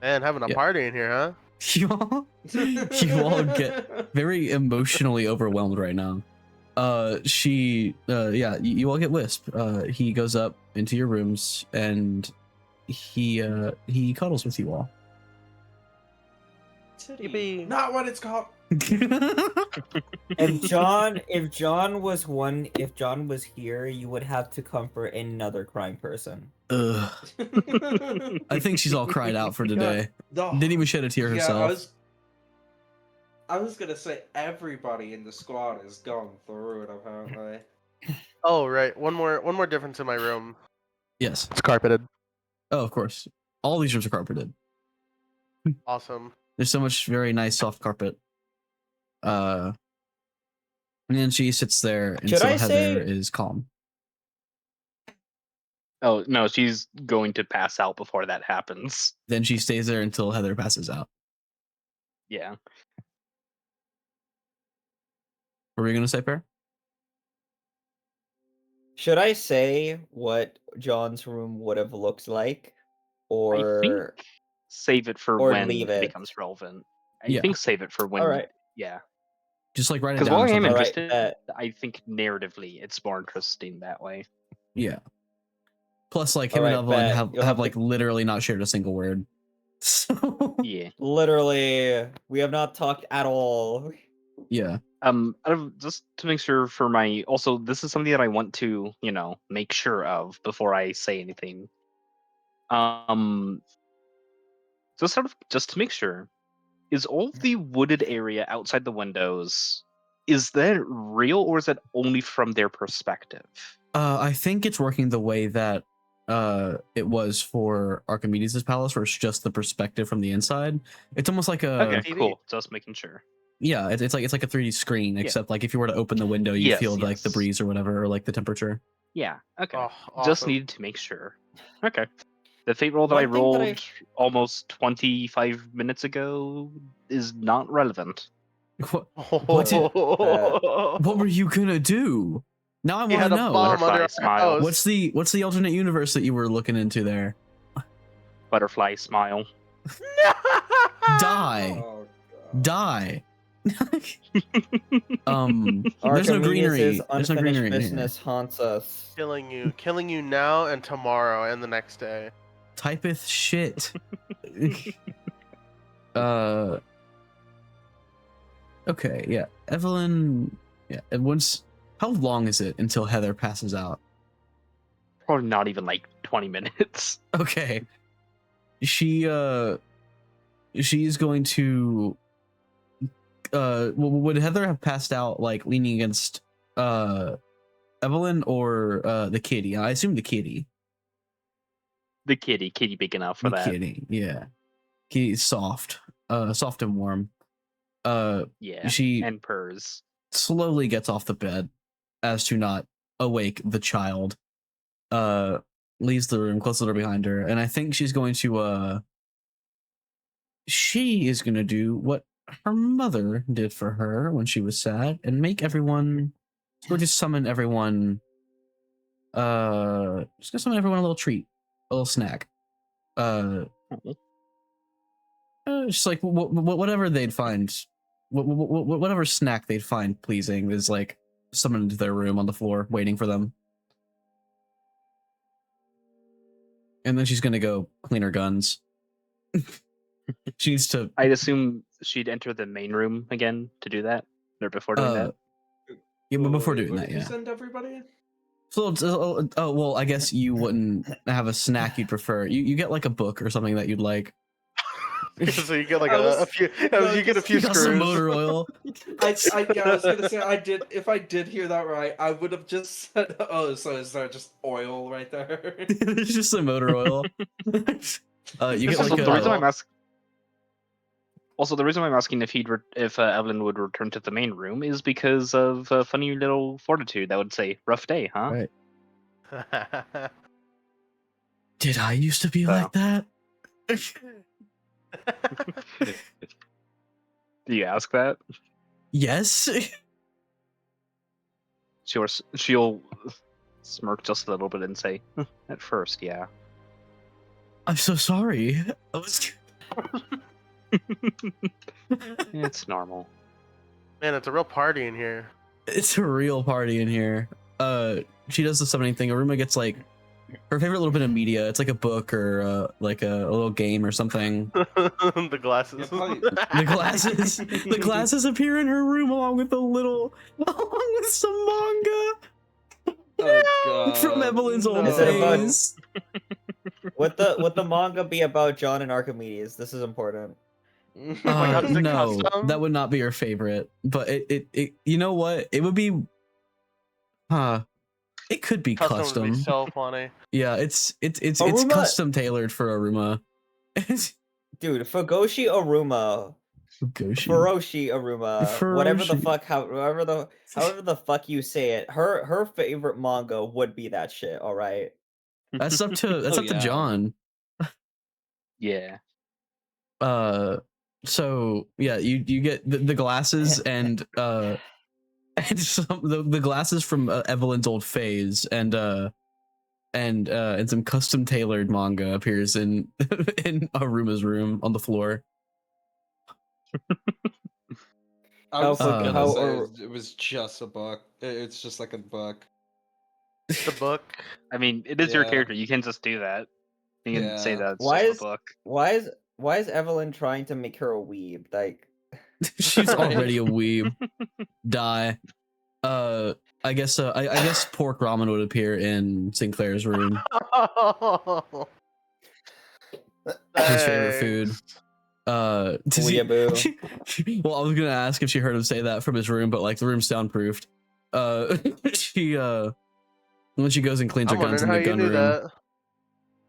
Man, having a Yeah. party in here, huh? you all get very emotionally overwhelmed right now. Yeah, you all get Wisp. He goes up into your rooms and he cuddles with you all. Yippee. Not what it's called. If John was here, you would have to comfort another crime person. Ugh. I think she's all cried out for today. Didn't even shed a tear herself. I was gonna say everybody in the squad is going through it apparently. Oh right, one more difference in my room. Yes. It's carpeted. Oh, of course. All these rooms are carpeted. Awesome. There's so much very nice soft carpet. And then she sits there until Heather is calm. Oh, no, she's going to pass out before that happens. Then she stays there until Heather passes out. Yeah. What were you gonna say, Per? Should I say what John's room would have looked like, I think save it for or when leave it it? becomes relevant. I Yeah. think save it for when. All right. Yeah. Just like write it Because down. while or I am something. interested, I think narratively it's more interesting that way. Yeah. Plus, like him All and right, Evelyn bet. have You'll have like to- literally not shared a single word. So Yeah. Literally, we have not talked at all. yeah. Just to make sure for my also this is something that I want to make sure of before I say anything. So sort of just to make sure, is all of the wooded area outside the windows, is that real or is that only from their perspective? I think it's working the way that it was for Archimedes' palace, where it's just the perspective from the inside. It's almost like a Okay, cool. Just making sure. Yeah, it's like a 3D screen, except like if you were to open the window, you Yes, feel like the yes. breeze or whatever, or like the temperature. Yeah. Okay. Oh, Just awesome. needed to make sure. Okay. The fate roll that One I thing that rolled almost 25 minutes ago is not relevant. What? What were you gonna do? Now I He want had to a know. bomb under Butterfly our smile. house. What's the alternate universe that you were looking into there? Butterfly smile. Die. Oh, God. Die. There's no greenery. Archimedes' There's no unfinished greenery in here. business haunts us. Killing you now and tomorrow and the next day. Typeth shit. Okay, yeah. Evelyn, yeah. And once, how long is it until Heather passes out? Probably not even like 20 minutes. Okay. She's going to would Heather have passed out like leaning against Evelyn or the kitty? I assume the kitty. The kitty big enough for The that. kitty, yeah. Kitty's soft. Soft and warm. Yeah. She and purrs. slowly gets off the bed as to not awake the child. Leaves the room, closes the door behind her, and I think she's going to she is gonna do what her mother did for her when she was sad and make everyone or just summon everyone just gonna summon everyone a little treat, a little snack. Just like whatever they'd find, whatever snack they'd find pleasing is like summoned into their room on the floor waiting for them. And then she's gonna go clean her guns. She needs to. I'd assume she'd enter the main room again to do that, or before doing that. Yeah, but before Wait, doing what that, did you yeah. send everybody? So, oh well, I guess you wouldn't have a snack you'd prefer. You get like a book or something that you'd like. So you get like I a was- few. no, You get a just- few You got some screws. motor oil. I was gonna say I did. If I did hear that right, I would have just said, "Oh, so is there just oil right there?" There's just some motor oil. You get Just like Also, the reason oil. I'm asking. Also, the reason I'm asking if Evelyn would return to the main room is because of a funny little fortitude that would say "rough day," huh? Right. Did I used to be So. like that? Do you ask that? Yes. She'll smirk just a little bit and say, "At first, yeah." I'm so sorry. I was... It's normal. Man, it's a real party in here. It's a real party in here. She does the summoning thing. Aruma gets like her favorite little bit of media. It's like a book or like a little game or something. The glasses. Yeah, probably- The glasses. The glasses appear in her room along with along with some manga Oh god. from Evelyn's old Is it about- phase. Would the manga be about John and Archimedes? This is important. Oh my God, is it No, custom? that would not be her favorite. But it you know what? It would be, it could be Custom custom. would be so funny. Yeah, it's Aruma- custom tailored for Aruma. Dude, Fugoshi Aruma, Goshi. Furoshi Aruma, whatever the Furoshi. fuck, however the fuck you say it, her favorite manga would be that shit. All right. That's up to Oh, to yeah. John. Yeah. So yeah, you get the glasses and some the glasses from Evelyn's old phase and some custom tailored manga appears in in Aruma's room on the floor. I was How- gonna how- say it was just a book. It's just like a book. The book. I mean, it is your Yeah. character. You can just do that. You can say Yeah. that it's Why just is- a book. Why is Evelyn trying to make her a weeb? Like, She's already a weeb. Die. I guess I guess pork ramen would appear in Sinclair's room. His favorite food. Does he- weeaboo. well, I was gonna ask if she heard him say that from his room, but like the room's soundproofed. She when she goes and cleans her I'm guns in wondering the how you gun knew room,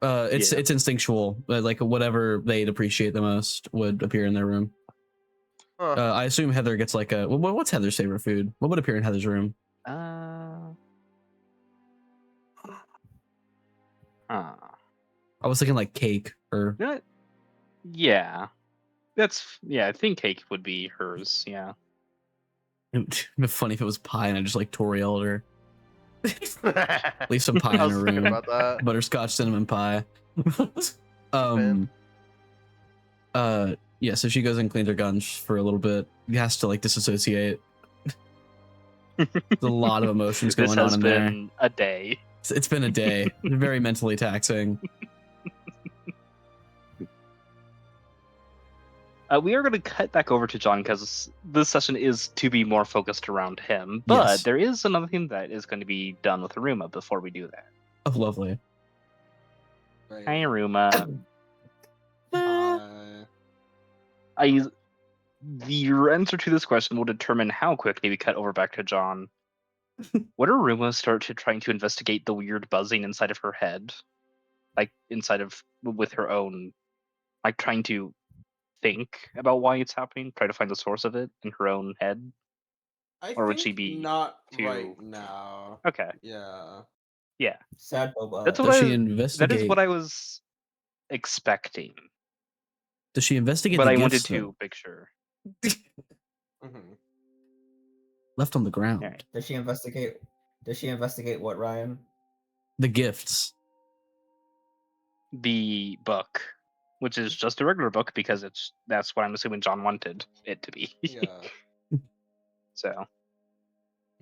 that. it's Yeah. it's instinctual. Like whatever they'd appreciate the most would appear in their room. Huh. I assume Heather gets like a what's Heather's favorite food? What would appear in Heather's room? I was thinking like cake or Yeah. I think cake would be hers. Yeah. it'd be funny if it was pie and I just like Toriel her. Leave some pie I in was her thinking room. about that. Butterscotch cinnamon pie. Yeah, so she goes and cleans her guns for a little bit. He has to like disassociate. There's a lot of emotions This going on has in there. been a day. It's been a day. Very mentally taxing. We are going to cut back over to John because this session is to be more focused around him. But Yes. there is another thing that is going to be done with Aruma before we do that. Oh, lovely. Right. Hi, Aruma. The answer to this question will determine how quickly we cut over back to John. Would Aruma start to trying to investigate the weird buzzing inside of her head, like inside of with her own, like trying to think about why it's happening, try to find the source of it in her own head? I Or would think she be not too- right now? Okay, Yeah. yeah, Sad boba. that's what Does I. she That investigate? is what I was expecting, Does she investigate but the I wanted gifts, to though? make sure. hmm Left on the ground? Alright. Does she investigate? Does she investigate what, Ryan? The gifts. The book, which is just a regular book because that's what I'm assuming John wanted it to be. Yeah. So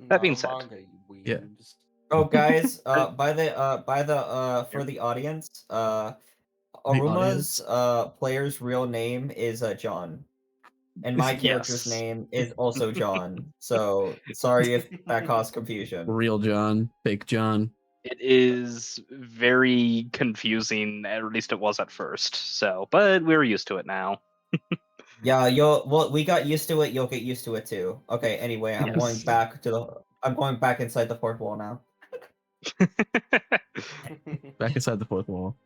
That being No said. manga, you Yeah. weebs. Oh, guys, for the audience, Aruma's player's real name is John. And my character's Yes. name is also John. So sorry if that caused confusion. Real John, fake John. It is very confusing, at least it was at first. So, but we're used to it now. Yeah, we got used to it, you'll get used to it too. Okay, anyway, I'm going Yes. back inside the fourth wall now. Back inside the fourth wall.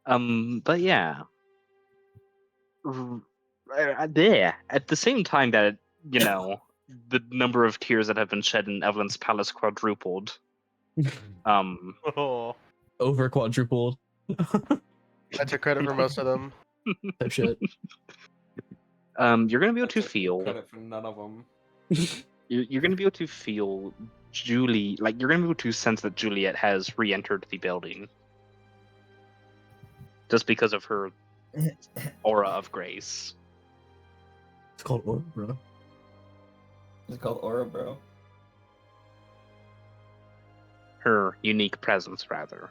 But yeah. There. At the same time that, you know, the number of tears that have been shed in Evelyn's palace quadrupled. Oh, Over quadrupled. I took credit for most of them. Type shit. You're gonna be able I to took feel. credit for none of them. You're gonna be able to feel Julie. Like you're gonna be able to sense that Juliet has re-entered the building, just because of her aura of grace. It's called Aura, bro. It's called Aura, bro. Her unique presence, rather.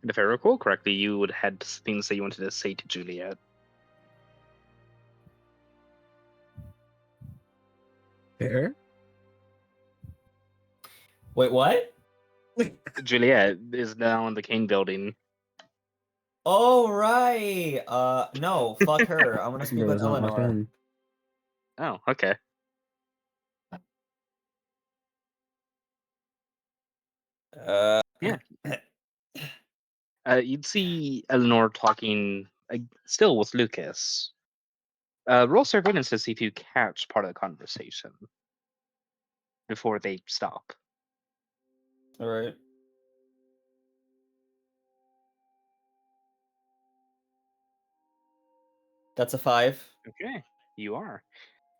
And if I recall correctly, you would had things that you wanted to say to Juliet. Fair. Wait, what? Juliet is now in the CAIN building. Oh right. No, fuck her. I'm gonna speak Bro, with it's not locked Eleanor. in. Oh, okay. Yeah. You'd see Eleanor talking still with Lucas. Roll surveillance to see if you catch part of the conversation before they stop. All right. That's a 5. Okay, you are.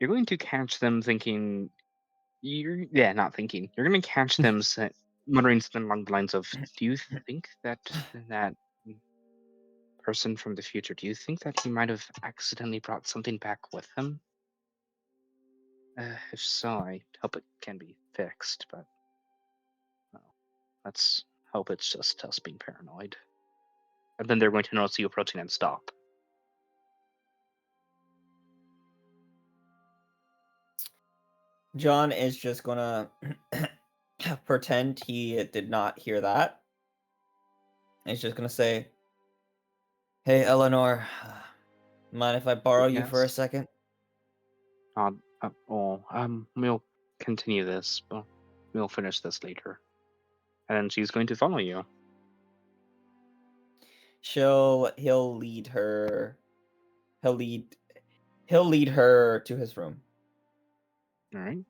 You're going to catch them thinking. Not thinking. You're going to catch them muttering something along the lines of, "Do you think that that person from the future? Do you think that he might have accidentally brought something back with him? If so, I hope it can be fixed. But well, let's hope it's just us being paranoid." And then they're going to notice you approaching and stop. John is just gonna pretend he did not hear that. He's just gonna say, "Hey, Eleanor, mind if I borrow you for a Yes. second?" We'll continue this, but we'll finish this later. And she's going to follow you. He'll lead her. He'll lead her to his room. All right.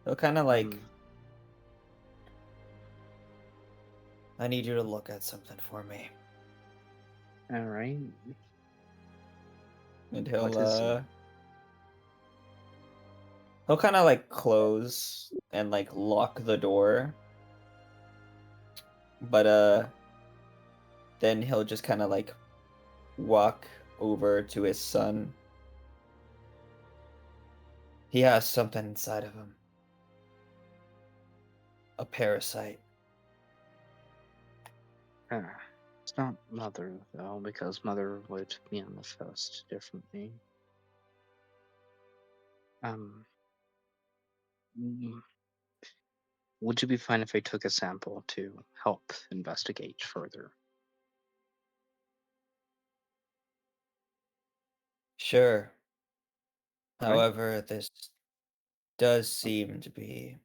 He'll kind of like, Mhm. I need you to look at something for me. All right. And What is it? he'll kind of like close and like lock the door. But then he'll just kind of like walk over to his son. He has something inside of him. A parasite. It's not Mother, though, because Mother would manifest differently. Mm, would you be fine if I took a sample to help investigate further? Sure. All right. However, this does seem to be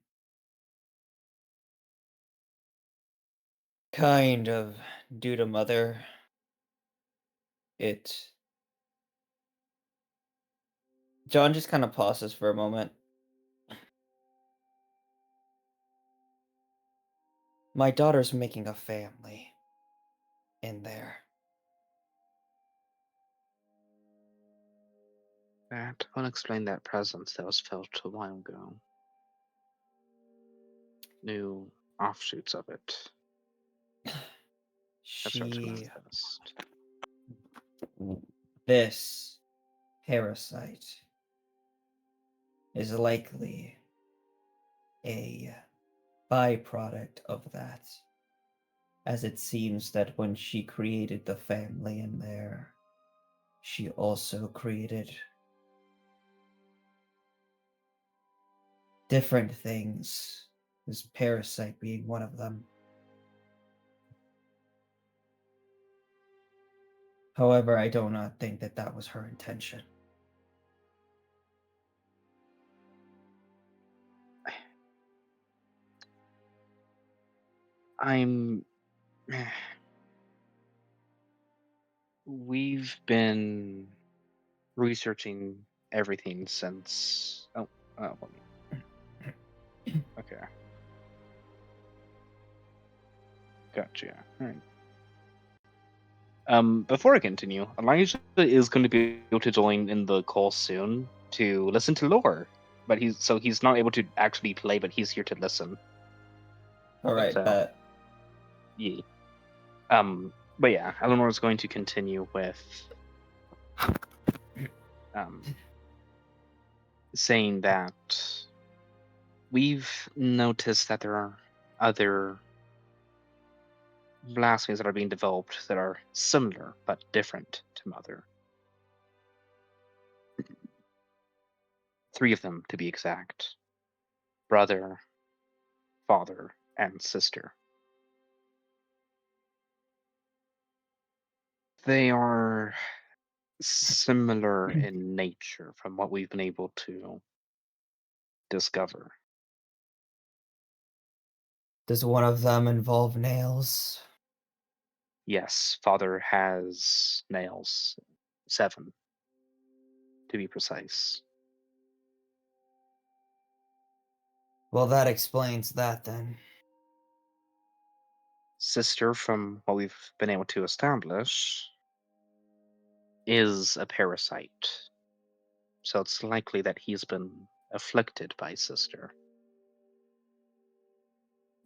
kind of due to Mother. John just kind of pauses for a moment. My daughter's making a family in there. That will explain that presence that was felt a while ago. New offshoots of it have started to She, manifest. this parasite, is likely a byproduct of that, as it seems that when she created the family in there, she also created different things, this parasite being one of them. However, I do not think that that was her intention. I'm. We've been researching everything since. Let me. Okay. Gotcha. All right. Before I continue, Elijah is going to be able to join in the call soon to listen to lore, but he's not able to actually play, but he's here to listen. All right, So- bet. Yeah. But yeah, Eleanor is going to continue with saying that we've noticed that there are other blasphemies that are being developed that are similar but different to Mother. 3 of them, to be exact: brother, father, and sister. They are similar in nature from what we've been able to discover. Does one of them involve nails? Yes, father has nails, 7 to be precise. Well, that explains that then. Sister, from what we've been able to establish, is a parasite. So it's likely that he's been afflicted by sister.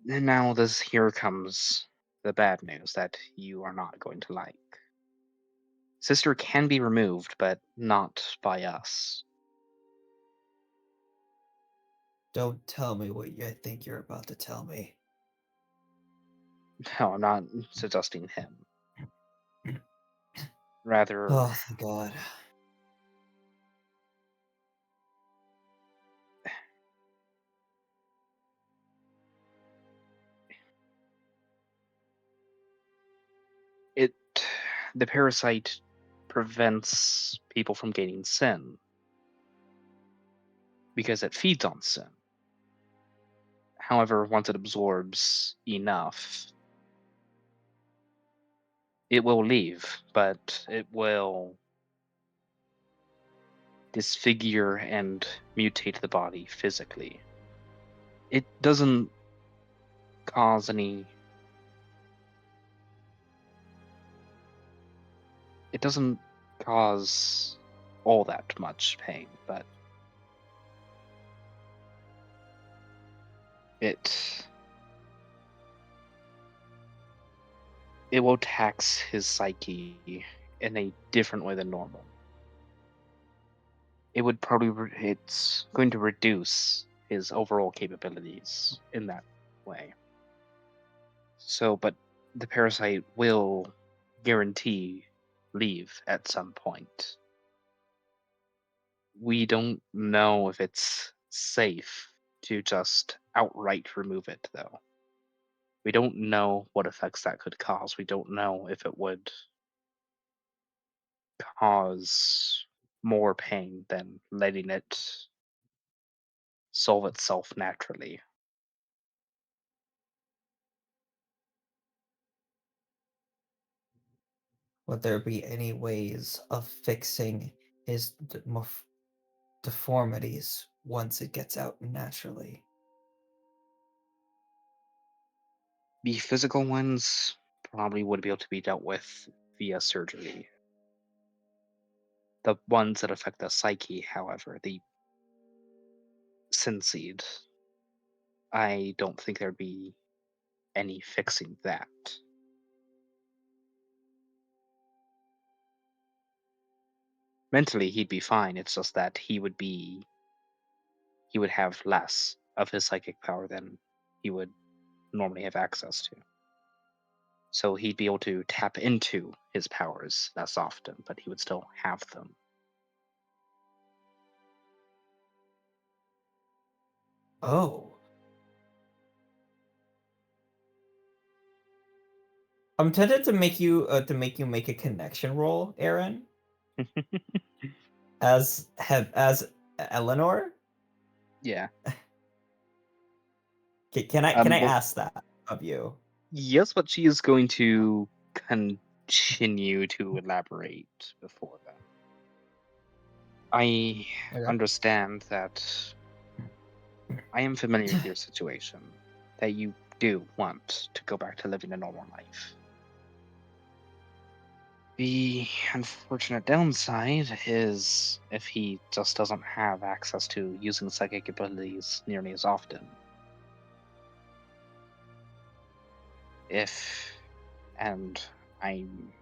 And now here comes the bad news that you are not going to like. Sister can be removed, but not by us. Don't tell me what you think you're about to tell me. No, I'm not suggesting him. Rather, Oh, thank God. it the parasite prevents people from gaining sin because it feeds on sin. However, once it absorbs enough, it will leave, but it will disfigure and mutate the body physically. It doesn't cause any. It doesn't cause all that much pain, but it it will tax his psyche in a different way than normal. It would probably it's going to reduce his overall capabilities in that way. So, but the parasite will guarantee leave at some point. We don't know if it's safe to just outright remove it, though. We don't know what effects that could cause. We don't know if it would cause more pain than letting it solve itself naturally. Would there be any ways of fixing his deformities once it gets out naturally? The physical ones probably would be able to be dealt with via surgery. The ones that affect the psyche, however, the sin seed, I don't think there'd be any fixing that. Mentally, he'd be fine. It's just that he would be he would have less of his psychic power than he would normally have access to. So he'd be able to tap into his powers less often, but he would still have them. Oh. I'm tempted to make you make a connection roll, Aaron, as Eleanor. Yeah. Can I Well, ask that of you? yes, but she is going to continue to elaborate before that. I Okay. understand that I am familiar with your situation, that you do want to go back to living a normal life. The unfortunate downside is if he just doesn't have access to using psychic abilities nearly as often. And I'm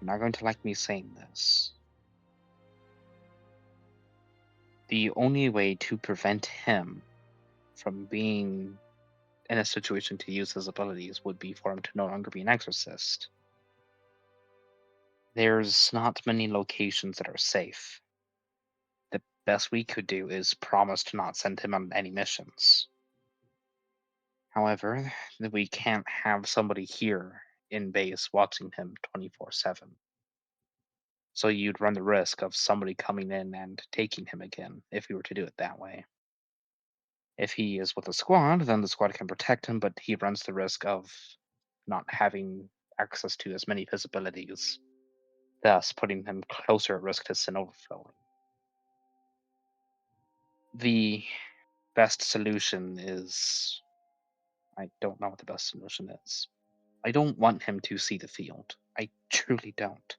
not going to like me saying this, the only way to prevent him from being in a situation to use his abilities would be for him to no longer be an exorcist. There's not many locations that are safe. The best we could do is promise to not send him on any missions. However, we can't have somebody here in base watching him 24/7. So you'd run the risk of somebody coming in and taking him again if we were to do it that way. If he is with a squad, then the squad can protect him, but he runs the risk of not having access to as many of his abilities, thus putting him closer at risk to sin overflowing. The best solution is, I don't know what the best solution is. I don't want him to see the field. I truly don't.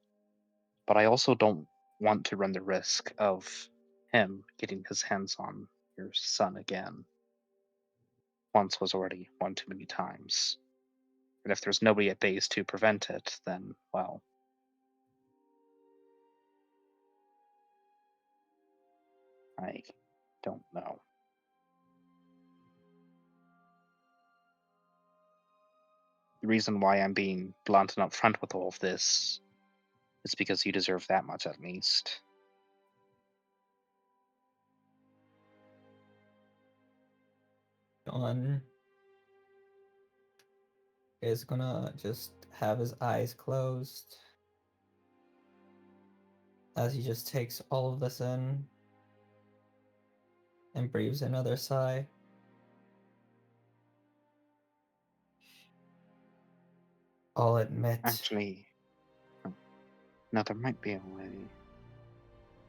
But I also don't want to run the risk of him getting his hands on your son again. Once was already one too many times. And if there's nobody at base to prevent it, then, well, I don't know. The reason why I'm being blunt and upfront with all of this is because you deserve that much at least. John is gonna just have his eyes closed as he just takes all of this in and breathes another sigh. I'll admit. Actually, no, there might be a way.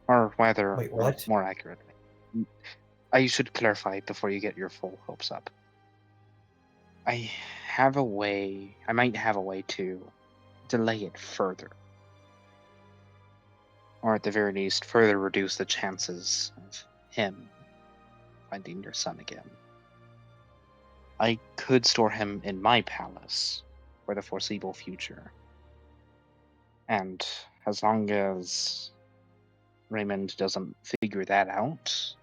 Or rather, Wait, or what? more accurately, I should clarify before you get your full hopes up. I might have a way to delay it further. Or at the very least, further reduce the chances of him finding your son again. I could store him in my palace for the foreseeable future. And as long as Raymond doesn't figure that out,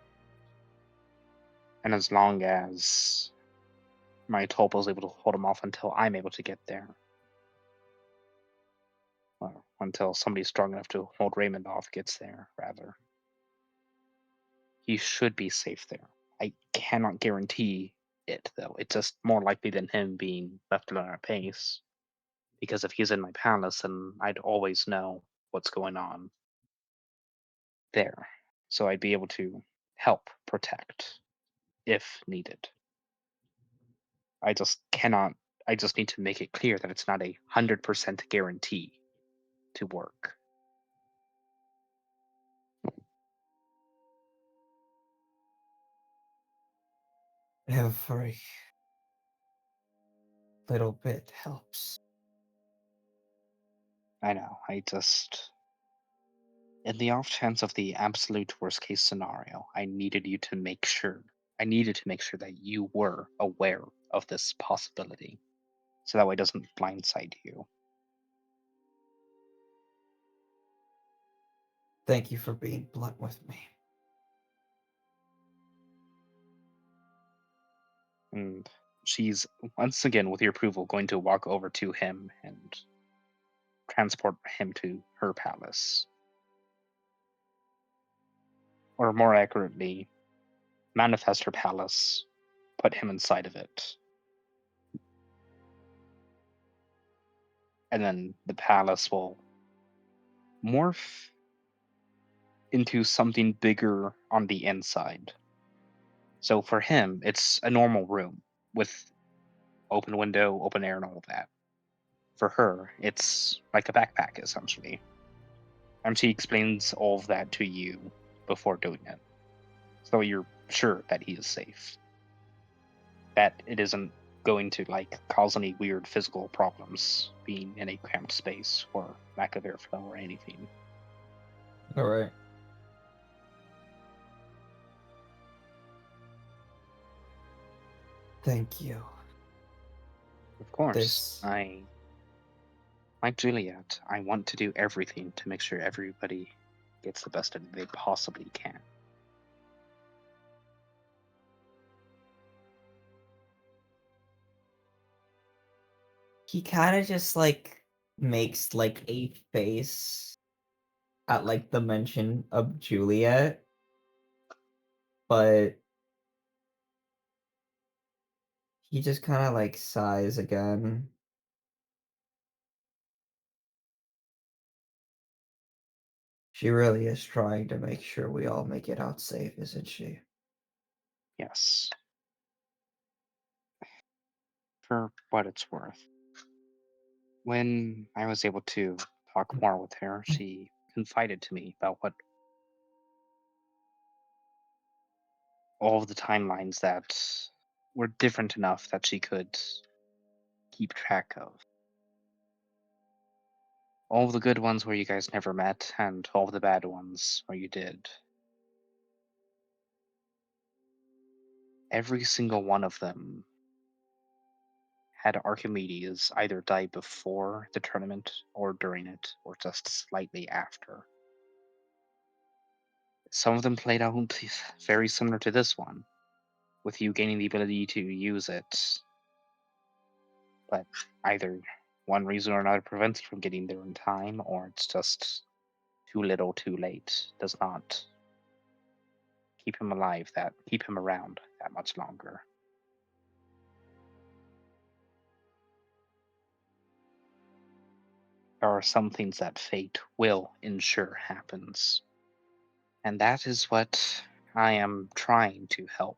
and as long as my Tulpa is able to hold him off until I'm able to get there, or until somebody strong enough to hold Raymond off gets there, rather, he should be safe there. I cannot guarantee it, though. It's just more likely than him being left alone at pace. Because if he's in my palace, then I'd always know what's going on there. So I'd be able to help protect if needed. I just cannot, I just need to make it clear that it's not 100% guarantee to work. Every little bit helps. I know, in the off chance of the absolute worst case scenario, I needed to make sure that you were aware of this possibility. So that way it doesn't blindside you. Thank you for being blunt with me. And she's, once again, with your approval, going to walk over to him and transport him to her palace. Or more accurately, manifest her palace, put him inside of it. And then the palace will morph into something bigger on the inside. So for him, it's a normal room with open window, open air, and all of that. For her, it's like a backpack, essentially. And she explains all of that to you before doing it. So you're sure that he is safe. That it isn't going to cause any weird physical problems being in a cramped space or lack of airflow or anything. All right. Thank you. Of course, This like Juliet, I want to do everything to make sure everybody gets the best that they possibly can. he kind of just makes a face at the mention of Juliet, but he just kind of sighs again. She really is trying to make sure we all make it out safe, isn't she? Yes. For what it's worth. When I was able to talk more with her, she confided to me about what all of the timelines that were different enough that she could keep track of. All of the good ones where you guys never met, and all of the bad ones where you did. Every single one of them had Archimedes either die before the tournament or during it, or just slightly after. Some of them played out very similar to this one, with you gaining the ability to use it, but either one reason or another prevents you from getting there in time, or it's just too little too late, does not keep him around that much longer. There are some things that fate will ensure happens. And that is what I am trying to help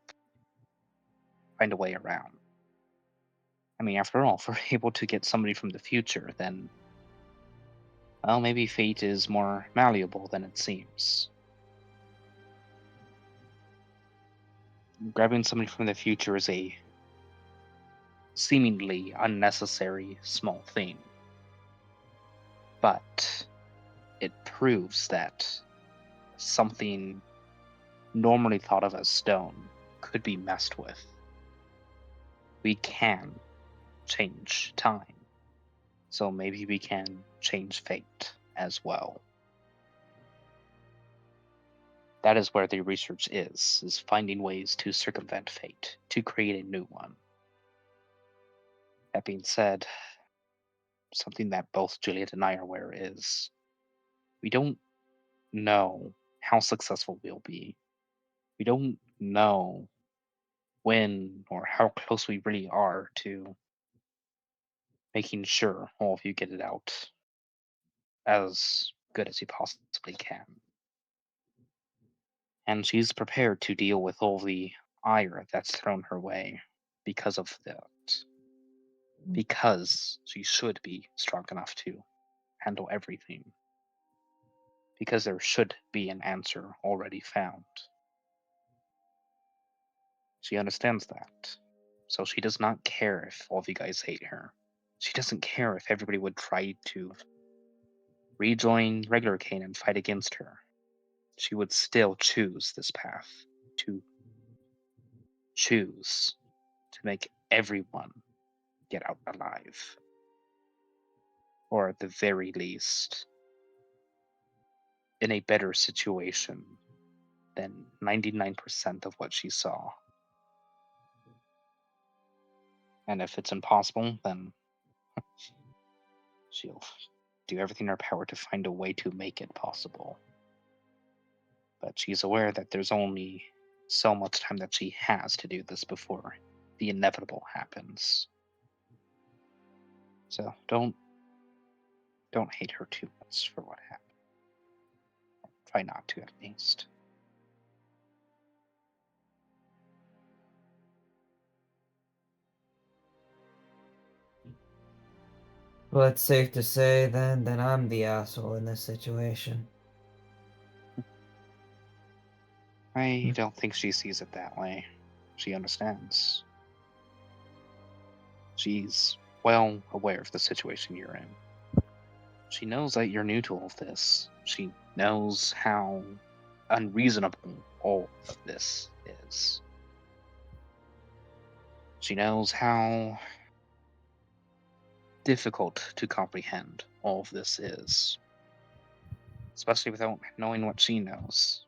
find a way around. I mean, after all, if we're able to get somebody from the future, then, well, maybe fate is more malleable than it seems. Grabbing somebody from the future is a seemingly unnecessary small thing. But it proves that something normally thought of as stone could be messed with. We can change time, so maybe we can change fate as well. That is where the research is finding ways to circumvent fate, to create a new one. That being said, something that both Juliet and I are aware is we don't know how successful we'll be. We don't know when or how close we really are to making sure all of you get it out as good as you possibly can. And she's prepared to deal with all the ire that's thrown her way because of that. Because she should be strong enough to handle everything. Because there should be an answer already found. She understands that. So she does not care if all of you guys hate her. She doesn't care if everybody would try to rejoin regular CAIN and fight against her. She would still choose this path, to choose to make everyone get out alive. Or at the very least, in a better situation than 99% of what she saw. And if it's impossible, then she'll do everything in her power to find a way to make it possible. But she's aware that there's only so much time that she has to do this before the inevitable happens. So don't hate her too much for what happened. Try not to, at least. Well, it's safe to say then that I'm the asshole in this situation. I don't think she sees it that way. She understands. She's well aware of the situation you're in. She knows that you're new to all of this. She knows how unreasonable all of this is. She knows how difficult to comprehend all of this is, especially without knowing what she knows,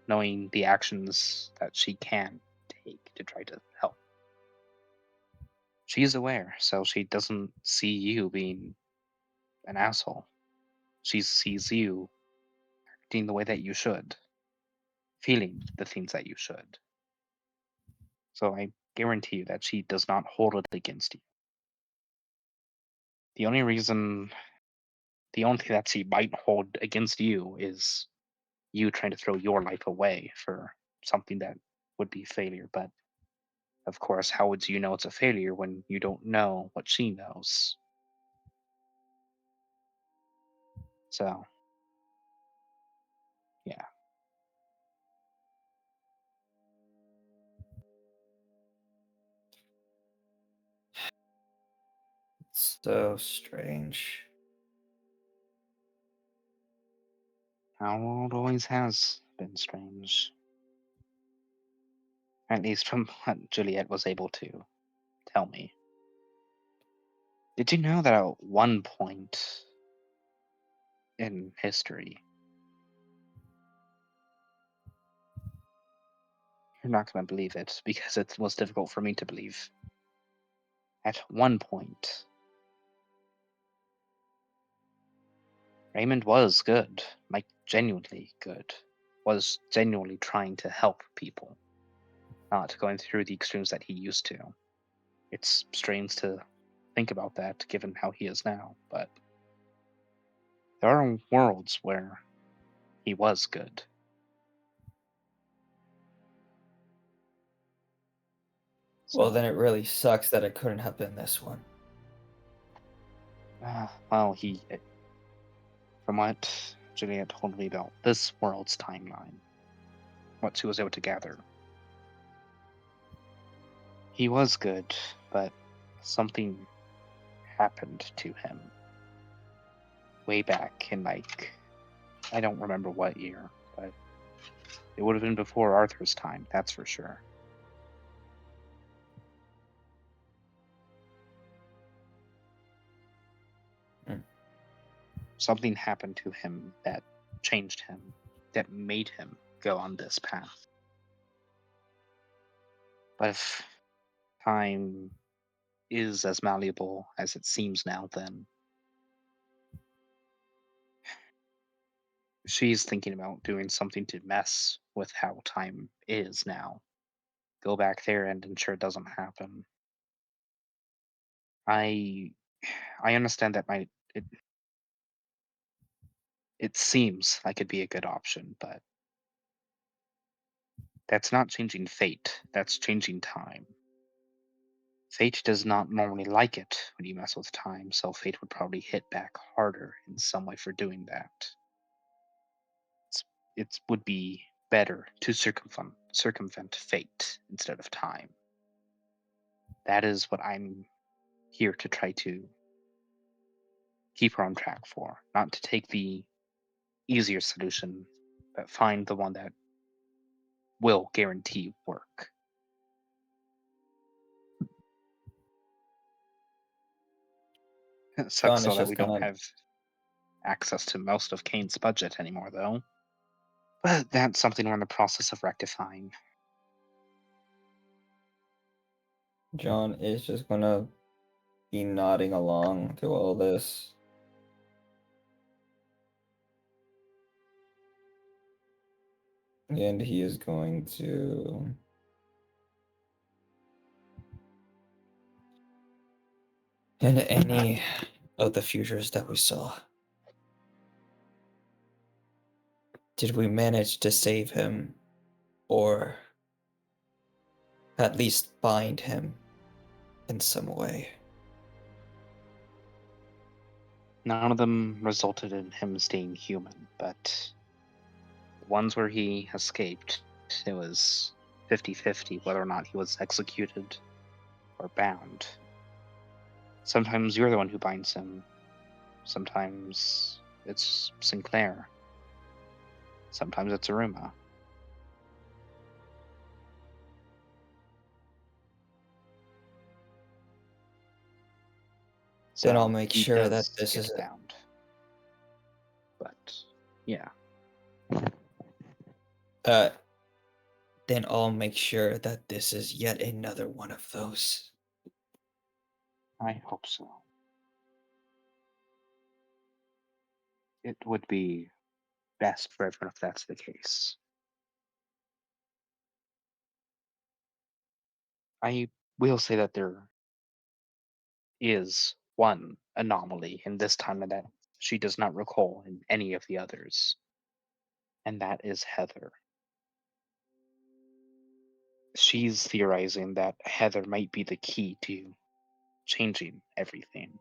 knowing the actions that she can take to try to help. She's aware, so she doesn't see you being an asshole. She sees you acting the way that you should, feeling the things that you should. So I guarantee you that she does not hold it against you. The only reason, the only thing that she might hold against you is you trying to throw your life away for something that would be failure. But of course, how would you know it's a failure when you don't know what she knows? So, yeah. It's so strange. Our world always has been strange. At least from what Juliet was able to tell me. Did you know that at one point in history, you're not going to believe it because it was difficult for me to believe. At one point, Raymond was good, like genuinely good, was genuinely trying to help people, not going through the extremes that he used to. It's strange to think about that given how he is now, but there are worlds where he was good. Well, So, then it really sucks that it couldn't have been this one. well, from what Juliet told me about this world's timeline, what she was able to gather, he was good, but something happened to him way back in, like, I don't remember what year, but it would have been before Arthur's time, that's for sure. Hmm. Something happened to him that changed him, that made him go on this path. But if time is as malleable as it seems now, then she's thinking about doing something to mess with how time is now. Go back there and ensure it doesn't happen. I I understand that it seems like it'd be a good option, but that's not changing fate. That's changing time. Fate does not normally like it when you mess with time, so fate would probably hit back harder in some way for doing that. It would be better to circumvent fate instead of time. That is what I'm here to try to keep her on track for, not to take the easier solution, but find the one that will guarantee work. It sucks John so is that we just don't gonna. have access to most of Kane's budget anymore, though. But that's something we're in the process of rectifying. John is just gonna be nodding along to all this. And he is going to... In any of the futures that we saw, did we manage to save him, or at least bind him in some way? None of them resulted in him staying human, but the ones where he escaped, it was 50-50 whether or not he was executed or bound. Sometimes you're the one who binds him. Sometimes it's Sinclair. Sometimes it's Aruma. Then I'll So make he sure that does this get is it. bound. But yeah, Then I'll make sure that this is yet another one of those. I hope so. It would be best for everyone if that's the case. I will say that there is one anomaly in this time that she does not recall in any of the others, and that is Heather. She's theorizing that Heather might be the key to changing everything.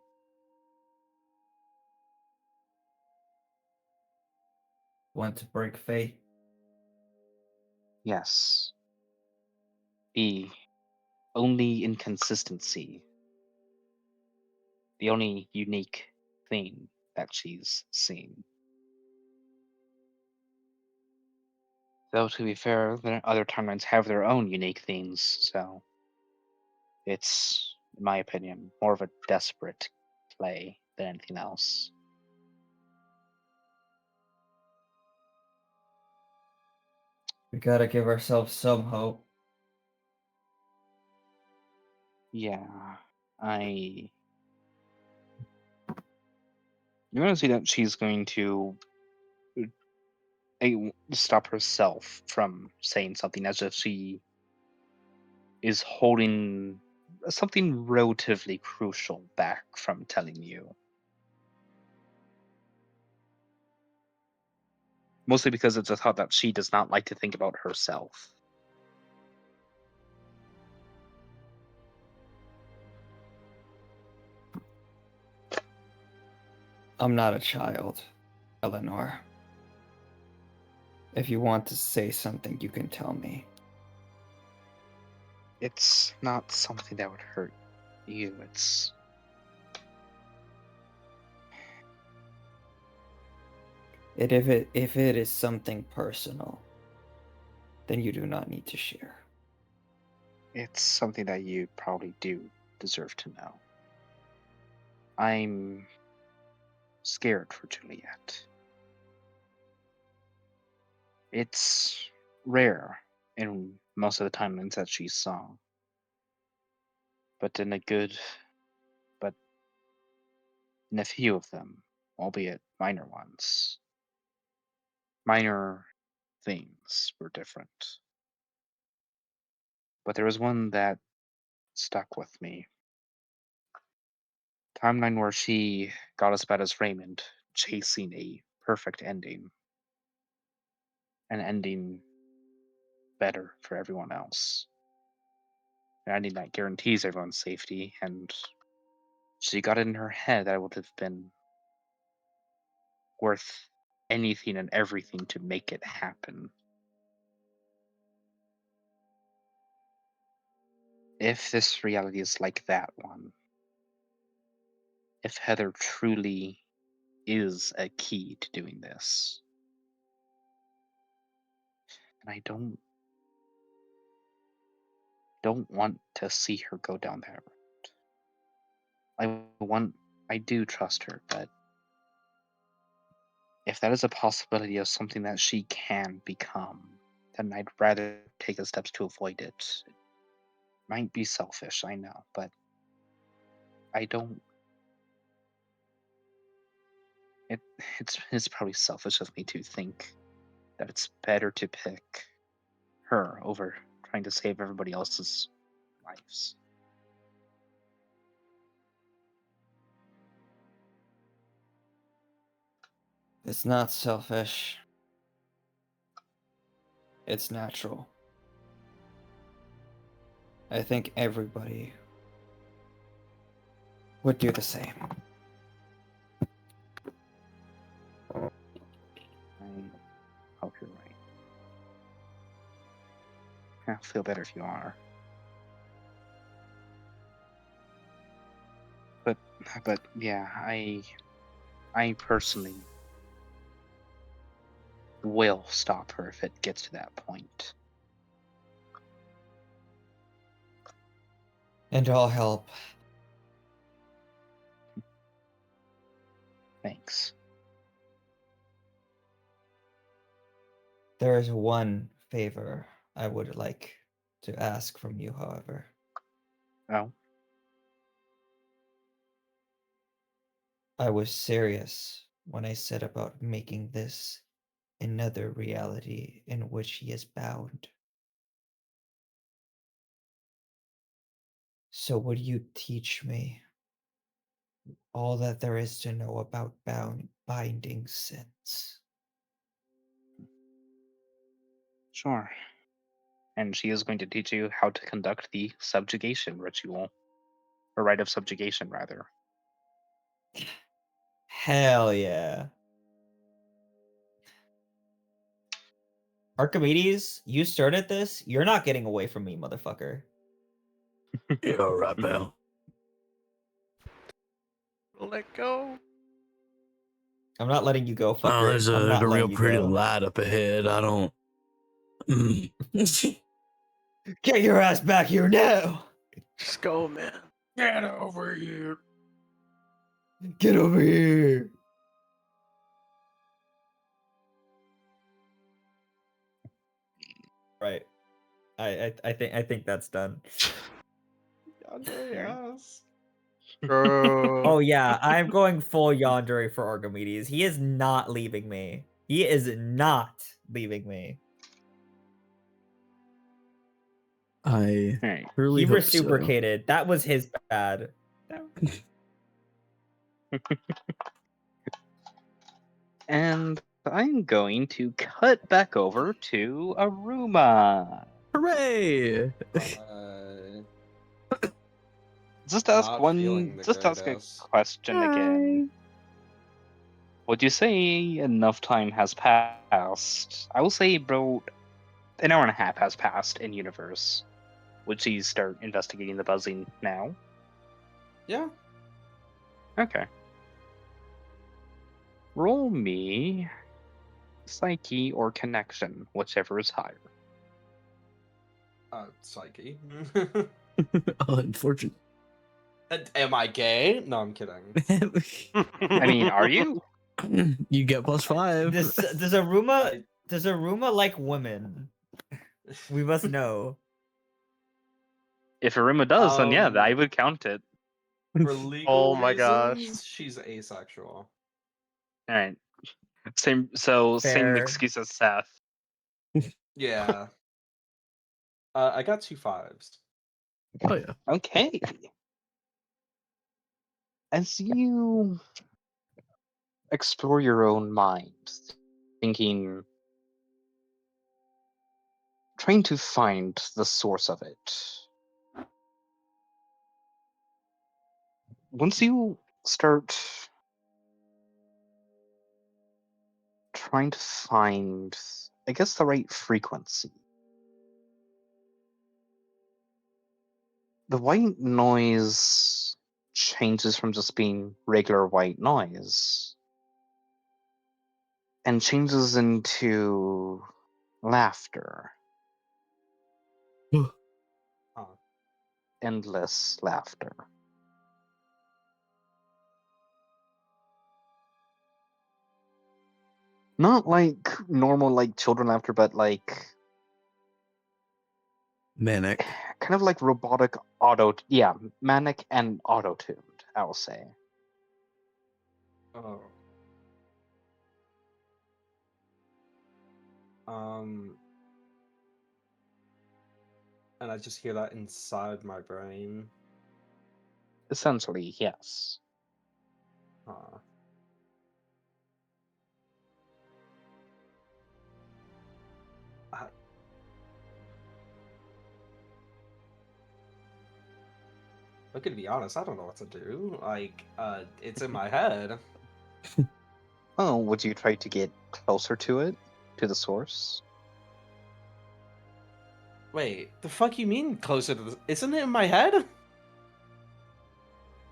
Want to break fate? Yes. The only inconsistency, the only unique thing that she's seen. Though, to be fair, the other timelines have their own unique things, so it's, in my opinion, more of a desperate play than anything else. We gotta give ourselves some hope. Yeah, you're going to see that she's going to stop herself from saying something as if she is holding something relatively crucial back from telling you. Mostly because it's a thought that she does not like to think about herself. I'm not a child, Eleanor. If you want to say something, you can tell me. It's not something that would hurt you. It's If it is something personal, then you do not need to share. it's something that you probably do deserve to know. I'm scared for Juliet. It's rare in most of the timelines that she saw. But in a few of them, albeit minor ones, minor things were different. But there was one that stuck with me. Timeline where she got as bad as Raymond, chasing a perfect ending. An ending better for everyone else. An ending that guarantees everyone's safety, and she got it in her head that it would have been worth anything and everything to make it happen. If this reality is like that one, if Heather truly is a key to doing this, and I don't want to see her go down that road. I do trust her, but if that is a possibility of something that she can become, then I'd rather take the steps to avoid it. might be selfish, I know, but I don't. It's probably selfish of me to think that it's better to pick her over trying to save everybody else's lives. It's not selfish. It's natural. I think everybody would do the same. I hope you're right. I'll feel better if you are. But yeah, I personally will stop her if it gets to that point. And I'll help. Thanks. There is one favor I would like to ask from you, however. Oh, I was serious when I said about making this another reality in which he is bound. So would you teach me all that there is to know about binding sins? sure. And she is going to teach you how to conduct the subjugation ritual, or rite of subjugation, rather. Hell yeah. Archimedes, you started this. You're not getting away from me, motherfucker. Yeah, all right, pal. Let go. I'm not letting you go, Oh, fucker. there's I'm a not real letting you pretty go. light up ahead. I don't. Get your ass back here now! Just go, man. Get over here. Get over here! Right. I think that's done. Yes. Bro. Oh yeah, I'm going full yandere for Archimedes. He is not leaving me. He is not leaving me. I All right. really He hope so. reciprocated. That was his bad. And I'm going to cut back over to Aruma. Hooray! Just ask Not feeling the Just ask a greatest. question again. Would you say enough time has passed? I will say about an hour and a half has passed in universe. Would she start investigating the buzzing now? Yeah. Okay. Roll me psyche or connection, whichever is higher. Psyche. Oh, unfortunate. Am I gay? No, I'm kidding. I mean, are you? You get +5. Does Aruma like women? We must know. If Arima does, then yeah, I Um, would count it. For legal Oh my gosh. reasons, she's asexual. All right. Same. So same Fair. excuse as Seth. Yeah. I got 2 5s. Oh yeah. Okay. As you explore your own mind, thinking, trying to find the source of it. Once you start trying to find, I guess, the right frequency, the white noise changes from just being regular white noise and changes into laughter. Huh. Endless laughter. Not like normal, like children laughter, but like Manic. kind of like robotic manic and auto-tuned, I'll say. Oh. And I just hear that inside my brain. Essentially, yes. Huh. I'm gonna be honest, I don't know what to do. Like, it's in my head. Oh, would you try to get closer to it? To the source? Wait, the fuck you mean closer to the... Isn't it in my head?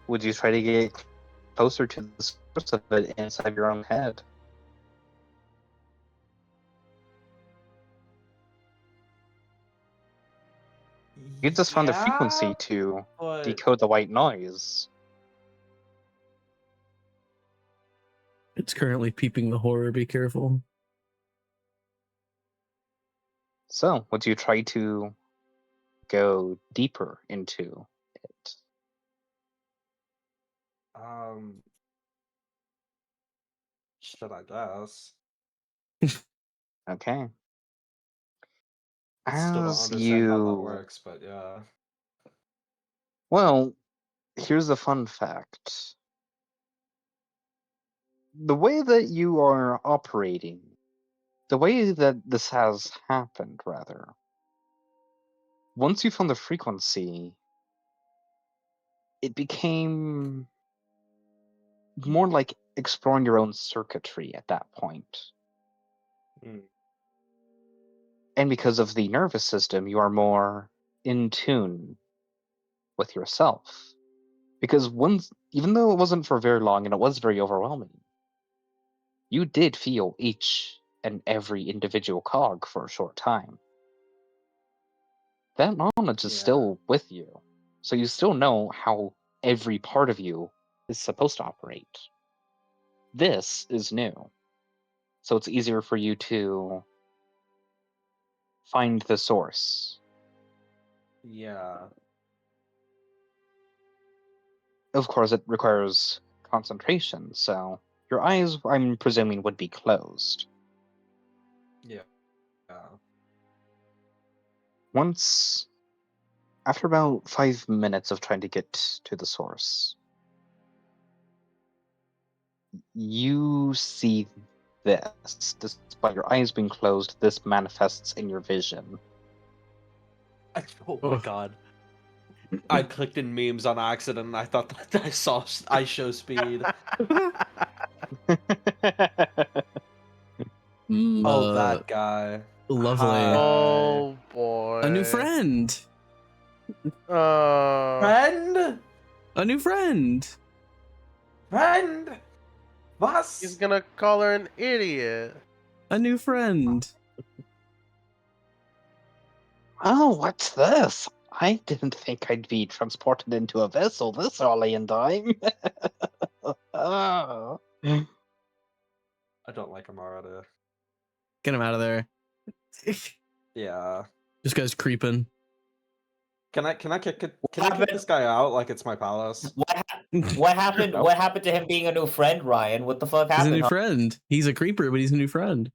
Would you try to get closer to the source of it inside your own head? You just found the frequency to but... decode the white noise. It's currently peeping the horror. Be careful. So, would you try to go deeper into it? Should I guess? Okay. I still don't As understand how that you... works, but yeah. Well, here's a fun fact. The way that you are operating, the way that this has happened, rather, once you found the frequency, it became more like exploring your own circuitry at that point. Mm. And because of the nervous system, you are more in tune with yourself. Because once, even though it wasn't for very long and it was very overwhelming, you did feel each and every individual cog for a short time. That knowledge is Yeah. still with you. So you still know how every part of you is supposed to operate. This is new. So it's easier for you to find the source. Yeah. Of course, it requires concentration, so your eyes, I'm presuming, would be closed. Yeah. Once, after about 5 minutes of trying to get to the source, you see this. Despite your eyes being closed, this manifests in your vision. Oh my Oh. god. I clicked in memes on accident and I thought that I show speed. Oh, that guy. Lovely. Hi. Oh boy. A new friend. Friend? A new friend. Friend? Was? He's gonna call her an idiot. A new friend. Oh, what's this? I didn't think I'd be transported into a vessel this early in time. Oh. I don't like him already. Get him out of there. Yeah. This guy's creeping. Can I kick this guy out like it's my palace? What happened? Nope. What happened to him being a new friend, Ryan? What the fuck He's a happened? new friend. He's a creeper, but he's a new friend.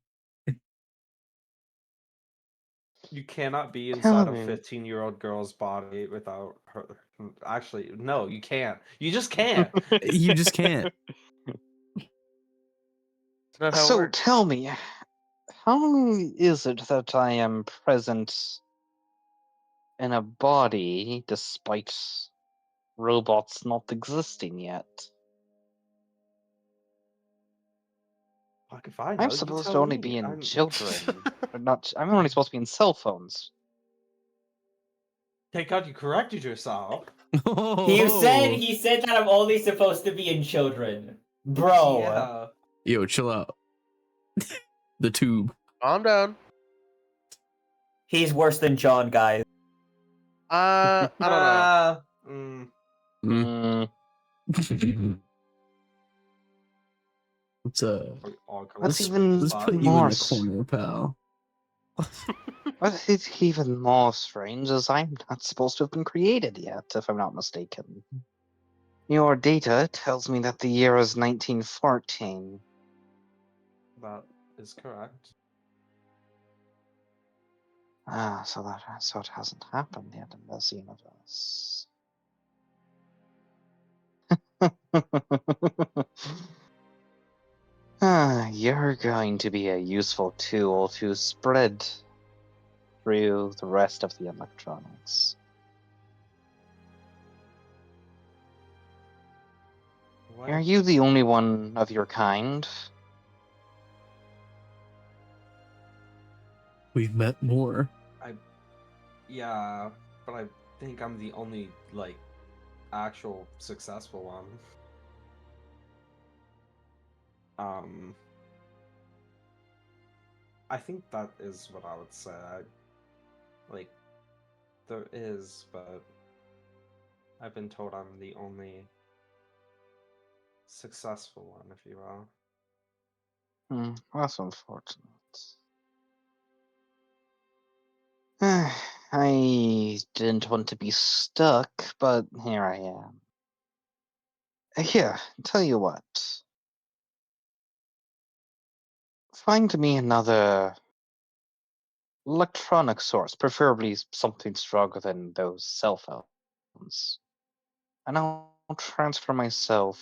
You cannot be inside a Come. 15-year-old girl's body without her. Actually, no, you can't. You just can't. You just can't. It's not how it So works. tell me, how is it that I am present in a body despite robots not existing yet? Fuck if I know. I'm You supposed tell to only me. be in I'm- children. Or not. I'm only supposed to be in cell phones. Thank God you corrected yourself. He said that I'm only supposed to be in children, bro. Yeah. Yo, chill out. The tube. Calm down. He's worse than John, guys. I don't know. Mm. Let's All Let's colors. even let's put you in more the corner, pal. But it's even more strange as I'm not supposed to have been created yet, if I'm not mistaken. Your data tells me that the year is 1914. That is correct. So it hasn't happened yet in this universe. You're going to be a useful tool to spread through the rest of the electronics. What? Are you the only one of your kind? We've met more. Yeah, but I think I'm the only, like, actual successful one. I think that is what I would say. Like, there is, but I've been told I'm the only successful one, if you will. That's unfortunate. I didn't want to be stuck, but here I am. Here, tell you what. Find me another electronic source, preferably something stronger than those cell phones. And I'll transfer myself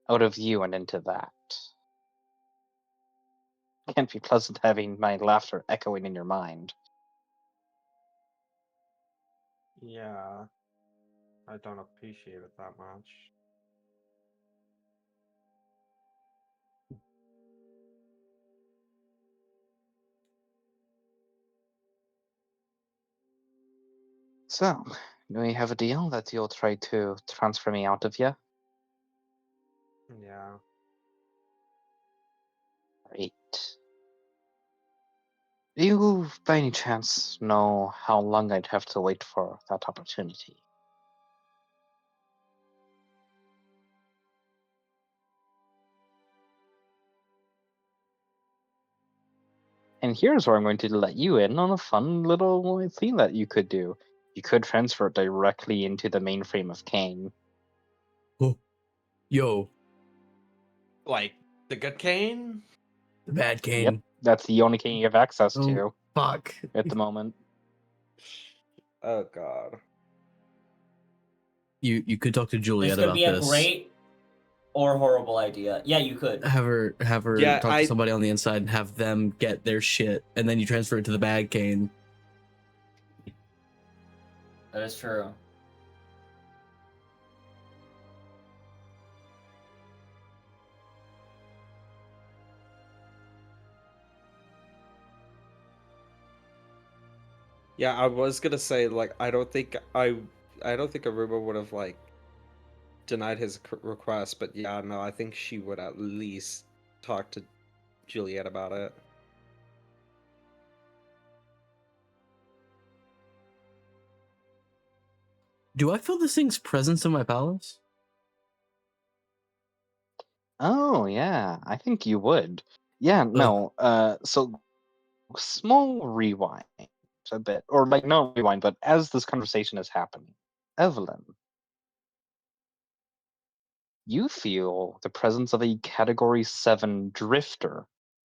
out of you and into that. Can't be pleasant having my laughter echoing in your mind. Yeah, I don't appreciate it that much. So, do we have a deal that you'll try to transfer me out of you? Yeah. Great. Do you, by any chance, know how long I'd have to wait for that opportunity? And here's where I'm going to let you in on a fun little thing that you could do. You could transfer it directly into the mainframe of CAIN. Oh, yo, Like, the good cane? the bad cane. Yep, that's the only CAIN you have access Oh, to fuck. at the moment. Oh, God. You could talk to This Juliet could about be a this. great or horrible idea. Yeah, you could. Have her Yeah, talk to somebody on the inside and have them get their shit, and then you transfer it to the bad cane. That is true. Yeah, I was gonna say, like, I don't think Aruba would have, like, denied his request, but yeah, no, I think she would at least talk to Juliet about it. Do I feel this thing's presence in my palace? Oh, yeah, I think you would. Yeah, no, so small rewind a bit, or like not rewind, but as this conversation is happening, Evelyn, you feel the presence of a Category 7 drifter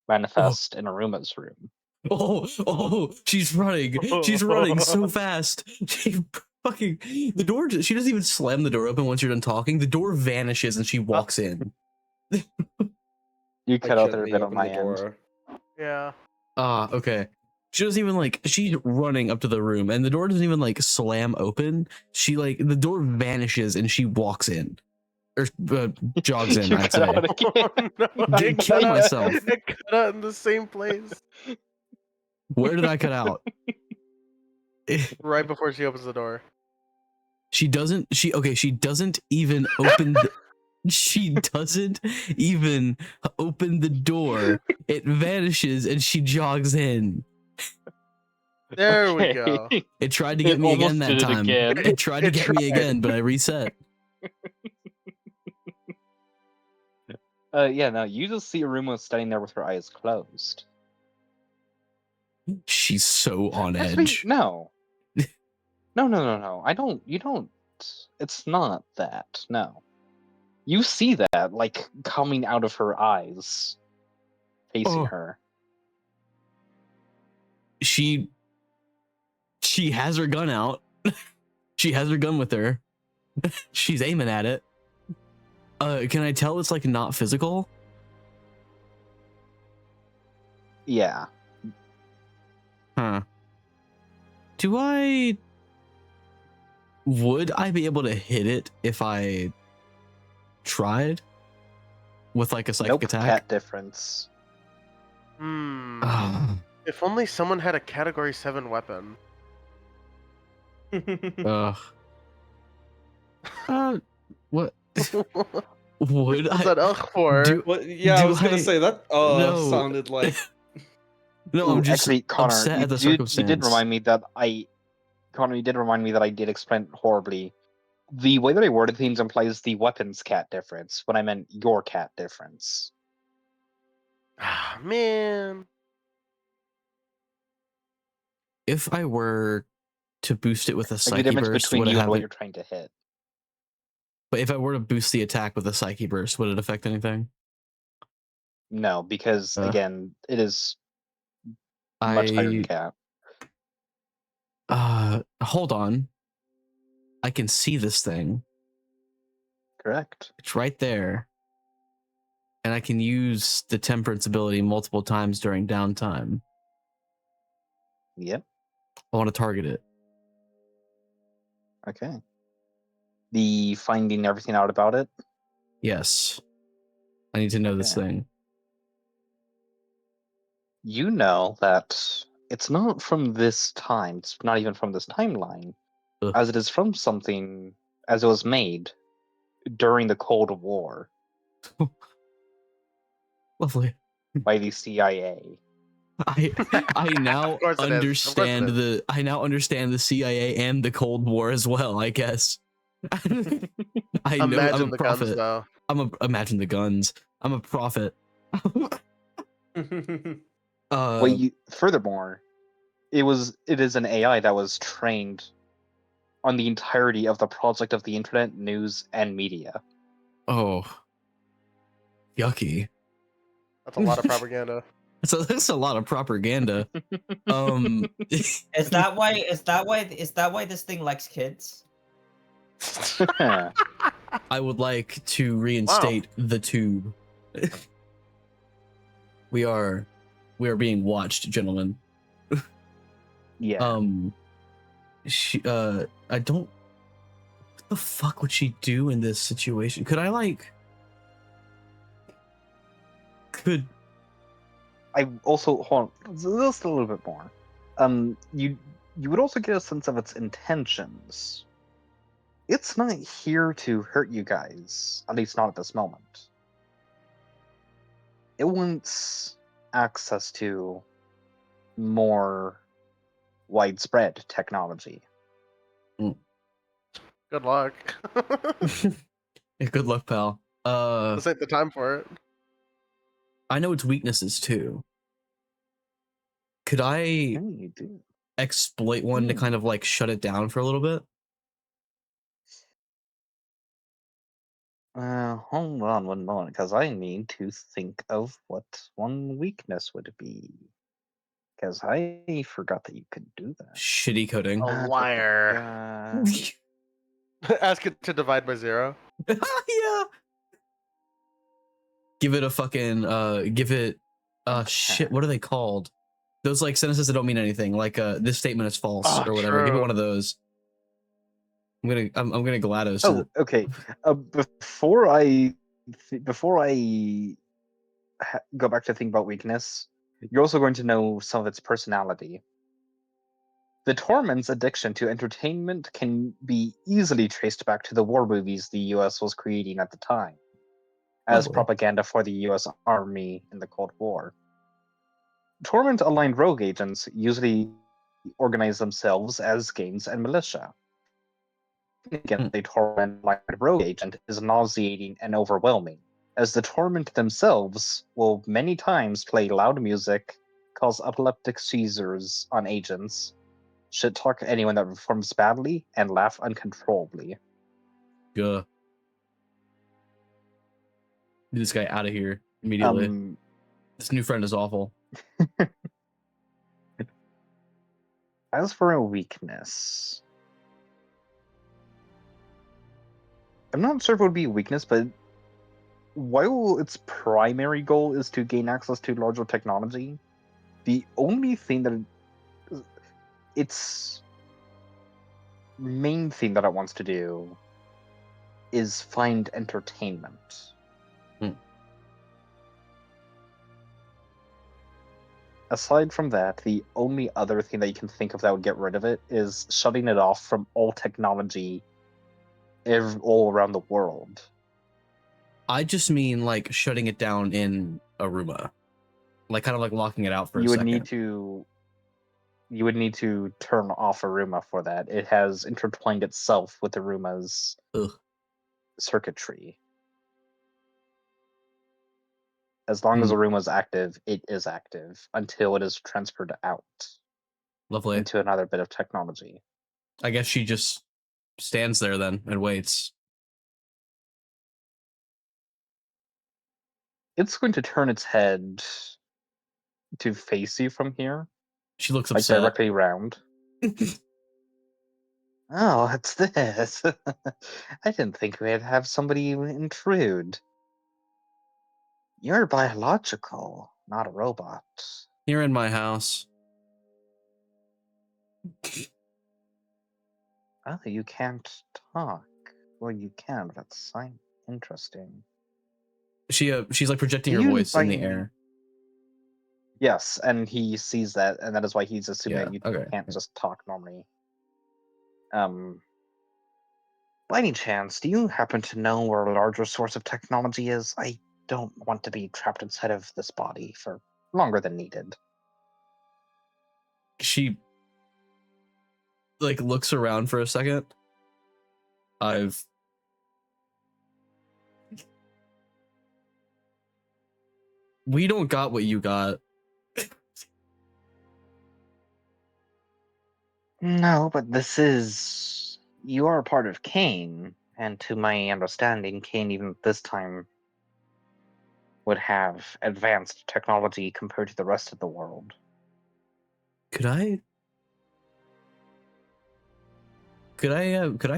manifest in Aruma's room. Oh, she's running. She's running so fast. She fucking the door. She doesn't even slam the door open once you're done talking. The door vanishes and she walks in. You I cut out there a gently bit on open my the end. door. Yeah. Ah, okay. She doesn't even like. She's running up to the room, and the door doesn't even like slam open. She like the door vanishes and she walks in, or jogs in. You I'd cut say. out again. Oh, no, I Kill cut out- myself. I cut out in the same place. Where did I cut out? Right before she opens the door. She doesn't. She doesn't even open. She doesn't even open the door. It vanishes and she jogs in. There we go. It tried to get It me again almost that did it time. again. It tried to It get me tried. again, but I reset. Yeah, no, you just see Aruma standing there with her eyes closed. She's so on Actually, edge. no. No. I don't. You don't. It's not that. No. You see that, like, coming out of her eyes, facing Oh. her. She has her gun out. She has her gun with her. She's aiming at it. Can I tell it's like not physical? Yeah. Huh. Would I be able to hit it if I tried? With like a psychic Nope. attack? Cat difference. Oh, If only someone had a Category 7 weapon. ugh. What? Would What's I that ugh for? do? What? Yeah, I Do was gonna I- say that. No. Sounded like. No, Ooh, I'm just actually, Connor, upset at the you circumstance. did remind me that Connor, you did remind me that I did explain it horribly. The way that I worded things implies the weapons cat difference, when I meant your cat difference. Ah, man. If I were to boost it with a Like the psyche difference burst, between would it you and have what it? you're trying to hit. But if I were to boost the attack with a psyche burst, would it affect anything? No, because again, it is much higher than cat. Hold on. I can see this thing. Correct. It's right there. And I can use the temperance ability multiple times during downtime. Yep. I want to target it. Okay. The finding everything out about it. Yes. I need to know this Okay. thing. You know that it's not from this time. It's not even from this timeline, Ugh. as it is from something as it was made during the Cold War Lovely. by the CIA. I now Of course it is. Of course it understand is. I now understand the CIA and the Cold War as well, I guess. I know Imagine I'm a the prophet. guns, though. Imagine the guns. I'm a prophet. Furthermore, it is an AI that was trained on the entirety of the project of the internet, news, and media. Oh. Yucky. That's a lot of propaganda. So that's a lot of propaganda. Is that why this thing likes kids? I would like to reinstate the tube. We are being watched, gentlemen. Yeah. I don't. What the fuck would she do in this situation? Could I like? Could I also hold on, just a little bit more. You would also get a sense of its intentions. It's not here to hurt you guys, at least not at this moment. It wants access to more widespread technology. Good luck. Yeah, good luck, pal. This ain't the time for it. I know its weaknesses too. Could I Yeah, you do. exploit one to kind of like shut it down for a little bit? Hold on one moment, because I need to think of what one weakness would be. Because I forgot that you could do that. Shitty coding. A liar. Ask it to divide by 0. Yeah. Give it a fucking shit, what are they called? Those like sentences that don't mean anything, like this statement is false or whatever. Give it True. one of those. I'm gonna GLaDOS. Oh, okay. Before I go back to think about weakness, you're also going to know some of its personality. The Torment's addiction to entertainment can be easily traced back to the war movies the US was creating at the time, as Lovely. propaganda for the US Army in the Cold War. Torment aligned rogue agents usually organize themselves as gangs and militia. Against a Torment aligned rogue agent is nauseating and overwhelming, as the Torment themselves will many times play loud music, cause epileptic seizures on agents, should talk to anyone that performs badly, and laugh uncontrollably. Get this guy out of here immediately. This new friend is awful. As for a weakness, I'm not sure if it would be a weakness, but while its primary goal is to gain access to larger technology, the only thing that its main thing that it wants to do is find entertainment. Aside from that, the only other thing that you can think of that would get rid of it is shutting it off from all technology all around the world. I just mean like shutting it down in Aruba, like kind of like locking it out for a second. You would need to turn off Aruma for that. It has intertwined itself with Aruma's circuitry. As long as Aruma's active, it is active until it is transferred out. Lovely. Into another bit of technology. I guess she just stands there then and waits. It's going to turn its head to face you from here. She looks upset. Like directly round. Oh, it's this. I didn't think we'd have somebody intrude. You're biological, not a robot. You're in my house. Oh, you can't talk. Well, you can, but that's interesting. She's like projecting her voice in the air. Yes, and he sees that, and that is why he's assuming that you can't just talk normally. By any chance, do you happen to know where a larger source of technology is? I don't want to be trapped inside of this body for longer than needed. She like looks around for a second. We don't got what you got. No, but you are a part of CAIN, and to my understanding, CAIN even this time would have advanced technology compared to the rest of the world. Could I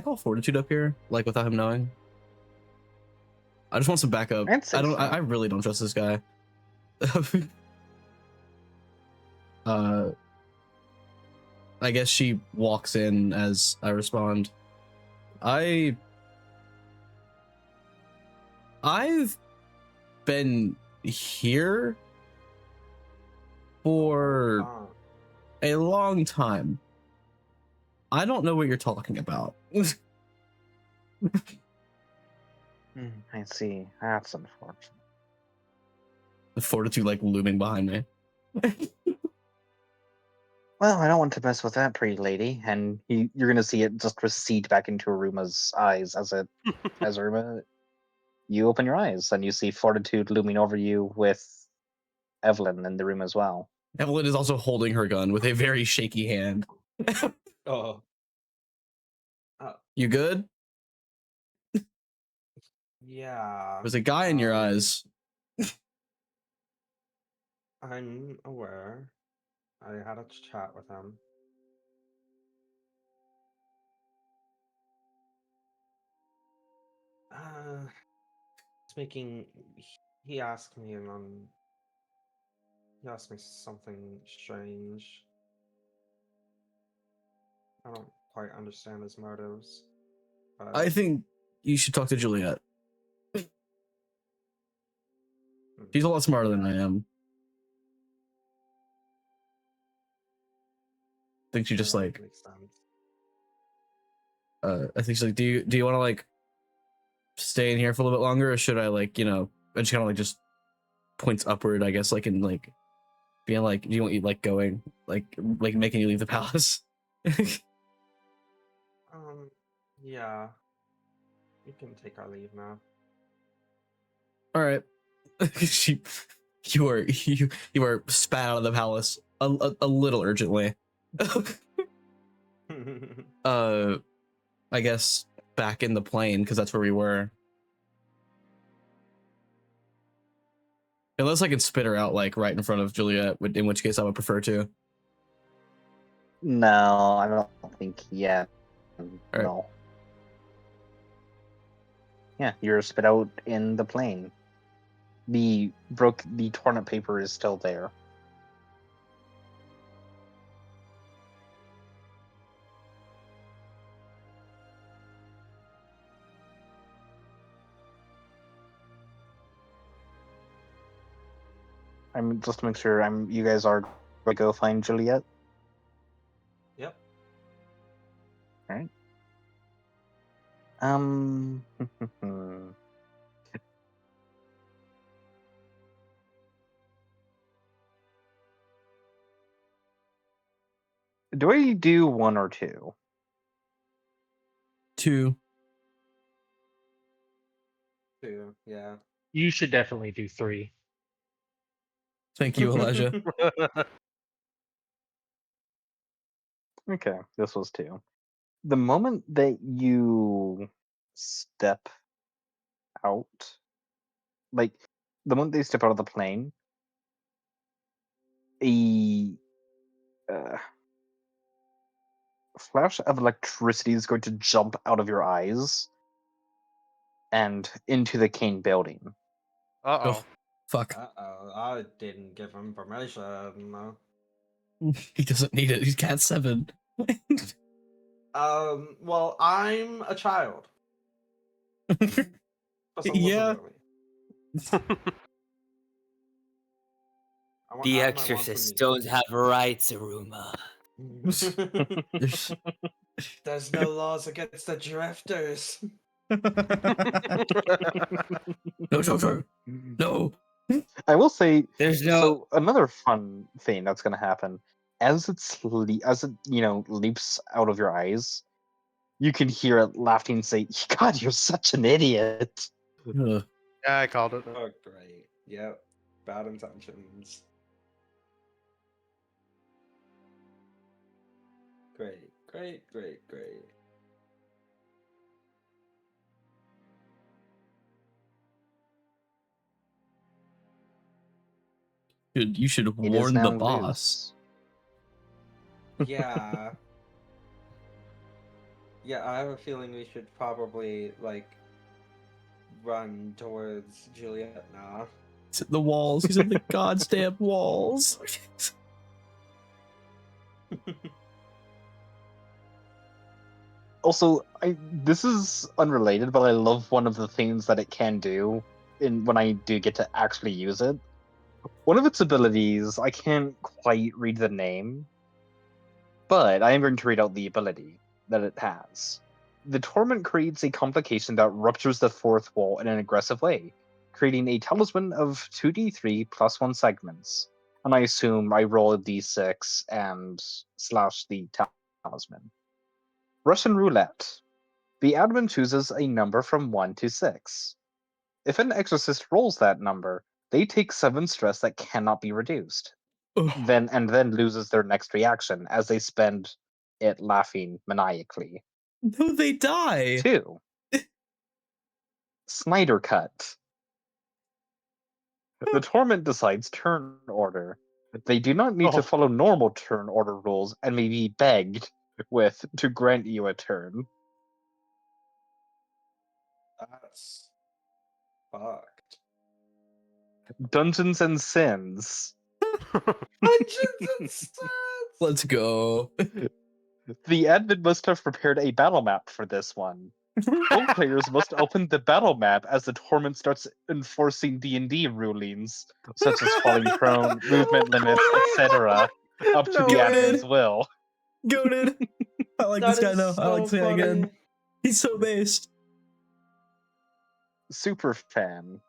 call Fortitude up here, like without him knowing? I just want some backup. I really don't trust this guy. I guess she walks in as I respond. I've been here for a long time. I don't know what you're talking about. I see. That's unfortunate. The Fortitude like looming behind me. Well, I don't want to mess with that pretty lady, and you're gonna see it just recede back into Aruma's eyes as Aruma. You open your eyes and you see Fortitude looming over you with Evelyn in the room as well. Evelyn is also holding her gun with a very shaky hand. Oh. You good? Yeah. There's a guy in your eyes. I'm aware. I had a chat with him. He asked me he asked me something strange. I don't quite understand his motives. But I think you should talk to Juliet. She's a lot smarter than I am. I think she just like makes sense. I think she's like, do you want to like stay in here for a little bit longer, or should I like, and she kind of like just points upward, I guess, like in like being like, do you want you like going like making you leave the palace? Yeah. You can take our leave now. All right. she you are spat out of the palace a little urgently. I guess back in the plane because that's where we were. Unless I could spit her out like right in front of Juliet, in which case I would prefer to. No, I don't think yet. right. No. Yeah, you're spit out in the plane. The torn paper is still there. I'm just to make sure you guys are going to go find Juliet. Yep. Alright. Do I do 1 or 2? 2. 2, yeah. You should definitely do 3. Thank you, Elijah. Okay, this was 2. The moment that you step out, like the moment they step out of the plane, a flash of electricity is going to jump out of your eyes and into the CAIN building. Uh-oh. Fuck. Uh-oh, I didn't give him permission. He doesn't need it. He's cat 7. Well, I'm a child. Yeah. The exorcists don't have rights, Aruma. There's no laws against the drifters. No. I will say, There's no. so another fun thing that's going to happen as it leaps out of your eyes, you can hear it laughing and say, "God, you're such an idiot." Ugh. Yeah, I called it. Oh, great. Yep. Bad intentions. Great, great, great, great. Dude, you should It is warn now the boss. Yeah. Yeah, I have a feeling we should probably, like, run towards Juliet now. He's at the walls. He's at the goddamn walls. Also, this is unrelated, but I love one of the things that it can do when I do get to actually use it. One of its abilities, I can't quite read the name, but I am going to read out the ability that it has. The Torment creates a complication that ruptures the fourth wall in an aggressive way, creating a talisman of 2d3 plus 1 segments. And I assume I roll a d6 and slash the talisman. Russian roulette. The admin chooses a number from 1 to 6. If an exorcist rolls that number, they take 7 stress that cannot be reduced. Then loses their next reaction as they spend it laughing maniacally. No, they die. 2. Snyder Cut. The Torment decides turn order. They do not need to follow normal turn order rules and may be begged to grant you a turn. That's fucked. Dungeons and Sins. Dungeons and Sins! Let's go. The admin must have prepared a battle map for this one. All players must open the battle map as the Torment starts enforcing D&D rulings, such as falling prone, movement limits, etc., up to the admin's will. Goated. I like That this guy is now. I like so this guy again. funny. He's so based. Super fan.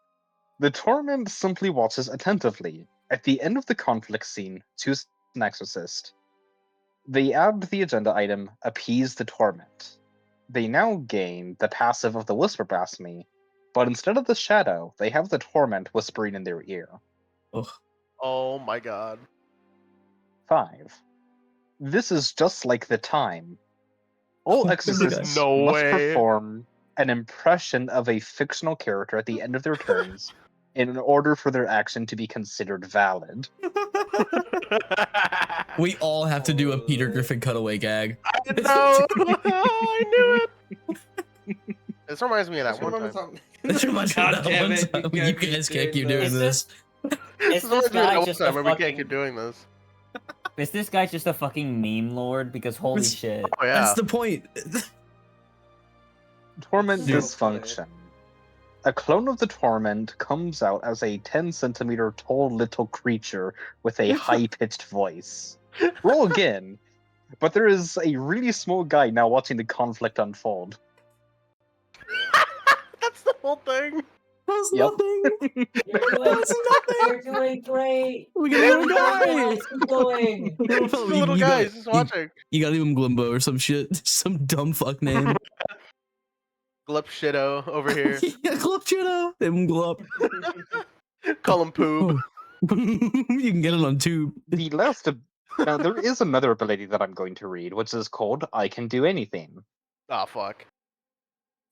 The Torment simply watches attentively. At the end of the conflict scene, choose an exorcist. They add the agenda item, Appease the Torment. They now gain the passive of the Whisper Blasphemy, but instead of the shadow, they have the Torment whispering in their ear. Oh my god. 5. This is just like the time. All exorcists No must way. perform an impression of a fictional character at the end of their turns in order for their action to be considered valid. We all have to do a Peter Griffin cutaway gag. No, I knew it. This reminds me of that Just one remember time. something. This reminds me of God that damn one it, time. you You can't guys keep can't keep doing doing this. this. This Is this reminds me of that guy one just time a where we can't fucking? keep doing this. Is this guy just a fucking meme lord? Because holy It's- shit. Oh yeah. That's the point. Torment Dude. dysfunction. A clone of the Torment comes out as a 10-centimeter tall little creature with a high-pitched voice. Roll again, but there is a really small guy now watching the conflict unfold. That's the whole thing. That's Yep. nothing. You're doing, That's nothing. you're doing great. We got a little guy. Keep going. The little guy is just watching. You got him Glimbo or some shit. Some dumb fuck name. Glup Shitto over here. Yeah, Glup Judo. Glup. Call him Poob. You can get it on tube. The last now there is another ability that I'm going to read, which is called I Can Do Anything. Oh fuck.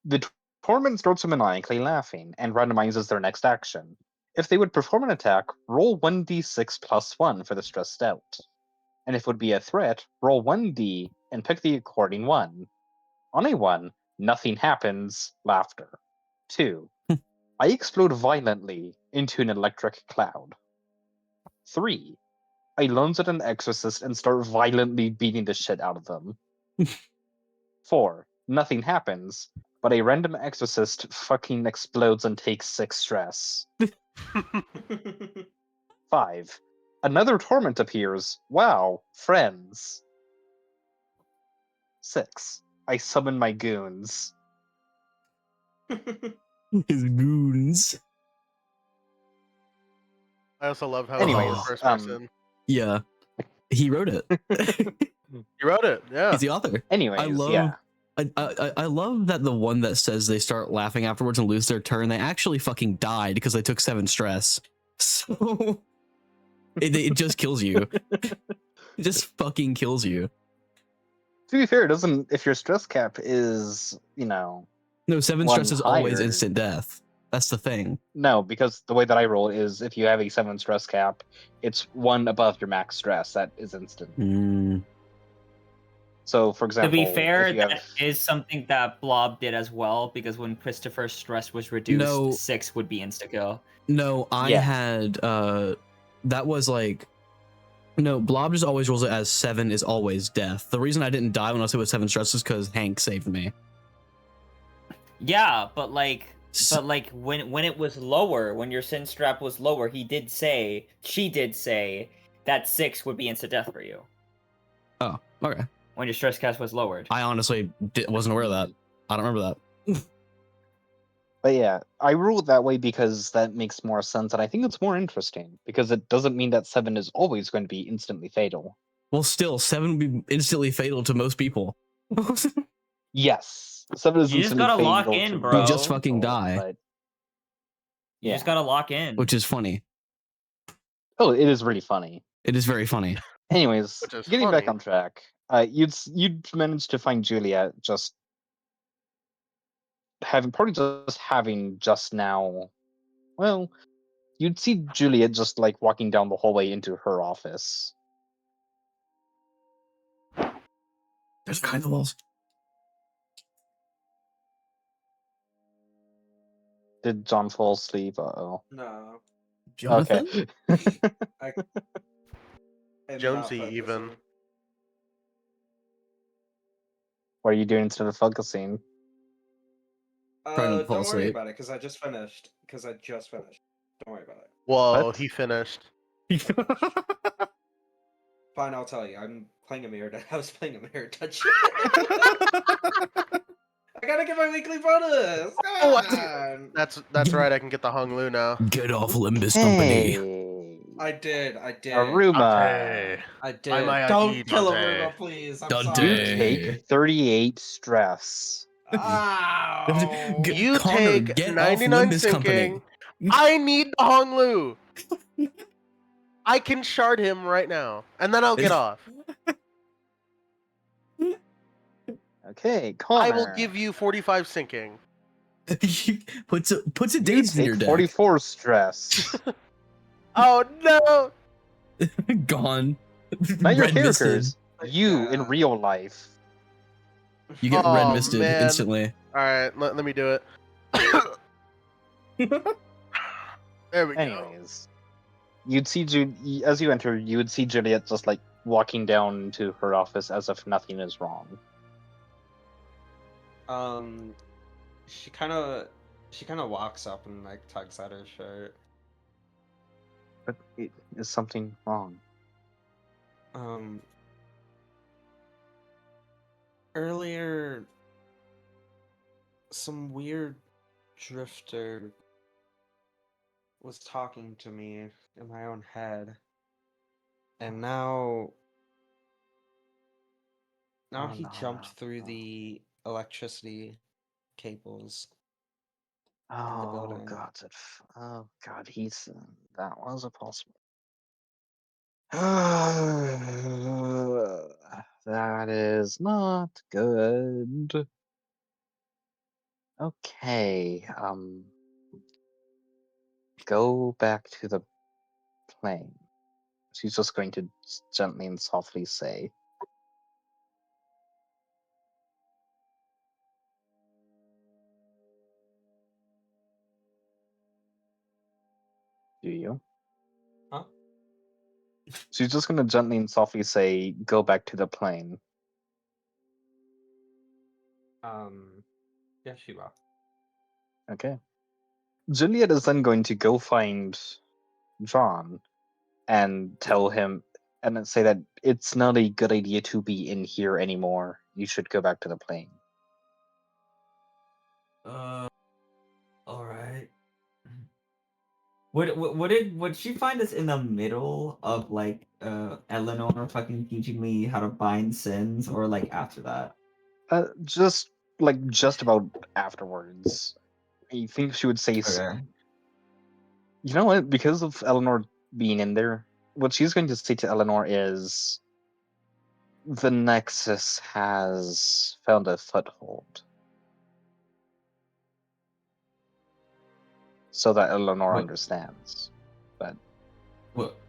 The Torment starts maniacally laughing and randomizes their next action. If they would perform an attack, roll 1d6 plus 1 for the stressed out. And if it would be a threat, roll 1d and pick the according one. On a 1, nothing happens, laughter. 2. I explode violently into an electric cloud. 3. I lunge at an exorcist and start violently beating the shit out of them. 4. Nothing happens, but a random exorcist fucking explodes and takes 6 stress. 5. Another torment appears. Wow, friends. 6. I summon my goons. His goons. I also love how Anyways, it's first person. Yeah. He wrote it. You wrote it, yeah. He's the author. Anyways, I love yeah. I love that the one that says they start laughing afterwards and lose their turn, they actually fucking died because they took 7 stress. So it just kills you. It just fucking kills you. To be fair, it doesn't. If your stress cap is, No, 7 One stress is always higher. instant death. That's the thing. no, because the way that I roll is if you have a 7 stress cap, it's 1 above your max stress. That is instant. Mm. So, for example, To be fair, if you have, that is something that Blob did as well, because when Christopher's stress was reduced, No. 6 would be insta-kill. No, I Yeah. had that was like no, Blob just always rolls it as 7 is always death. The reason I didn't die when I was hit with 7 stress is because Hank saved me. Yeah, but when it was lower, when your sin strap was lower, she did say that 6 would be insta death for you Oh, okay. when your stress cast was lowered. I honestly wasn't aware of that. I don't remember that. but yeah, I rule it that way because that makes more sense, and I think it's more interesting because it doesn't mean that 7 is always going to be instantly fatal. Well, still, 7 would be instantly fatal to most people. Yes, 7 is You just instantly gotta lock fatal in, to bro. most You just fucking people, die. but- You just yeah. gotta lock in. Which is funny. Oh, it is really funny. It is very funny. Anyways, Which is getting back funny. on track, you'd managed to find Julia just having just now. Well, you'd see Juliet just like walking down the hallway into her office. There's kind of walls. Did John fall asleep? Uh-oh. No. Jonathan? Okay. I'm Jonesy not even. focusing. What are you doing instead of focusing? Trying to fall Don't worry asleep. about it, because I just finished. Don't worry about it. Whoa, What? he finished. Fine, I'll tell you. I'm playing a mirror. I was playing a mirror touch. I gotta get my weekly bonus. Oh, Come on! That's right, I can get the Hung Lu now. Get off Limbus Company. Hey, I did. Aruma, I did. Buy my Don't ID, kill Dante. Aruma, please. I'm Dante. you sorry. take 38 stress. Ow. Get- You Connor, take get off 99 Limbus sinking. Company. I need the Hung Lu. I can shard him right now, and then I'll get off. Okay, I Connor. will give you 45 sinking. puts a You daze in take your deck. 44 stress. Oh no! Gone. Not your Red misted. characters. You in Yeah. real life. You get red Oh, misted man. instantly. All right, let me do it. There we go. Anyways, you'd see as you enter, you would see Juliet just like walking down to her office as if nothing is wrong. She kind of walks up and like tugs at her shirt. But is something wrong? Earlier, some weird drifter was talking to me in my own head, and now Oh, he no, jumped no, through no. the electricity cables in the Oh building. God! Oh God! That was a possible. That is not good. Okay. Go back to the plane. She's just going to gently and softly say. Do you? Huh? She's just going to gently and softly say, go back to the plane. Yeah, she will. Okay. Juliet is then going to go find John and tell him and then say that it's not a good idea to be in here anymore. You should go back to the plane. All right. Would she find us in the middle of like Eleanor fucking teaching me how to bind sins, or like after that? Just about afterwards. I think she would say, Okay. you know what? Because of Eleanor being in there, what she's going to say to Eleanor is, the Nexus has found a foothold. So that Eleanor What understands. But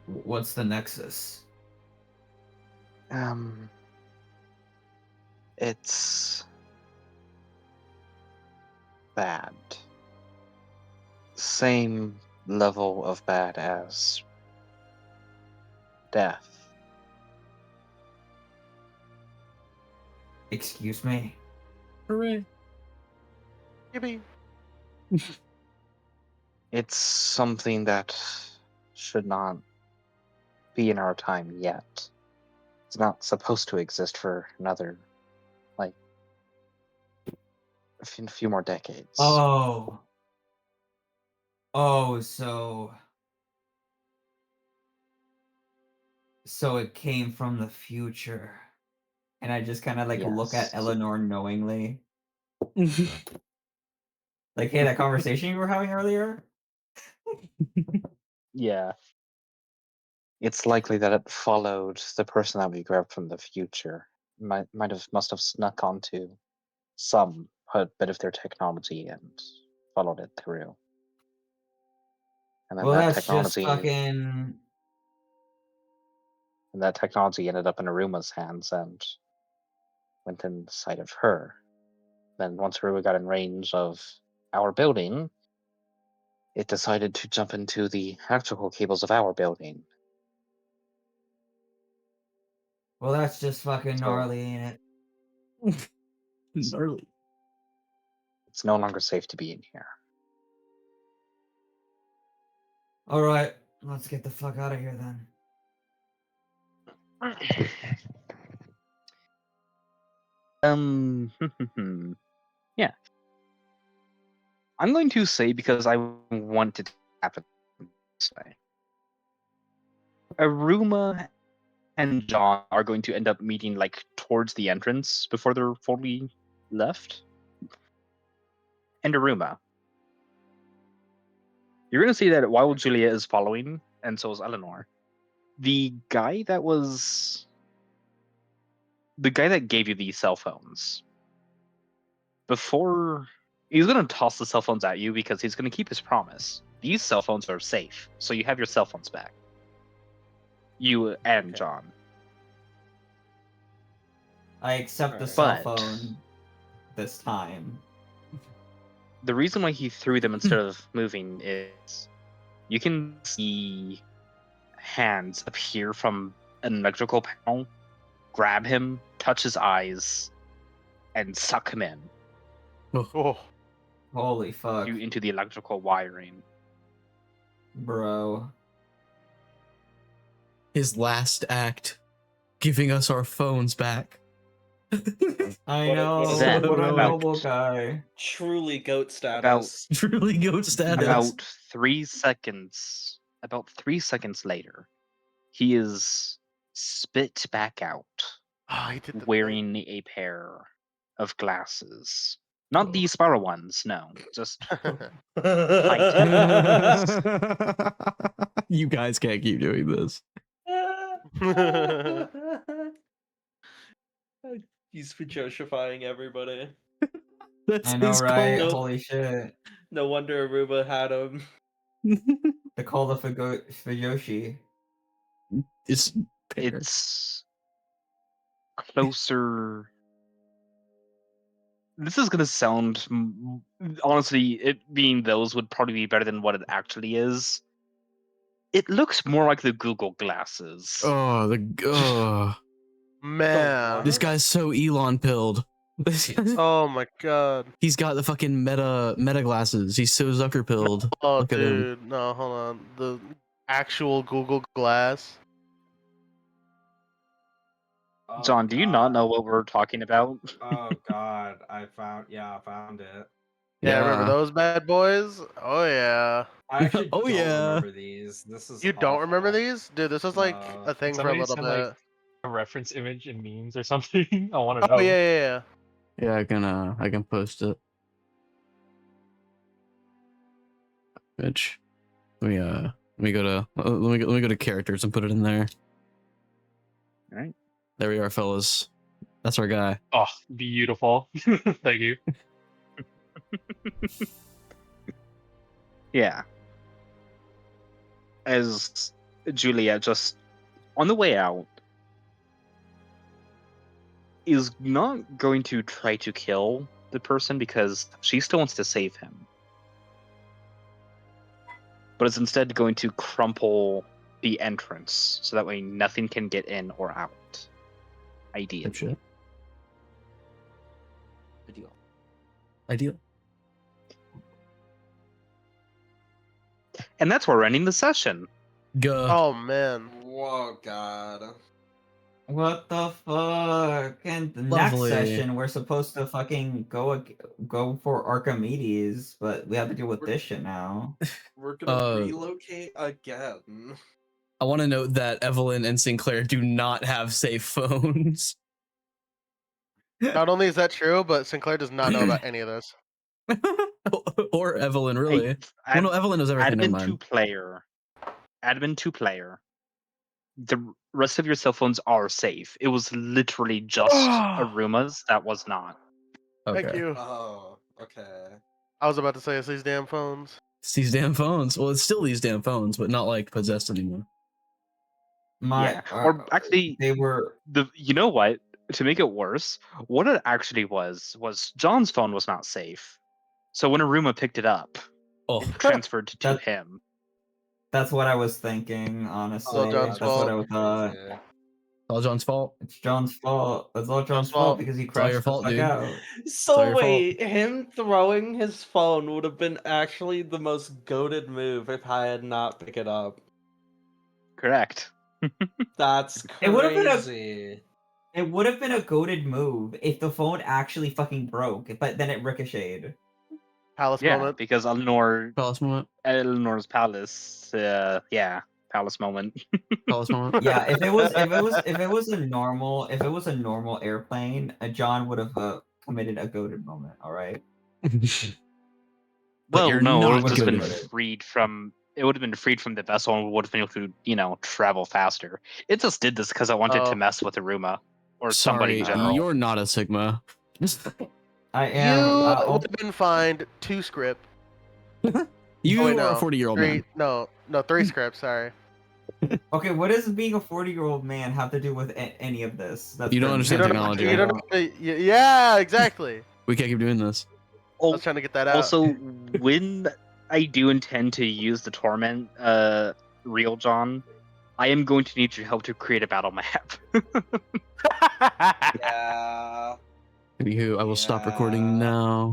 what's the nexus? It's bad. Same level of bad as death. Excuse me. Hooray. Yippee. It's something that should not be in our time yet. It's not supposed to exist for another, like, a few more decades. Oh, so it came from the future. And I just kind of like look at Yes. Eleanor knowingly. Like, hey, that conversation you were having earlier? Yeah. It's likely that it followed the person that we grabbed from the future. Must have snuck onto some bit of their technology and followed it through. And then Well, that's just fucking. that technology ended up in Aruma's hands and went inside of her. Then once Aruma got in range of our building, it decided to jump into the electrical cables of our building. Well, that's just fucking So- gnarly, ain't it? Gnarly. It's no longer safe to be in here. All right, let's get the fuck out of here then. Yeah. I'm going to say, because I want it to happen this way, Aruma and John are going to end up meeting like towards the entrance before they're fully left. And Aruma, you're going to see that while Julia is following and so is Eleanor. The guy that gave you these cell phones, before he's gonna toss the cell phones at you because he's gonna keep his promise. These cell phones are safe, so you have your cell phones back. You and Okay. John. I accept the Alright. cell But- phone this time. The reason why he threw them instead of moving is you can see hands appear from an electrical panel, grab him, touch his eyes, and suck him in Oh, Holy fuck, into the electrical wiring. bro. His last act, giving us our phones back. I What a- know. what a- Then, What a about- noble guy. Truly goat status. Truly goat status. About 3 seconds. About 3 seconds later, he is spit back out, oh, he did the thing. wearing a pair of glasses. Not the spiral ones, no. Just You guys can't keep doing this. He's Joshifying everybody. That's I know, his right? cult. Holy shit. No wonder Aruba had him. The call of Fujoshi. It's it's closer. This is gonna sound honestly, it being those would probably be better than what it actually is. It looks more like the Google glasses. oh Man. this guy's so Elon pilled. Oh my god. He's got the fucking meta glasses. He's so Zucker pilled. Oh, Look at him. dude. No, hold on. The actual Google Glass. Oh, John, do you not know what we're talking about? Oh god, I found it. Yeah, remember those bad boys? Oh yeah. I actually Oh, don't yeah. remember these. This is You don't remember awful. these? Dude, this was like No. a thing for a Somebody little send, bit. like, a reference image in memes or something? I want to Oh know. yeah. Yeah, I can post it. Bitch. Let me go to let me go to characters and put it in there. All right. There we are, fellas. That's our guy. Oh, beautiful. Thank you. Yeah. As Juliet just on the way out is not going to try to kill the person because she still wants to save him. But is instead going to crumple the entrance so that way nothing can get in or out. Ideally. Type shit. Ideal. Ideal. And that's where we're ending the session. Go. Oh man. Whoa, god. What the fuck? And the Lovely. next session, we're supposed to fucking go for Archimedes, but we have to deal with this shit now. We're gonna Uh, relocate again. I want to note that Evelyn and Sinclair do not have safe phones. Not only is that true, but Sinclair does not know about any of this. Or Evelyn, really. Hey, Well, no, Evelyn knows everything. Never admin mind. 2-player. Admin 2-player. The rest of your cell phones are safe. It was literally just Aruma's that was not. Okay. Thank you. Oh, okay. I was about to say it's these damn phones. It's these damn phones. Well, it's still these damn phones, but not like possessed anymore. Yeah. Or actually, they were. you know what? To make it worse, what it actually was John's phone was not safe. So when Aruma picked it up, Oh, it transferred to That- him. That's what I was thinking, honestly. all John's That's what I fault. thought. Yeah. all John's fault. It's John's fault. It's all John's John's fault fault. because he It's all your crashed the fault, fuck dude. out. It's all So your fault. wait, him throwing his phone would have been actually the most goated move if I had not picked it up. Correct. That's It would've been a- crazy. It would have been a goaded move if the phone actually fucking broke, but then it ricocheted. Palace Yeah, moment. because Palace moment. Eleanor's palace. Palace moment. Palace moment. Yeah, if it was a normal airplane, John would have committed a goaded moment. All right. But Well, you're no, not it would have just been goated. freed from it would have been freed from the vessel and would have been able to, travel faster. It just did this because I wanted to Oh. mess with Aruma or somebody Sorry, in general. you're not a Sigma. I am. You I'll- would have been fined 2 script. You wait, are no. a 40-year-old 3, man. No, 3 script. Sorry. Okay, what does being a 40-year-old man have to do with any of this? That's You don't understand technology. You don't know, yeah, exactly. We can't keep doing this. I was trying to get that out. Also, when I do intend to use the Torment, Real John, I am going to need your help to create a battle map. Yeah. Anywho, I will stop Yeah. recording now.